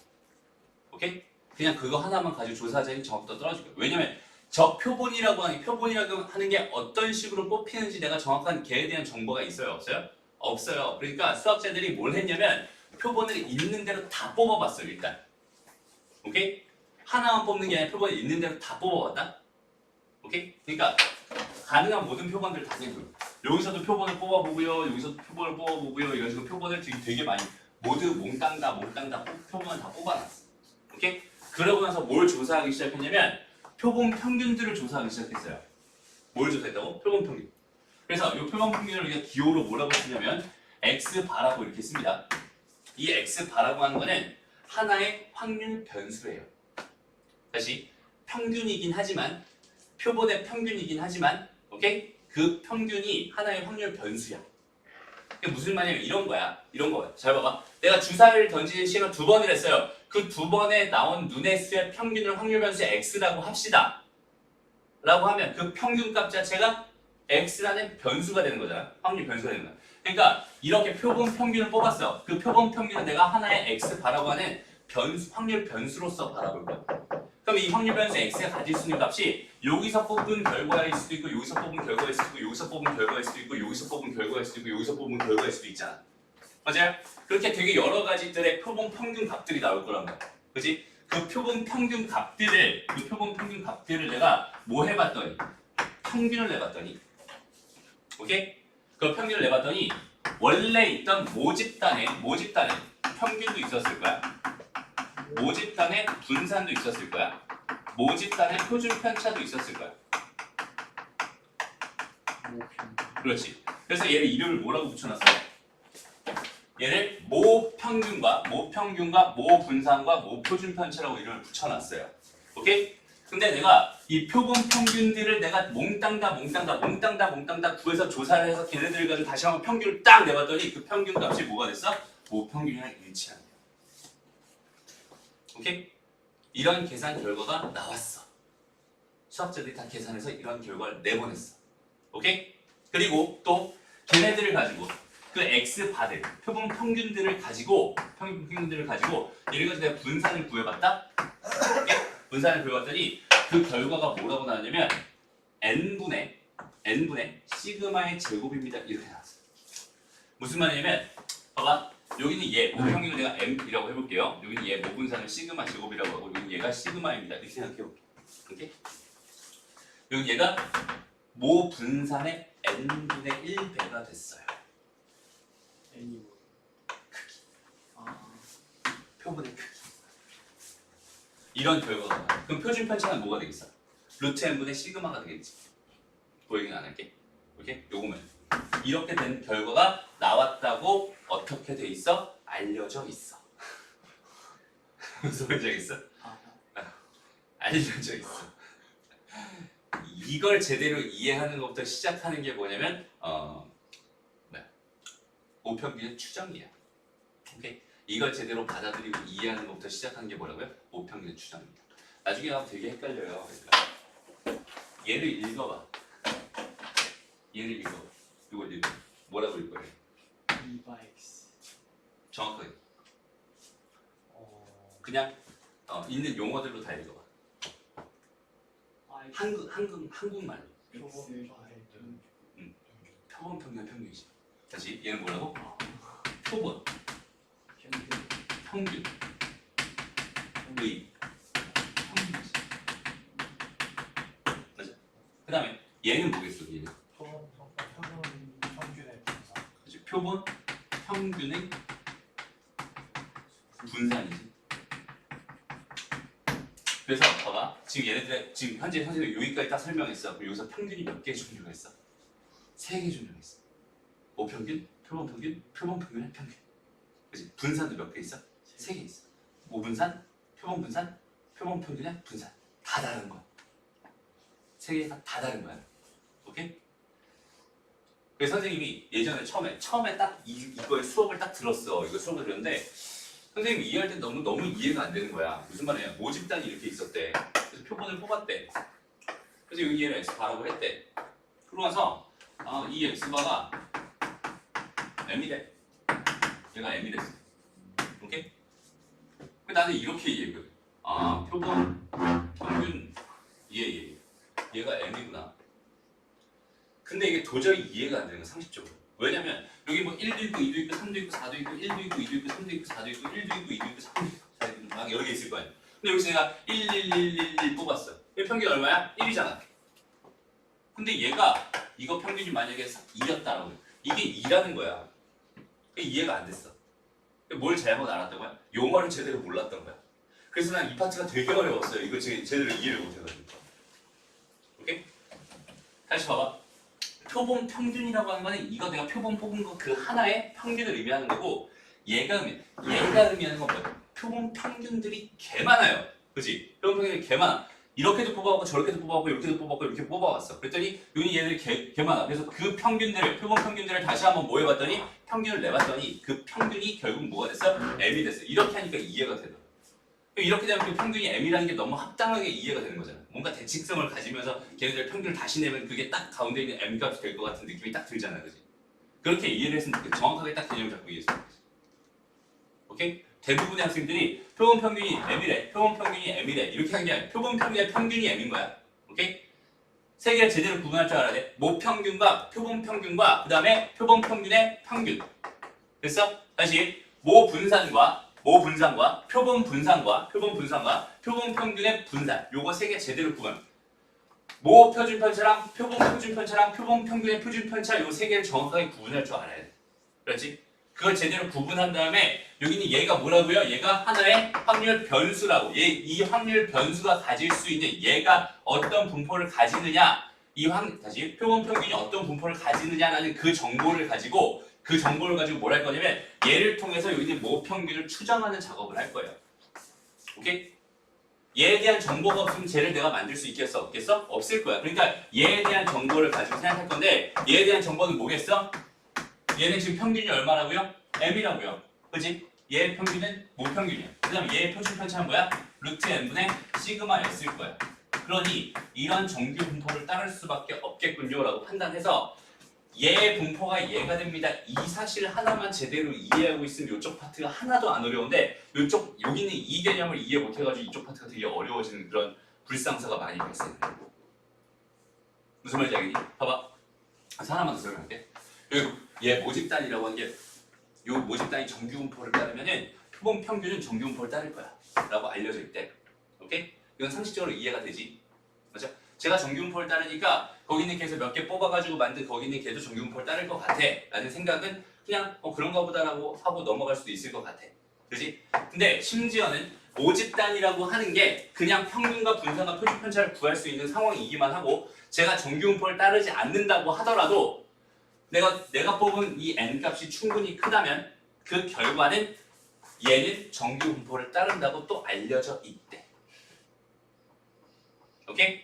S1: 오케이? 그냥 그거 하나만 가지고 조사하자니 정확도가 떨어질 거야. 왜냐면 저 표본이라고 하는 게 어떤 식으로 뽑히는지 내가 정확한 걔에 대한 정보가 있어요? 없어요? 없어요. 그러니까 수학자들이 뭘 했냐면 표본을 있는 대로 다 뽑아봤어요. 일단. 오케이? 하나만 뽑는 게 아니라 표본을 있는 대로 다 뽑아봤다. 오케이? 그러니까 가능한 모든 표본들을 다 생각해요. 여기서도 표본을 뽑아보고요. 여기서도 표본을 뽑아보고요. 이런 식으로 표본을 되게 많이 모두 몽땅 다 표본을 다 뽑아놨어. 오케이? 그러고 나서 뭘 조사하기 시작했냐면 표본 평균들을 조사하기 시작했어요. 뭘 조사했다고? 표본 평균. 그래서 이 표본 평균을 우리가 기호로 뭐라고 쓰냐면 x바라고 이렇게 씁니다. 이 x바라고 하는 거는 하나의 확률 변수예요. 다시 평균이긴 하지만 표본의 평균이긴 하지만 오케이? 그 평균이 하나의 확률 변수야. 이게 무슨 말이냐면 이런 거야. 이런 거야. 잘 봐봐. 내가 주사위를 던지는 시험을 2번을 했어요. 그 2번에 나온 눈의 수의 평균을 확률 변수 x라고 합시다. 라고 하면 그 평균값 자체가 x라는 변수가 되는 거잖아. 확률 변수가 되는 거야. 그러니까 이렇게 표본 평균을 뽑았어. 그 표본 평균을 내가 하나의 x 바라고 하는 변수, 확률 변수로서 바라볼 거야. 그럼 이 확률 변수 x가 가질 수 있는 값이 여기서 뽑은 결과일 수도 있고 여기서 뽑은 결과일 수도 있고 여기서 뽑은 결과일 수도 있고 여기서 뽑은 결과일 수도 있고 여기서 뽑은 결과일 수도 있잖아. 맞아요? 그렇게 되게 여러 가지들의 표본 평균 값들이 나올 거란 말이야. 그렇지? 그 표본 평균 값들을 내가 뭐 해봤더니 평균을 내봤더니 오케이? 그 평균을 내봤더니 원래 있던 모집단에 평균도 있었을 거야. 모집단에 분산도 있었을 거야. 모집단에 표준 편차도 있었을 거야. 그렇지. 그래서 얘를 이름을 뭐라고 붙여놨어? 얘를 모평균과 모분산과 모표준 편차라고 이름을 붙여놨어요. 오케이? 근데 내가 이 표본 평균들을 내가 몽땅 구해서 조사를 해서 걔네들 가지고 다시 한번 평균을 딱 내봤더니 그 평균 값이 뭐가 됐어? 모평균이랑 일치한대요. 오케이? 이런 계산 결과가 나왔어. 수학자들이 다 계산해서 이런 결과를 내보냈어. 오케이? 그리고 또 걔네들을 가지고 그 x 받을 표본 평균들을 가지고 얘를 가지고 내가 분산을 구해봤다. 오케이? 분산을 구해봤더니 그 결과가 뭐라고 나왔냐면 n분의 시그마의 제곱입니다. 이렇게 나왔어. 무슨 말이냐면 봐봐. 여기는 얘 모평균을 내가 m이라고 해볼게요. 여기는 얘 모분산을 시그마 제곱이라고 하고 여기는 얘가 시그마입니다. 이렇게 생각해볼게요. 오케이? 여기 얘가 모분산의 n분의 1배가 됐어요.
S2: n이 뭐?
S1: 크기.
S2: 아,
S1: 표본의 크기. 이런 결과가 나와요. 그럼 표준 편차는 뭐가 되겠어? 루트 n분의 시그마가 되겠지. 보이긴 안 할게. 오케이? 요거면 이렇게 된 결과가 나왔다고 어떻게 돼 있어? 알려져 있어. 무슨 말인지 알겠어? 알려져 있어. 이걸 제대로 이해하는 것부터 시작하는 게 뭐냐면 모평균의 추정이야. 오케이? 이걸 제대로 받아들이고 이해하는 것부터 시작하는 게 뭐라고요? 모평균의 추정입니다. 나중에 가면 되게 헷갈려요. 그러니까 얘를 읽어봐. 얘를 읽어봐. 이걸 읽어. 뭐라고 읽어요?
S2: 2x.
S1: 정확하게. 그냥 있는 용어들로 다 읽어봐. 한국말로. 표본 평균 평균이지. 다시 얘는 뭐라고? 표본 평균 의 평균이지. 맞아. 그 다음에 얘는 뭐겠어? 얘는
S3: 평균의 분산.
S1: 그치? 표본 평균의 분산이지. 그래서 봐봐. 지금 얘네들의 지금 현재 선생님이 여기까지 딱 설명했어. 그리고 여기서 평균이 몇 개의 종류가 있어? 3개 종류가 있어. 모평균, 표본 평균, 표본 평균의 평균. 그치? 분산도 몇 개 있어? 3개 있어. 모분산, 표본 분산, 표본 평균의 분산. 다 다른 거야. 3개가 다 다른 거야. 오케이? 그래서 선생님이 예전에 처음에 딱 이거의 수업을 딱 들었어. 이거 수업을 들었는데 선생님이 이해할 때 너무 이해가 안 되는 거야. 무슨 말이야? 모집단이 이렇게 있었대. 그래서 표본을 뽑았대. 그래서 여기 얘를 x바라고 했대. 그러고 나서 이 x바가 m이래. 얘가 m이 됐어. 오케이? 나는 이렇게 이해했거든. 표본 평균 얘가 m이구나. 근데 이게 도저히 이해가 안 되는 거야, 상식적으로. 왜냐면 여기 뭐 1도 있고 2도 있고 3도 있고 4도 있고 1도 있고 2도 있고 3도 있고 4도 있고 1도 있고 2도 있고 3도 있고 4도 있고 막 여러 개 있을 거 아니야. 근데 여기서 내가 1, 1, 1, 1 뽑았어. 이 평균 얼마야? 1이잖아. 근데 얘가 이거 평균이 만약에 2였다라고 해. 이게 2라는 거야. 이해가 안 됐어. 뭘 잘못 알았던 거야? 용어를 제대로 몰랐던 거야. 그래서 난 이 파트가 되게 어려웠어요. 이거 제대로 이해를 못 해가지고. 오케이? 다시 봐봐. 표본 평균이라고 하는 거는 이거 내가 표본 뽑은 거 그 하나의 평균을 의미하는 거고 얘가 의미하는 건 뭐야? 표본 평균들이 개 많아요. 그치? 표본 평균이 개 많아. 이렇게도 뽑아왔고 저렇게도 뽑아왔고 이렇게도 뽑아왔고 이렇게 뽑아왔어. 그랬더니 여기 얘들이 개 많아. 그래서 그 평균들을 표본 평균들을 다시 한번 뭐 해봤더니 평균을 내봤더니 그 평균이 결국 뭐가 됐어? M이 됐어. 이렇게 하니까 이해가 되더라. 이렇게 되면 그 평균이 M이라는 게 너무 합당하게 이해가 되는 거잖아. 뭔가 대칭성을 가지면서 걔네들 평균을 다시 내면 그게 딱 가운데 있는 M 값이 될 것 같은 느낌이 딱 들잖아, 그지? 그렇게 이해를 했으면 좋겠어. 정확하게 딱 개념을 잡고 이해했으면 좋겠어. 오케이? 대부분의 학생들이 표본 평균이 M이래, 표본 평균이 M이래 이렇게 하는 게 아니라 표본 평균의 평균이 M인 거야. 오케이? 세 개를 제대로 구분할 줄 알아야 돼. 모평균과 표본 평균과 그 다음에 표본 평균의 평균. 됐어? 다시 모분산과 표본 분산과 표본 평균의 분산. 요거 세 개 제대로 구분. 모 표준 편차랑 표본 표준 편차랑 표본 평균의 표준 편차 요 세 개를 정확하게 구분할 줄 알아야 돼. 그렇지? 그걸 제대로 구분한 다음에 여기는 얘가 뭐라고요? 얘가 하나의 확률 변수라고. 이 확률 변수가 가질 수 있는 얘가 어떤 분포를 가지느냐. 다시 표본 평균이 어떤 분포를 가지느냐라는 그 정보를 가지고 뭘 할 거냐면 얘를 통해서 여기 있는 모평균을 추정하는 작업을 할 거예요. 오케이? 얘에 대한 정보가 없으면 쟤를 내가 만들 수 있겠어? 없겠어? 없을 거야. 그러니까 얘에 대한 정보를 가지고 생각할 건데 얘에 대한 정보는 뭐겠어? 얘는 지금 평균이 얼마라고요? M이라고요. 그치? 얘의 평균은 모평균이야. 그 다음에 얘의 표준 편차는 뭐야? 루트 N분의 시그마 S일 거야. 그러니 이런 정규 분포를 따를 수밖에 없겠군요 라고 판단해서 얘의 분포가 얘가 됩니다. 이 사실 하나만 제대로 이해하고 있으면 이쪽 파트가 하나도 안 어려운데 여기는 이 개념을 이해 못해가지고 이쪽 파트가 되게 어려워지는 그런 불상사가 많이 발생해요. 무슨 말인지 알겠니? 봐봐. 하나만 더 설명할게. 얘 모집단이라고 하는 게 요 모집단이 정규 분포를 따르면은 표본 평균은 정규 분포를 따를 거야 라고 알려져 있대. 오케이? 이건 상식적으로 이해가 되지. 맞아? 제가 정규 분포를 따르니까 거기 있는 개에서 몇 개 뽑아가지고 만든 거기 있는 개도 정규 분포를 따를 것 같아 라는 생각은 그냥 그런가 보다라고 하고 넘어갈 수도 있을 것 같아. 그지? 근데 심지어는 모집단이라고 하는 게 그냥 평균과 분산과 표준 편차를 구할 수 있는 상황이기만 하고 제가 정규 분포를 따르지 않는다고 하더라도 내가 뽑은 이 n 값이 충분히 크다면 그 결과는 얘는 정규 분포를 따른다고 또 알려져 있대. 오케이?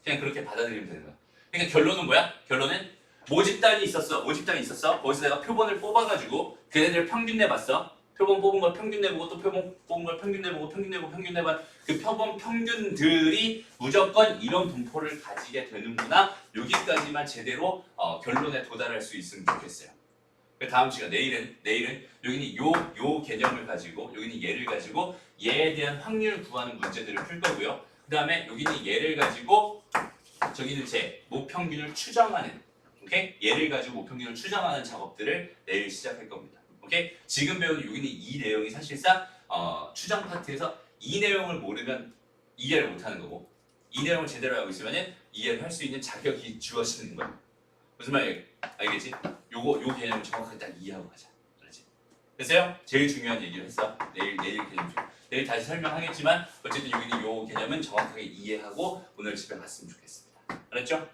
S1: 그냥 그렇게 받아들이면 되는 거야. 그러니까 결론은 뭐야? 결론은 모집단이 있었어. 거기서 내가 표본을 뽑아가지고 걔네들 평균 내봤어. 표본 뽑은 걸 평균 내보고 또 표본 뽑은 걸 평균 내보고 평균 내봐. 그 표본 평균들이 무조건 이런 분포를 가지게 되는구나. 여기까지만 제대로 결론에 도달할 수 있으면 좋겠어요. 다음 시간 내일은 여기는 요 개념을 가지고 여기는 얘를 가지고 얘에 대한 확률 구하는 문제들을 풀 거고요. 그 다음에 여기는 얘를 가지고 저기는 제 모평균을 추정하는 얘를 가지고 모평균을 추정하는 작업들을 내일 시작할 겁니다. 오케이? 지금 배우는 여기는 이 내용이 사실상 추정 파트에서 이 내용을 모르면 이해를 못하는 거고 이 내용을 제대로 알고 있으면 이해를 할 수 있는 자격이 주어지는 거야. 무슨 말이야? 알겠지? 요 개념을 정확하게 딱 이해하고 가자. 그렇지? 됐어요? 제일 중요한 얘기를 했어. 내일 개념 중. 내일 다시 설명하겠지만 어쨌든 여기는 요 개념은 정확하게 이해하고 오늘 집에 갔으면 좋겠습니다. 알았죠?